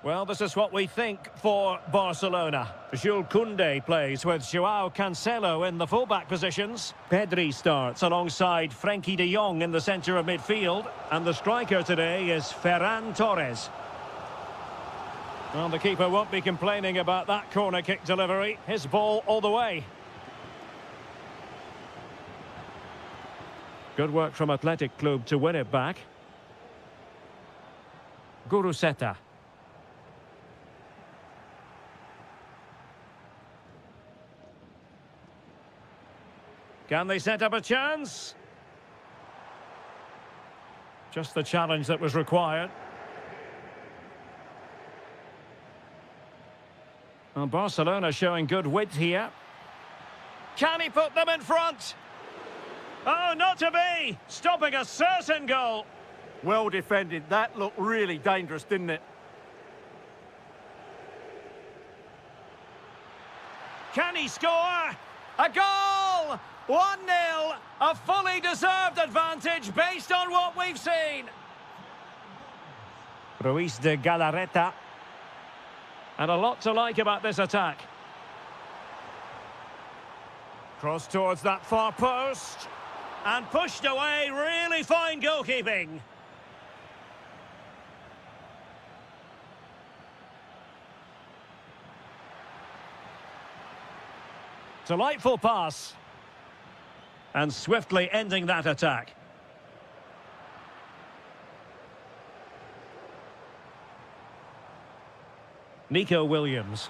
Well, this is what we think for Barcelona. Jules Koundé plays with Joao Cancelo in the fullback positions. Pedri starts alongside Frenkie de Jong in the centre of midfield. And the striker today is Ferran Torres. Well, the keeper won't be complaining about that corner kick delivery. His ball all the way. Good work from Athletic Club to win it back. Guruseta. Can they set up a chance? Just the challenge that was required. Well, Barcelona showing good width here. Can he put them in front? Oh, not to be! Stopping a certain goal. Well defended. That looked really dangerous, didn't it? Can he score? A goal! 1-0, a fully deserved advantage based on what we've seen. Ruiz de Galarreta. And a lot to like about this attack. Cross towards that far post. And pushed away, really fine goalkeeping. Delightful pass. And swiftly ending that attack. Nico Williams.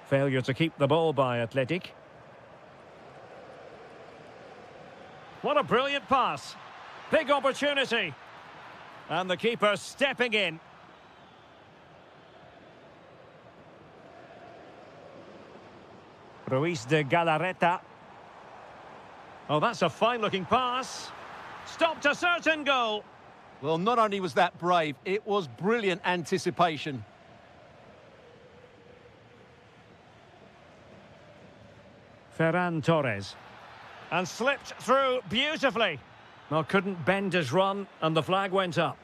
Failure to keep the ball by Athletic. What a brilliant pass. Big opportunity. And the keeper stepping in. Ruiz de Galarreta. Oh, that's a fine-looking pass. Stopped a certain goal. Well, not only was that brave, it was brilliant anticipation. Ferran Torres. And slipped through beautifully. Well, couldn't bend his run, and the flag went up.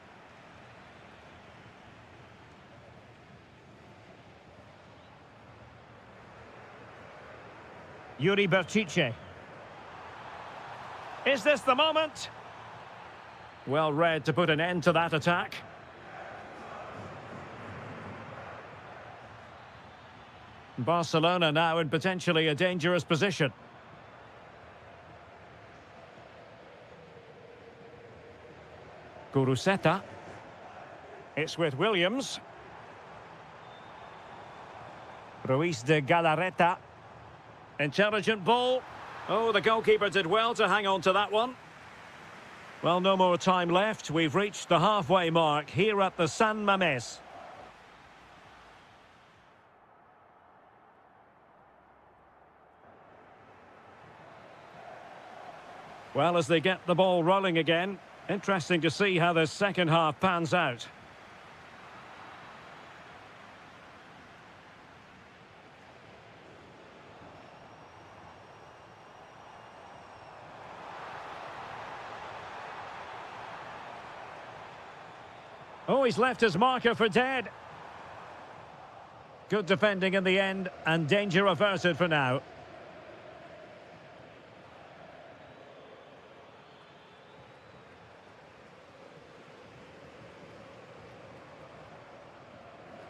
Yuri Berchiche. Is this the moment? Well read to put an end to that attack. Barcelona now in potentially a dangerous position. Guruseta. It's with Williams. Ruiz de Galarreta. Intelligent ball. Oh, the goalkeeper did well to hang on to that one. Well, no more time left. We've reached the halfway mark here at the San Mamés. Well, as they get the ball rolling again, interesting to see how the second half pans out. Oh, he's left his marker for dead. Good defending in the end, and danger averted for now.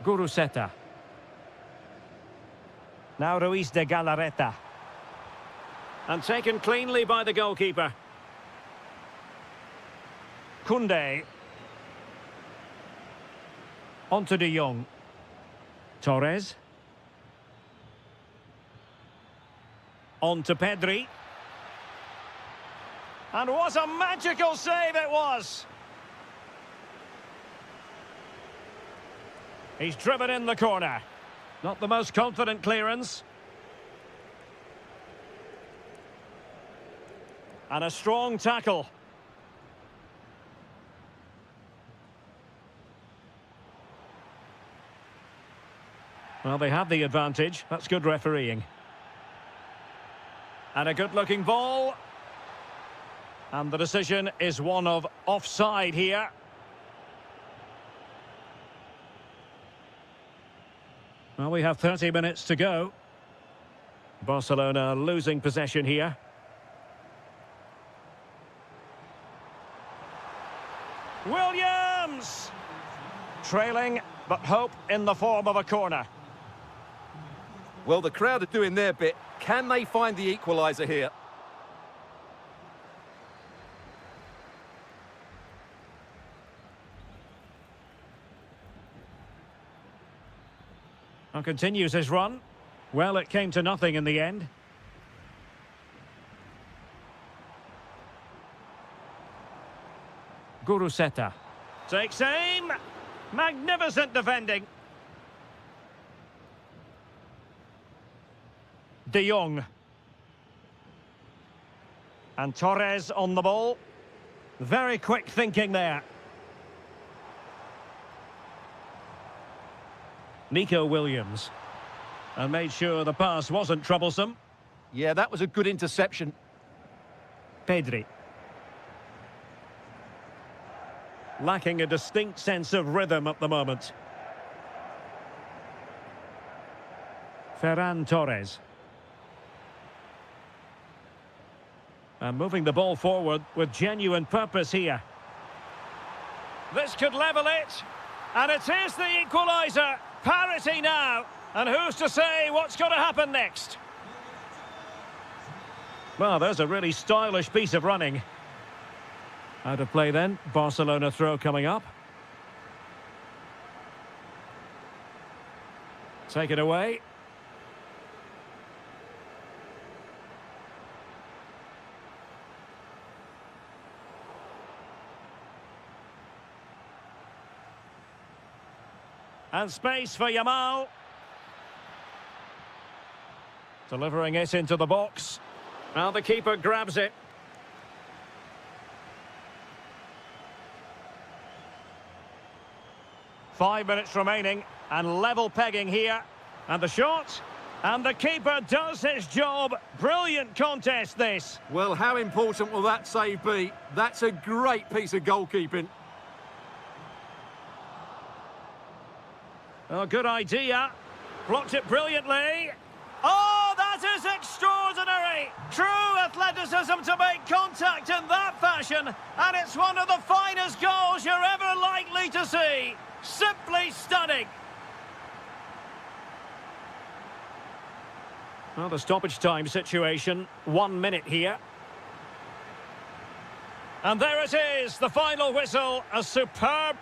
Guruseta. Now Ruiz de Galarreta. And taken cleanly by the goalkeeper. Koundé. On to De Jong. Torres. On to Pedri. And what a magical save it was! He's driven in the corner. Not the most confident clearance. And a strong tackle. Well, they have the advantage. That's good refereeing. And a good-looking ball. And the decision is one of offside here. Well, we have 30 minutes to go. Barcelona losing possession here. Williams! Trailing, but hope in the form of a corner. Well, the crowd are doing their bit. Can they find the equaliser here? And continues his run. Well, it came to nothing in the end. Guruseta. Takes aim. Magnificent defending. De Jong. And Torres on the ball. Very quick thinking there. Nico Williams. And made sure the pass wasn't troublesome. Yeah, that was a good interception. Pedri. Lacking a distinct sense of rhythm at the moment. Ferran Torres. And moving the ball forward with genuine purpose here. This could level it. And it is the equaliser. Parity now. And who's to say what's going to happen next? Well, there's a really stylish piece of running. Out of play then. Barcelona throw coming up. Take it away. And space for Yamal. Delivering it into the box. Now the keeper grabs it. Five minutes remaining and level pegging here. And the shot. And the keeper does his job. Brilliant contest this. Well, how important will that save be? That's a great piece of goalkeeping. Oh, good idea. Blocked it brilliantly. Oh, that is extraordinary. True athleticism to make contact in that fashion. And it's one of the finest goals you're ever likely to see. Simply stunning. Well, the stoppage time situation. 1 minute here. And there it is, the final whistle. A superb...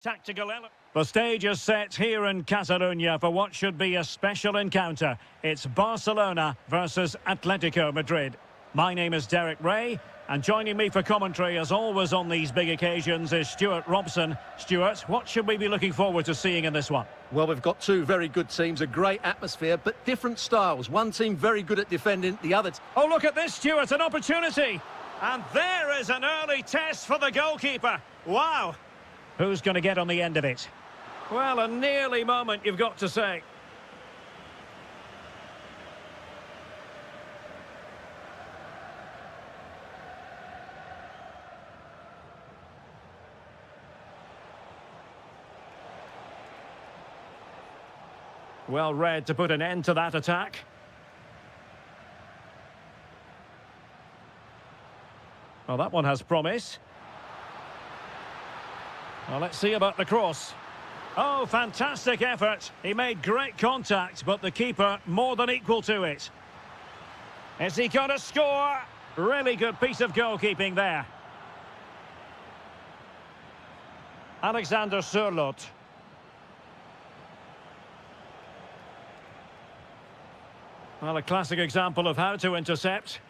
Tactical element. The stage is set here in Catalonia for what should be a special encounter. It's Barcelona versus Atletico Madrid. My name is Derek Ray, and joining me for commentary, as always on these big occasions, is Stuart Robson. Stuart, what should we be looking forward to seeing in this one? Well, we've got two very good teams, a great atmosphere, but different styles. One team very good at defending, the other... Oh, look at this, Stuart, an opportunity. And there is an early test for the goalkeeper. Wow. Who's going to get on the end of it? Well, a nearly moment, you've got to say. Well read to put an end to that attack. Well, that one has promise. Well, let's see about the cross. Oh, fantastic effort. He made great contact, but the keeper more than equal to it. Is he going to score? Really good piece of goalkeeping there. Alexander Sørloth. Well, a classic example of how to intercept.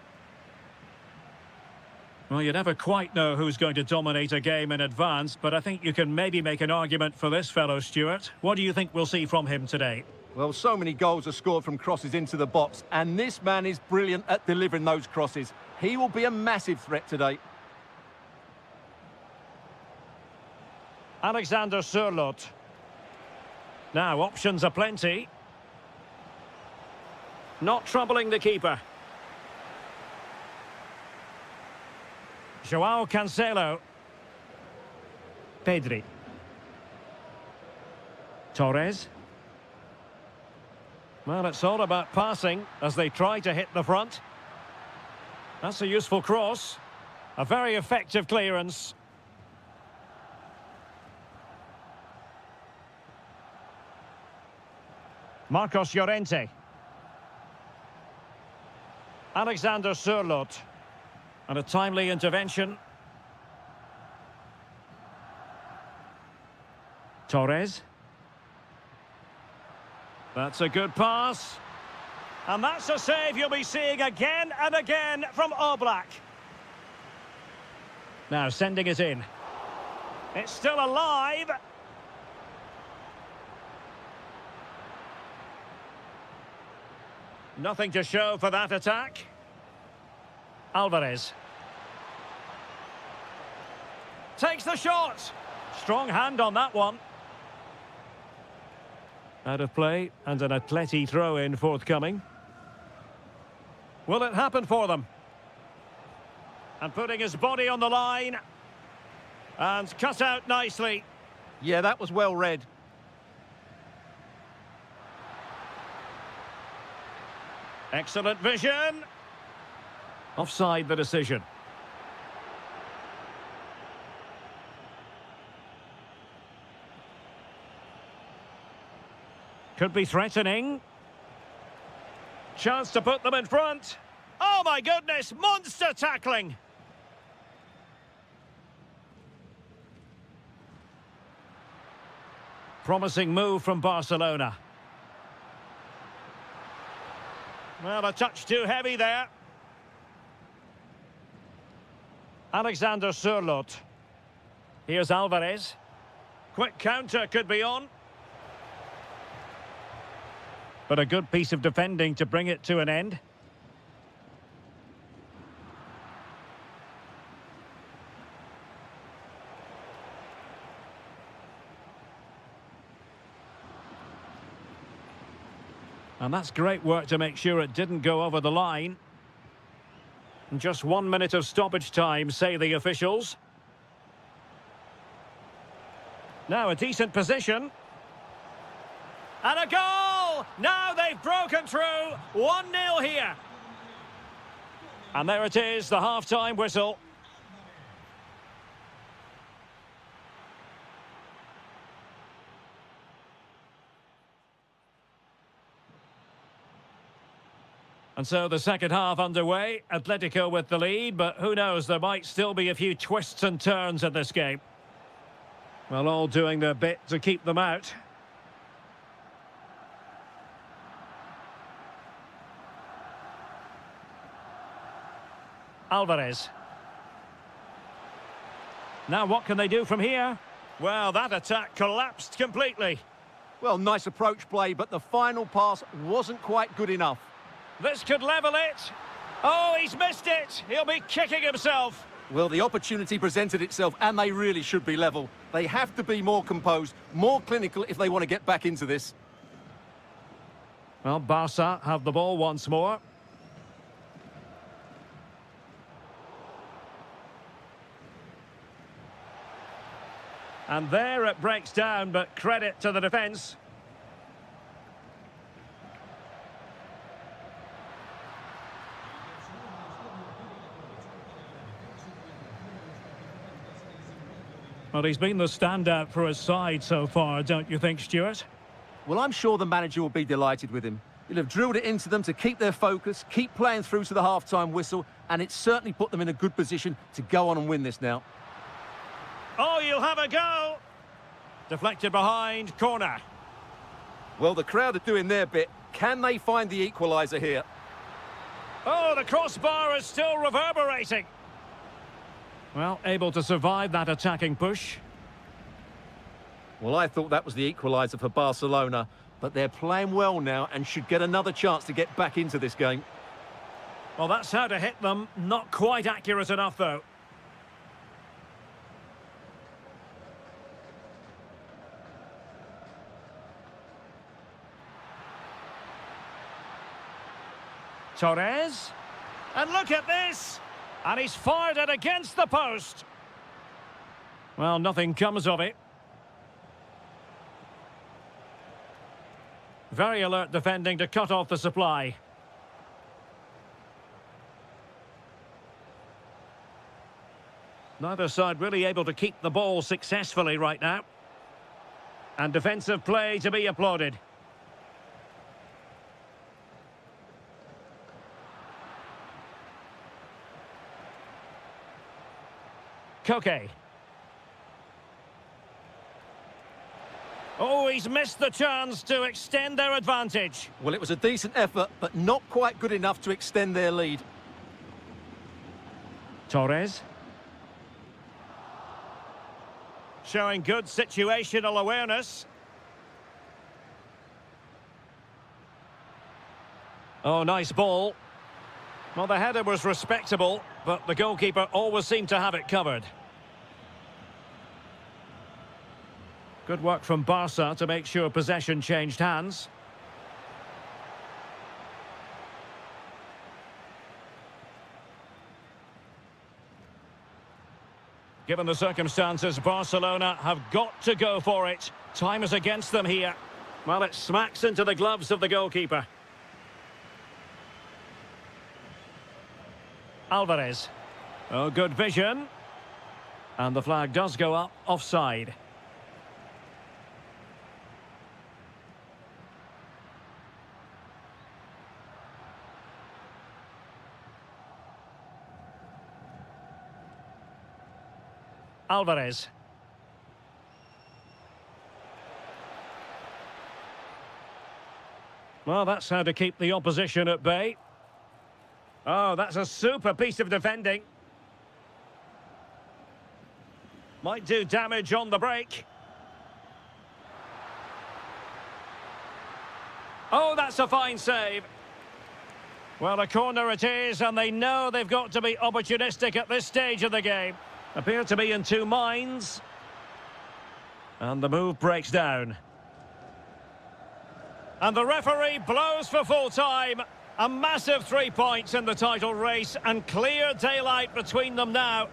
Well, you never quite know who's going to dominate a game in advance, but I think you can maybe make an argument for this fellow, Stuart. What do you think we'll see from him today? Well, so many goals are scored from crosses into the box, and this man is brilliant at delivering those crosses. He will be a massive threat today. Alexander Sørloth. Now, options are plenty. Not troubling the keeper. João Cancelo. Pedri. Torres. Well, it's all about passing as they try to hit the front. That's a useful cross. A very effective clearance. Marcos Llorente. Alexander Sørloth. And a timely intervention. Torres. That's a good pass. And that's a save you'll be seeing again and again from Oblak. Now sending it in. It's still alive. Nothing to show for that attack. Alvarez. Takes the shot. Strong hand on that one. Out of play and an Atleti throw-in forthcoming. Will it happen for them? And putting his body on the line. And cut out nicely. Yeah, that was well read. Excellent vision. Offside the decision. Could be threatening. Chance to put them in front. Oh my goodness, monster tackling. Promising move from Barcelona. Well, a touch too heavy there. Alexander Sørloth. Here's Alvarez. Quick counter could be on. But a good piece of defending to bring it to an end. And that's great work to make sure it didn't go over the line. And just 1 minute of stoppage time, say the officials. Now a decent position. And a goal! Now they've broken through. 1-0 here. And there it is, the half-time whistle. And so the second half underway. Atletico with the lead, but who knows, there might still be a few twists and turns in this game. Well, all doing their bit to keep them out. Alvarez. Now what can they do from here? Well, that attack collapsed completely. Well, nice approach play, but the final pass wasn't quite good enough. This could level it. Oh, he's missed it. He'll be kicking himself. Well, the opportunity presented itself, and they really should be level. They have to be more composed, more clinical if they want to get back into this. Well, Barca have the ball once more. And there it breaks down, but credit to the defence. Well, he's been the standout for his side so far, don't you think, Stuart? Well, I'm sure the manager will be delighted with him. He'll have drilled it into them to keep their focus, keep playing through to the half-time whistle, and it's certainly put them in a good position to go on and win this now. Oh, you'll have a go! Deflected behind, corner. Well, the crowd are doing their bit. Can they find the equaliser here? Oh, the crossbar is still reverberating. Well, able to survive that attacking push. Well, I thought that was the equaliser for Barcelona, but they're playing well now and should get another chance to get back into this game. Well, that's how to hit them. Not quite accurate enough, though. Torres. And look at this! And he's fired it against the post. Well, nothing comes of it. Very alert defending to cut off the supply. Neither side really able to keep the ball successfully right now. And defensive play to be applauded. Koke. Oh, he's missed the chance to extend their advantage. Well, it was a decent effort, but not quite good enough to extend their lead. Torres. Showing good situational awareness. Oh, nice ball. Well, the header was respectable, but the goalkeeper always seemed to have it covered. Good work from Barca to make sure possession changed hands. Given the circumstances, Barcelona have got to go for it. Time is against them here. Well, it smacks into the gloves of the goalkeeper. Alvarez. Oh, good vision. And the flag does go up offside. Alvarez. Well, that's how to keep the opposition at bay. Oh, that's a super piece of defending. Might do damage on the break. Oh, that's a fine save. Well, a corner it is, and they know they've got to be opportunistic at this stage of the game. Appear to be in two minds. And the move breaks down. And the referee blows for full time. A massive 3 points in the title race and clear daylight between them now.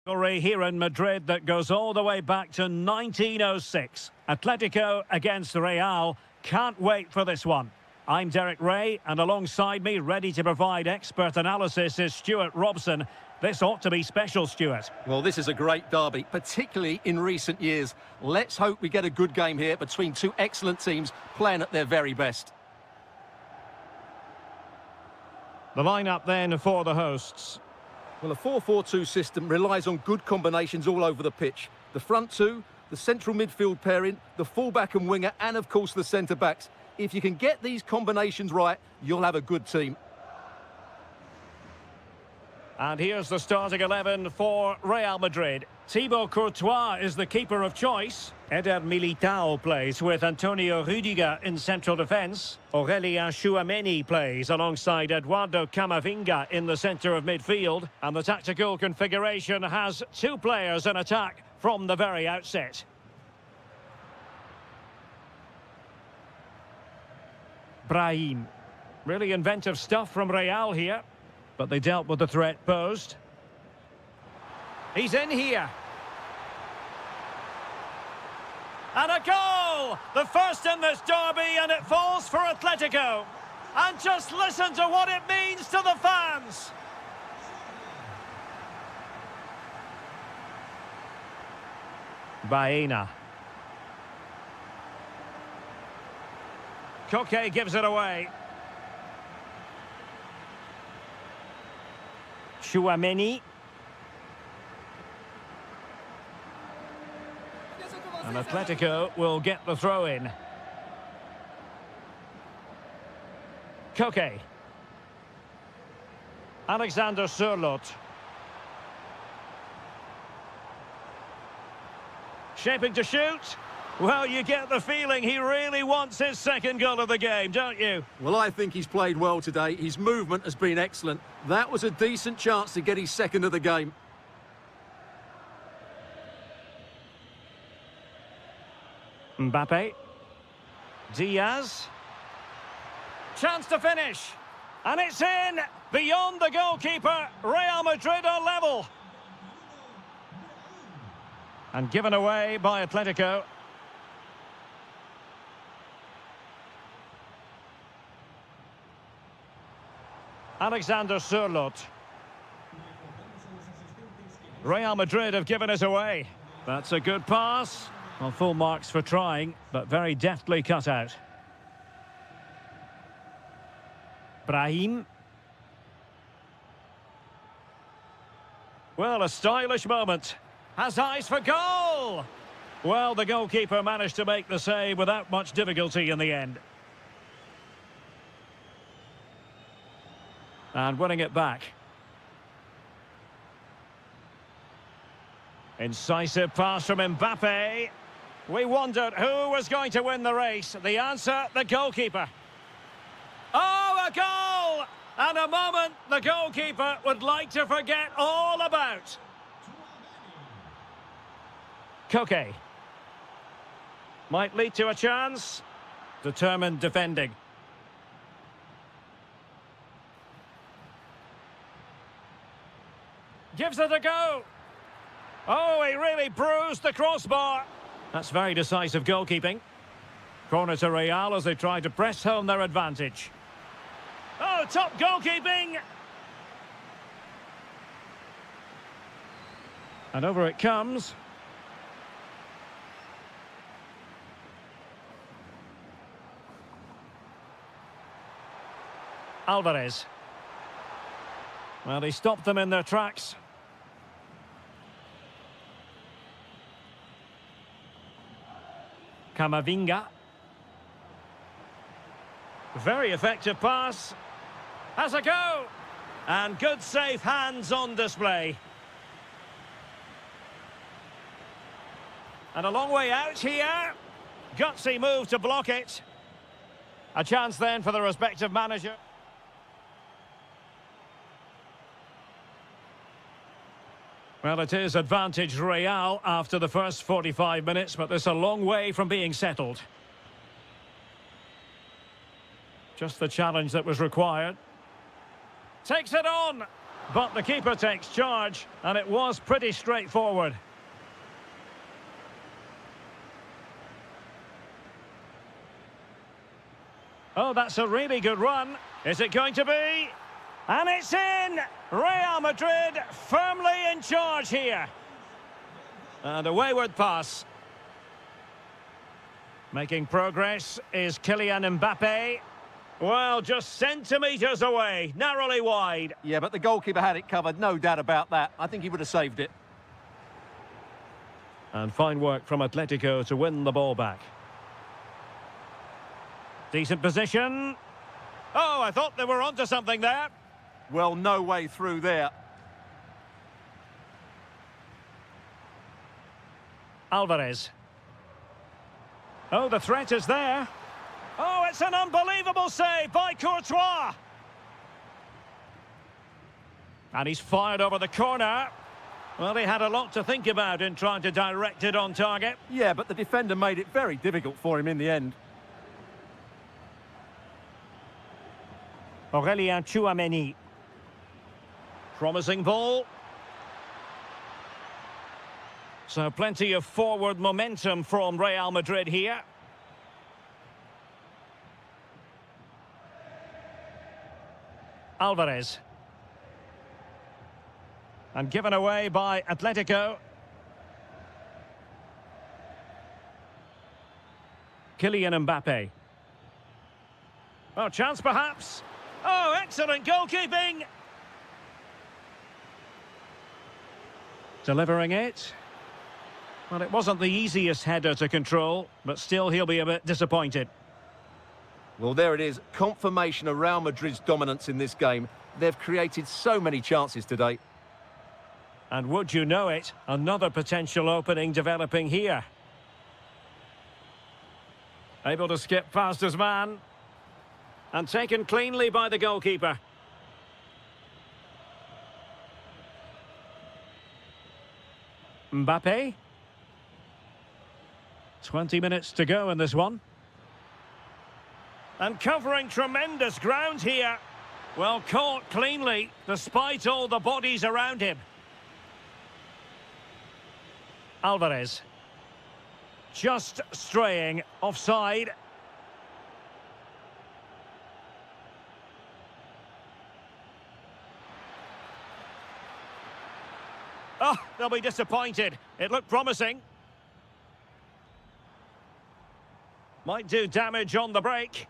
Story here in Madrid that goes all the way back to 1906. Atletico against Real. Can't wait for this one. I'm Derek Ray, and alongside me, ready to provide expert analysis, is Stuart Robson. This ought to be special, Stuart. Well, this is a great derby, particularly in recent years. Let's hope we get a good game here between two excellent teams playing at their very best. The lineup then for the hosts. Well, a 4-4-2 system relies on good combinations all over the pitch. The front two, the central midfield pairing, the fullback and winger, and of course the centre-backs. If you can get these combinations right, you'll have a good team. And here's the starting 11 for Real Madrid. Thibaut Courtois is the keeper of choice. Eder Militao plays with Antonio Rüdiger in central defence. Aurélien Tchouameni plays alongside Eduardo Camavinga in the centre of midfield. And the tactical configuration has two players in attack from the very outset. Brahim. Really inventive stuff from Real here. But they dealt with the threat posed. He's in here. And a goal! The first in this derby, and it falls for Atletico. And just listen to what it means to the fans. Baena. Koke gives it away. Tchouameni. And Atletico will get the throw in. Koke. Alexander Sørloth. Shaping to shoot. Well, you get the feeling he really wants his second goal of the game, don't you? Well, I think he's played well today. His movement has been excellent. That was a decent chance to get his second of the game. Mbappe. Diaz. Chance to finish. And it's in! Beyond the goalkeeper, Real Madrid are level. And given away by Atletico. Alexander Sørloth. Real Madrid have given it away. That's a good pass. Well, full marks for trying, but very deftly cut out. Brahim. Well, a stylish moment. Has eyes for goal! Well, the goalkeeper managed to make the save without much difficulty in the end. And winning it back. Incisive pass from Mbappe. We wondered who was going to win the race. The answer, the goalkeeper. Oh, a goal! And a moment the goalkeeper would like to forget all about. Koke. Might lead to a chance. Determined defending. Gives it a go. Oh, he really bruised the crossbar. That's very decisive goalkeeping. Corner to Real as they try to press home their advantage. Oh, top goalkeeping. And over it comes. Alvarez. Well, he stopped them in their tracks. Camavinga. Very effective pass. Has a go. And good safe hands on display. And a long way out here. Gutsy move to block it. A chance then for the respective manager. Well, it is advantage Real after the first 45 minutes, but there's a long way from being settled. Just the challenge that was required. Takes it on. But the keeper takes charge, and it was pretty straightforward. Oh, that's a really good run. Is it going to be? And it's in! Real Madrid firmly in charge here. And a wayward pass. Making progress is Kylian Mbappe. Well, just centimetres away, narrowly wide. Yeah, but the goalkeeper had it covered, no doubt about that. I think he would have saved it. And fine work from Atletico to win the ball back. Decent position. Oh, I thought they were onto something there. Well, no way through there. Alvarez. Oh, the threat is there. Oh, it's an unbelievable save by Courtois. And he's fired over the corner. Well, he had a lot to think about in trying to direct it on target. Yeah, but the defender made it very difficult for him in the end. Aurélien Tchouameni. Promising ball. So plenty of forward momentum from Real Madrid here. Alvarez. And given away by Atletico. Kylian Mbappe. Oh, chance perhaps. Oh, excellent goalkeeping. Delivering it. Well, it wasn't the easiest header to control, but still he'll be a bit disappointed. Well, there it is. Confirmation of Real Madrid's dominance in this game. They've created so many chances today. And would you know it, another potential opening developing here. Able to skip past his man. And taken cleanly by the goalkeeper. Mbappe. 20 minutes to go in this one. And covering tremendous ground here. Well, caught cleanly, despite all the bodies around him. Alvarez. Just straying offside. Oh, they'll be disappointed. It looked promising. Might do damage on the break.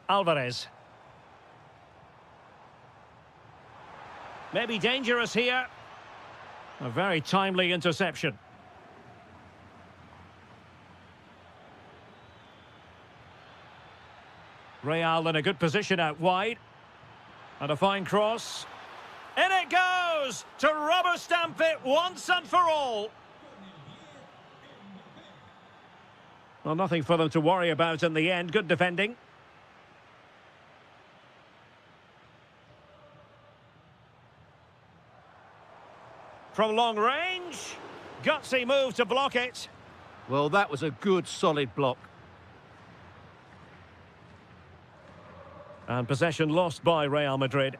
Alvarez. Maybe dangerous here. A very timely interception. Real in a good position out wide. And a fine cross. In it goes! To rubber stamp it once and for all. Well, nothing for them to worry about in the end. Good defending. From long range. Gutsy move to block it. Well, that was a good, solid block. And possession lost by Real Madrid.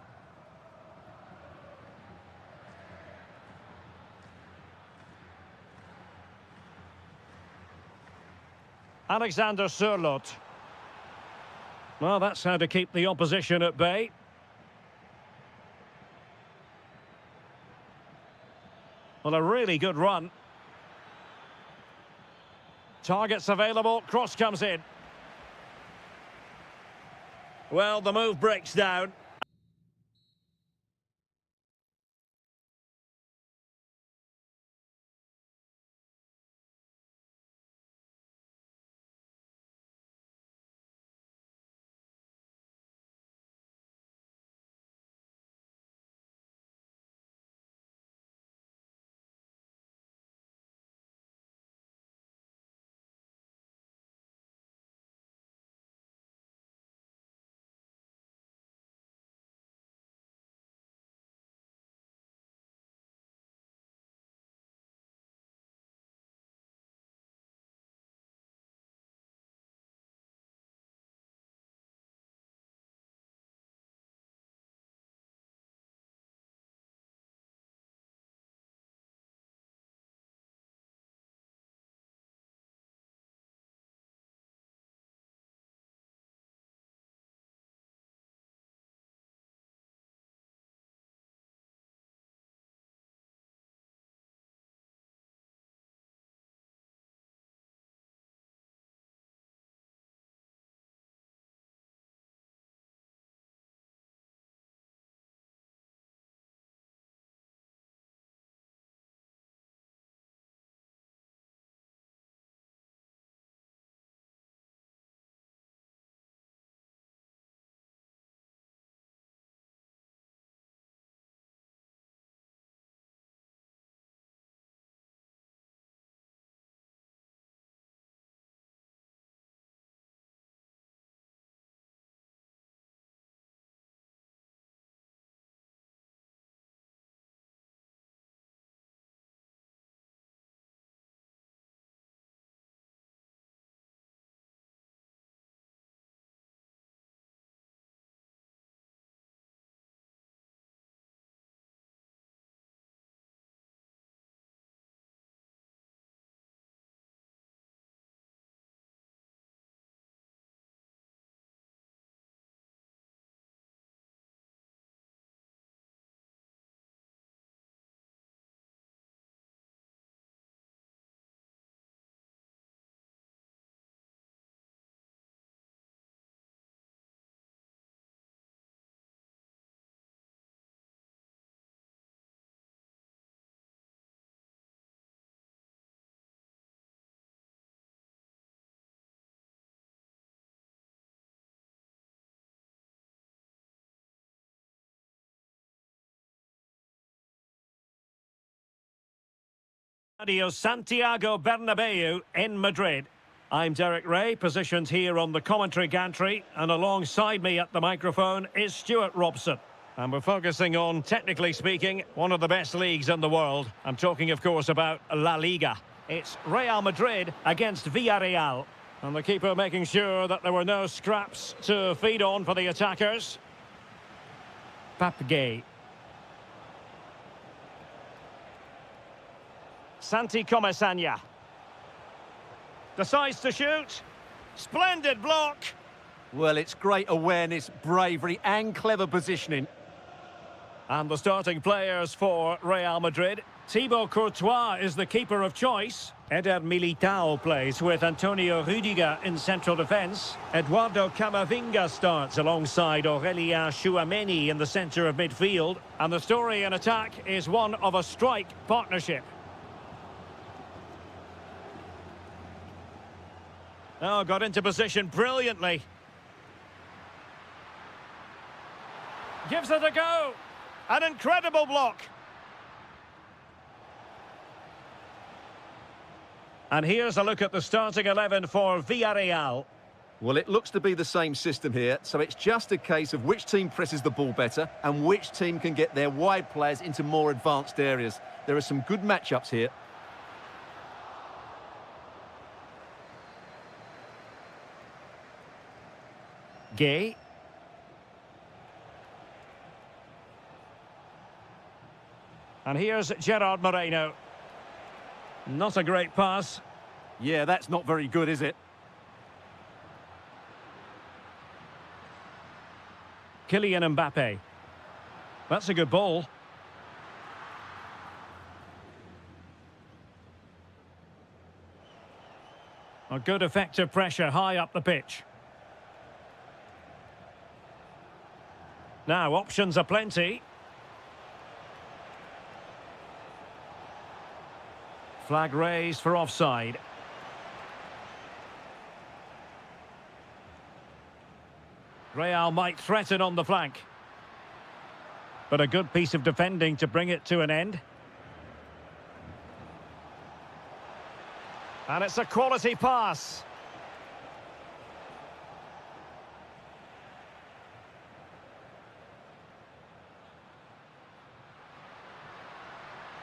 Alexander Sørloth. Well, that's how to keep the opposition at bay. Well, a really good run. Targets available, cross comes in. Well, the move breaks down. Estadio Santiago Bernabeu in Madrid. I'm Derek Ray, positioned here on the commentary gantry, and alongside me at the microphone is Stuart Robson. And we're focusing on, technically speaking, one of the best leagues in the world. I'm talking, of course, about La Liga. It's Real Madrid against Villarreal. And the keeper making sure that there were no scraps to feed on for the attackers. Papgay. Santi Comesaña. Decides to shoot. Splendid block. Well, it's great awareness, bravery and clever positioning. And the starting players for Real Madrid. Thibaut Courtois is the keeper of choice. Eder Militao plays with Antonio Rüdiger in central defence. Eduardo Camavinga starts alongside Aurélien Tchouaméni in the centre of midfield. And the story in attack is one of a strike partnership. Oh, got into position brilliantly. Gives it a go. An incredible block. And here's a look at the starting 11 for Villarreal. Well, it looks to be the same system here, so it's just a case of which team presses the ball better and which team can get their wide players into more advanced areas. There are some good matchups here. Gay. And here's Gerard Moreno. Not a great pass. Yeah, that's not very good, is it? Kylian Mbappe. That's a good ball. A good effective pressure high up the pitch. Now, options are plenty. Flag raised for offside. Real might threaten on the flank. But a good piece of defending to bring it to an end. And it's a quality pass.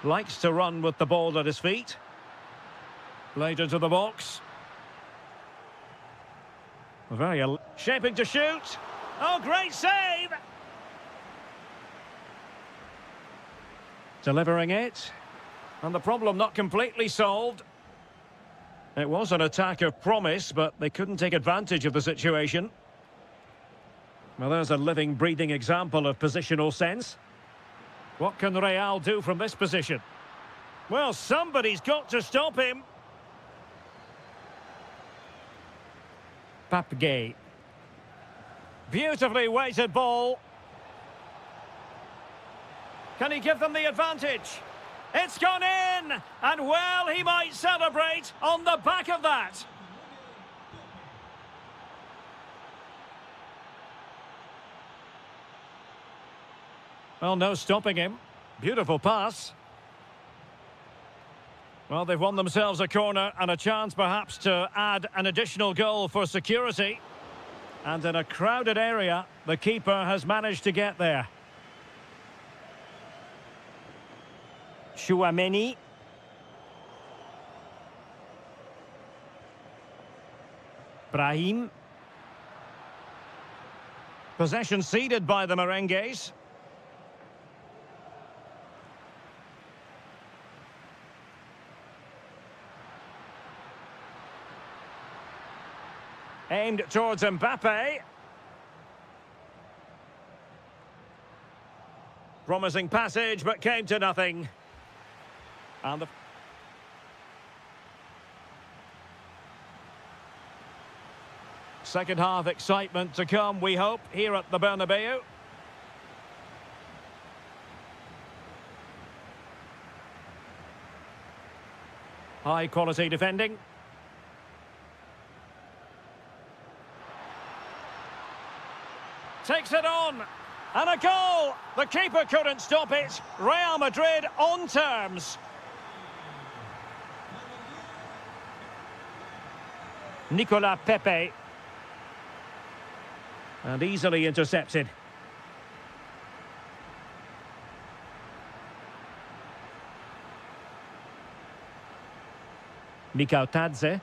Likes to run with the ball at his feet. Played into the box. Shaping to shoot. Oh, great save! Delivering it. And the problem not completely solved. It was an attack of promise, but they couldn't take advantage of the situation. Well, there's a living, breathing example of positional sense. What can Real do from this position? Well, somebody's got to stop him. Papgay. Beautifully weighted ball. Can he give them the advantage? It's gone in! And well, he might celebrate on the back of that. Well, no stopping him. Beautiful pass. Well, they've won themselves a corner and a chance perhaps to add an additional goal for security. And in a crowded area, the keeper has managed to get there. Tchouaméni. Brahim. Possession ceded by the Merengues. Aimed towards Mbappe. Promising passage, but came to nothing. And the second half excitement to come, we hope, here at the Bernabeu. High quality defending. Takes it on. And a goal! The keeper couldn't stop it. Real Madrid on terms. Nicolas Pepe. And easily intercepted. Mikhautadze.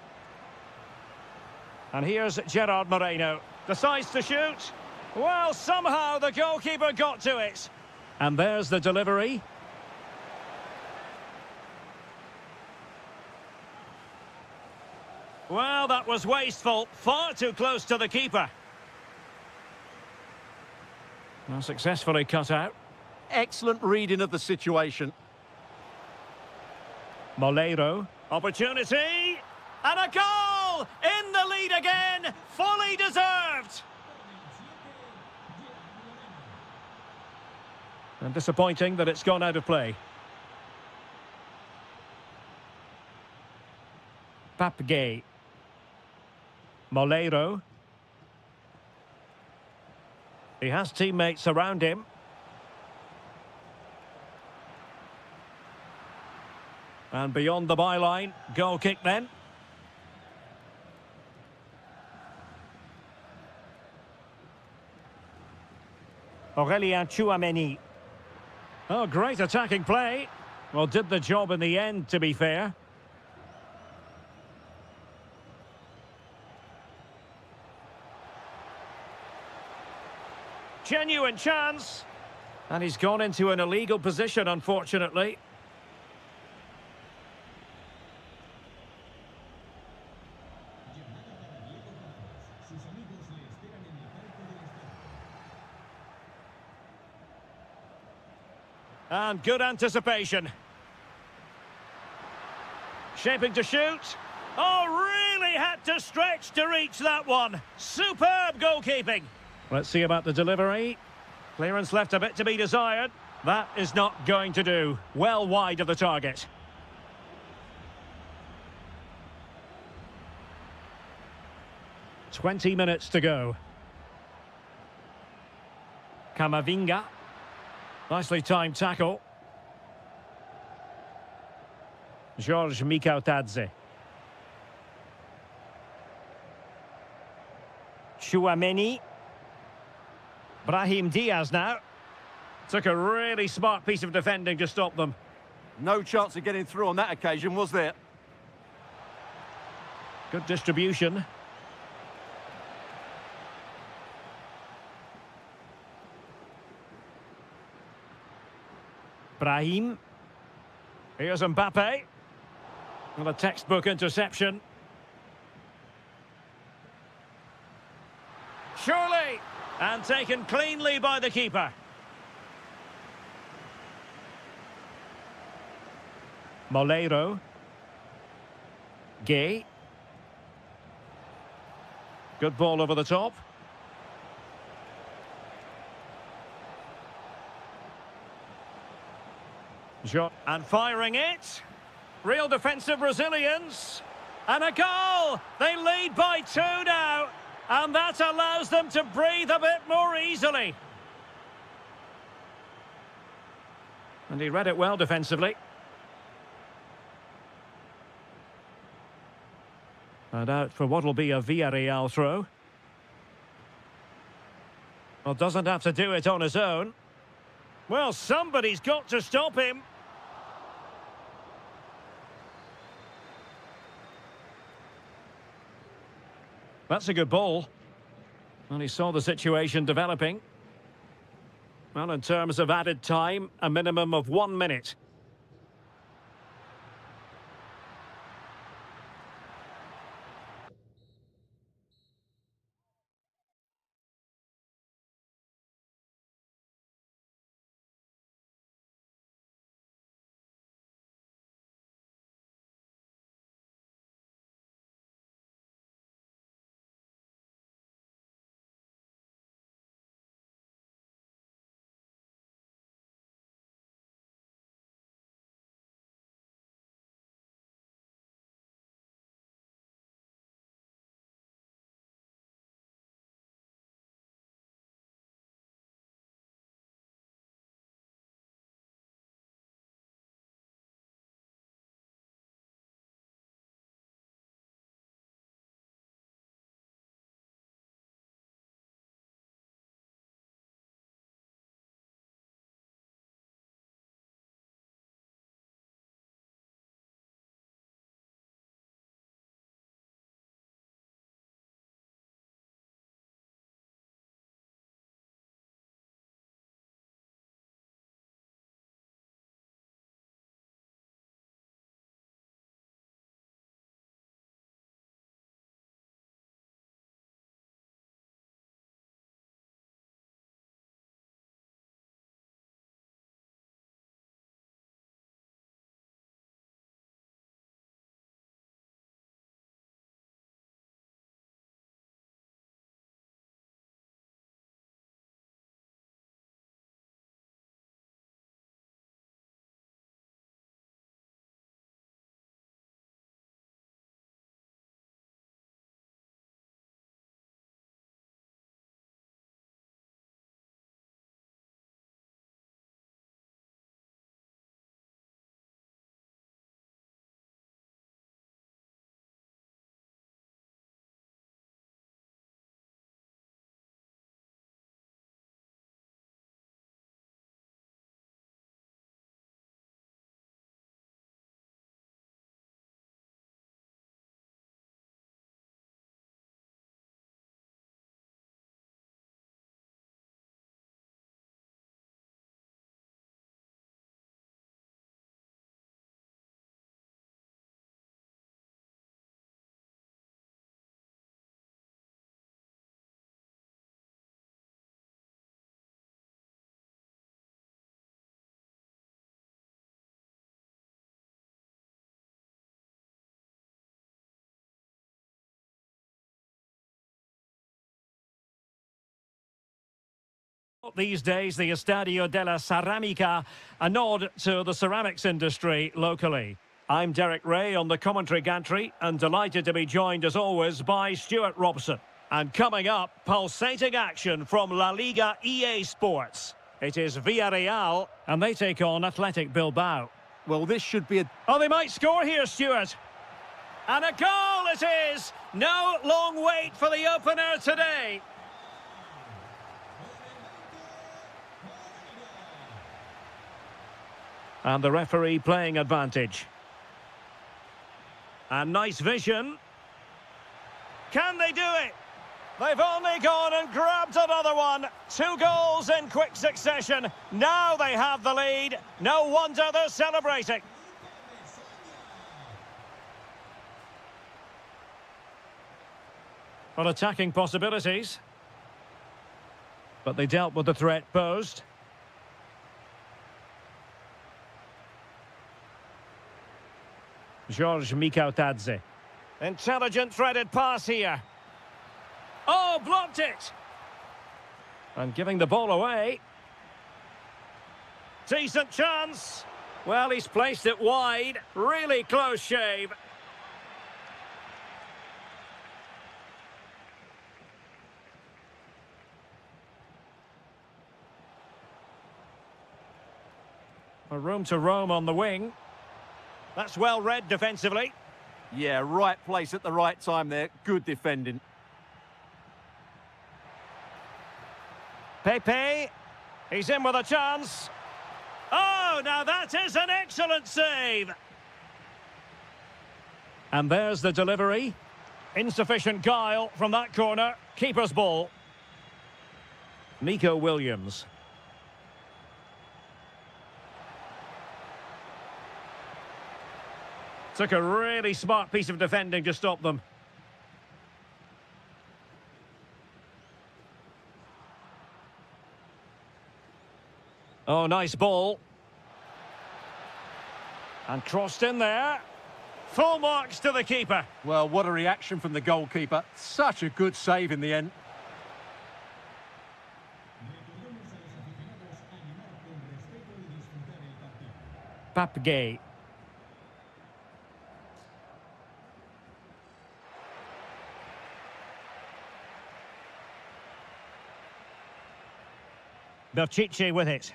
And here's Gerard Moreno. Decides to shoot. Well, somehow the goalkeeper got to it. And there's the delivery. Well, that was wasteful. Far too close to the keeper. Well, successfully cut out. Excellent reading of the situation. Molero. Opportunity. And a goal! In the lead again. Fully deserved. And disappointing that it's gone out of play. Papgay. Molero. He has teammates around him. And beyond the byline, goal kick then. Aurélien Tchouaméni. Oh, great attacking play. Well, did the job in the end, to be fair. Genuine chance. And he's gone into an illegal position, unfortunately. And good anticipation. Shaping to shoot. Oh, really had to stretch to reach that one. Superb goalkeeping. Let's see about the delivery. Clearance left a bit to be desired. That is not going to do. Well wide of the target. "20 minutes to go. Camavinga. Nicely timed tackle. Georges Mikhautadze. Tchouaméni. Brahim Diaz now. Took a really smart piece of defending to stop them. No chance of getting through on that occasion, was there? Good distribution. Brahim. Here's Mbappe. Well, a textbook interception. Surely! And taken cleanly by the keeper. Molero. Gay. Good ball over the top. And firing it. Real defensive resilience. And a goal! They lead by 2 now. And that allows them to breathe a bit more easily. And he read it well defensively. And out for what will be a Villarreal throw. Well, doesn't have to do it on his own. Well, somebody's got to stop him. That's a good ball. And he saw the situation developing. Well, in terms of added time, a minimum of 1 minute. These days, the Estadio della Ceramica, a nod to the ceramics industry locally. I'm Derek Ray on the commentary gantry and delighted to be joined as always by Stuart Robson. And coming up, pulsating action from La Liga EA Sports. It is Villarreal and they take on Athletic Bilbao. Well, this should be a... Oh, they might score here, Stuart. And a goal it is! No long wait for the opener today. And the referee playing advantage. And nice vision. Can they do it? They've only gone and grabbed another one. 2 goals in quick succession. Now they have the lead. No wonder they're celebrating. Well, attacking possibilities. But they dealt with the threat posed. George Mikautadze. Intelligent threaded pass here. Oh, blocked it! And giving the ball away. Decent chance. Well, he's placed it wide. Really close shave. A room to roam on the wing. That's well read defensively. Yeah, right place at the right time there. Good defending. Pepe. He's in with a chance. Oh, now that is an excellent save. And there's the delivery. Insufficient guile from that corner. Keeper's ball. Nico Williams. Took a really smart piece of defending to stop them. Oh, nice ball. And crossed in there. Full marks to the keeper. Well, what a reaction from the goalkeeper. Such a good save in the end. Papgay. Berchiche with it.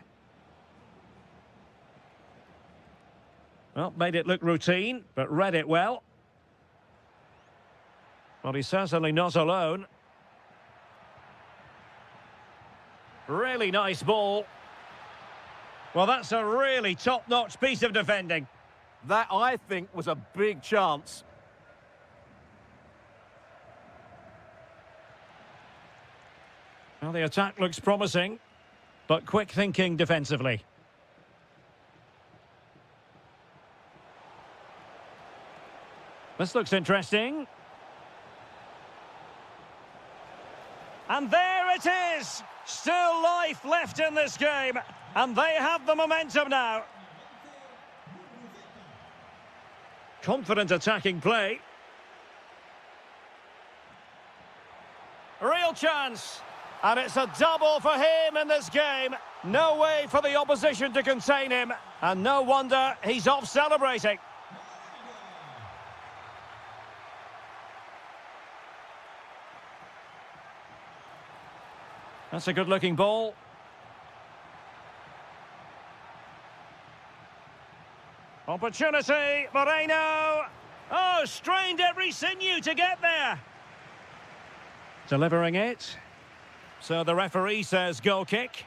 Well, made it look routine, but read it well. Well, he's certainly not alone. Really nice ball. Well, that's a really top-notch piece of defending. That, I think, was a big chance. Well, the attack looks promising, but quick thinking defensively. This looks interesting. And there it is! Still life left in this game, and they have the momentum now. Confident attacking play. Real chance. And it's a double for him in this game. No way for the opposition to contain him. And no wonder he's off celebrating. That's a good-looking ball. Opportunity, Moreno. Oh, strained every sinew to get there. Delivering it. So the referee says goal kick.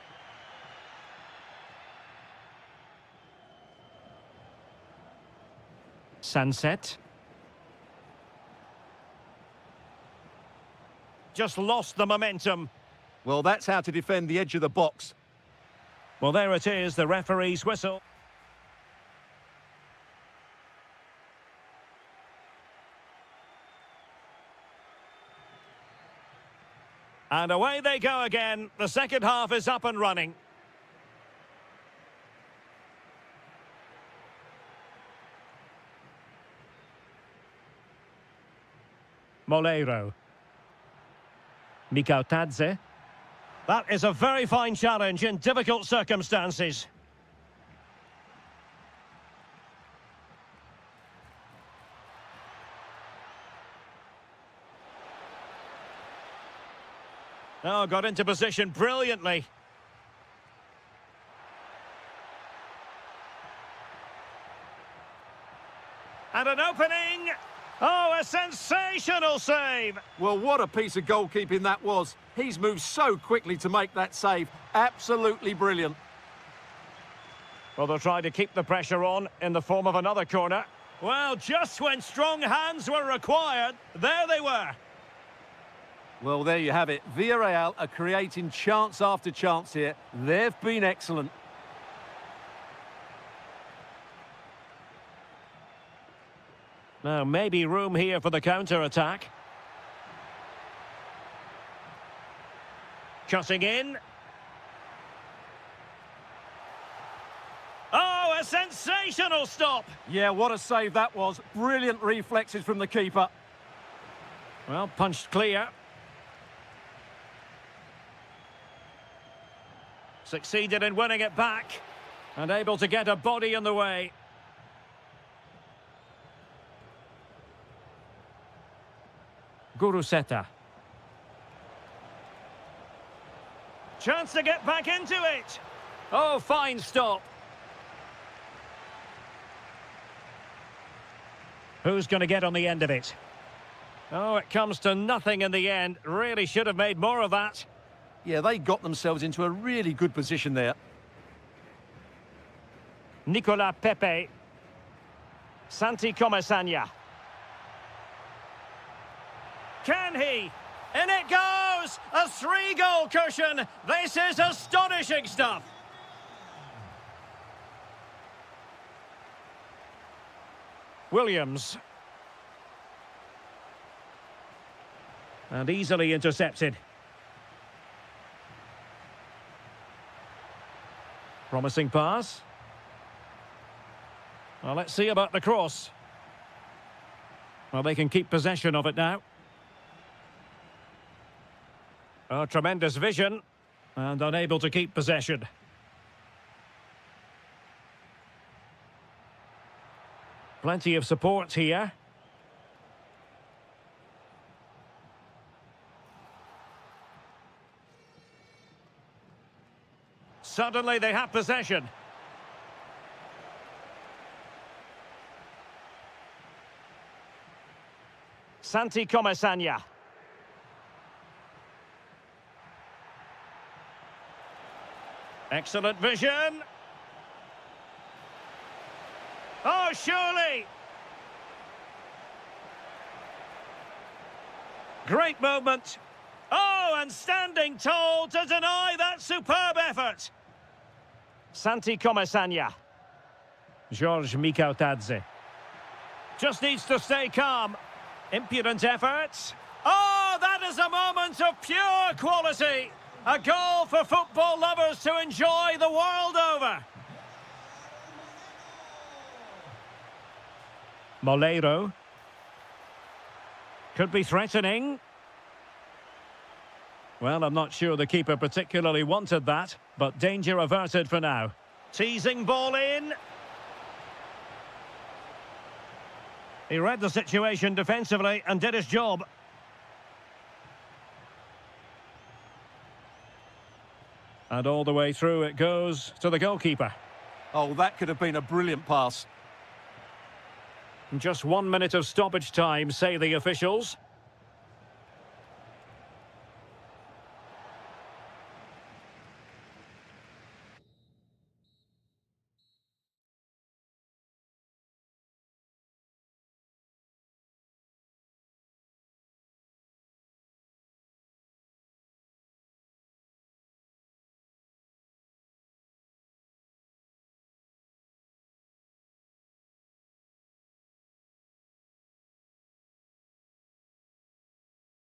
Sunset. Just lost the momentum. Well, that's how to defend the edge of the box. Well, there it is, the referee's whistle. And away they go again. The second half is up and running. Moleiro. Mikautadze. That is a very fine challenge in difficult circumstances. Oh, got into position brilliantly. And an opening. Oh, a sensational save. Well, what a piece of goalkeeping that was. He's moved so quickly to make that save. Absolutely brilliant. Well, they'll try to keep the pressure on in the form of another corner. Well, just when strong hands were required, there they were. Well, there you have it. Villarreal are creating chance after chance here. They've been excellent. Now, maybe room here for the counter-attack. Cutting in. Oh, a sensational stop! Yeah, what a save that was. Brilliant reflexes from the keeper. Well, punched clear. Succeeded in winning it back. And able to get a body in the way. Guruseta. Chance to get back into it. Oh, fine stop. Who's going to get on the end of it? Oh, it comes to nothing in the end. Really should have made more of that. Yeah, they got themselves into a really good position there. Nicola Pepe. Santi Comasagna. Can he? In it goes! A 3-goal cushion! This is astonishing stuff! Williams. And easily intercepted. Promising pass. Well, let's see about the cross. Well, they can keep possession of it now. Oh, tremendous vision. And unable to keep possession. Plenty of support here. Suddenly they have possession. Santi Comasagna. Excellent vision. Oh, surely. Great moment. Oh, and standing tall to deny that superb effort. Santi Comasagna. George Mikautadze. Just needs to stay calm. Impudent efforts. Oh, that is a moment of pure quality. A goal for football lovers to enjoy the world over. Moleiro. Could be threatening. Well, I'm not sure the keeper particularly wanted that, but danger averted for now. Teasing ball in. He read the situation defensively and did his job. And all the way through it goes to the goalkeeper. Oh, that could have been a brilliant pass. Just 1 minute of stoppage time, say the officials.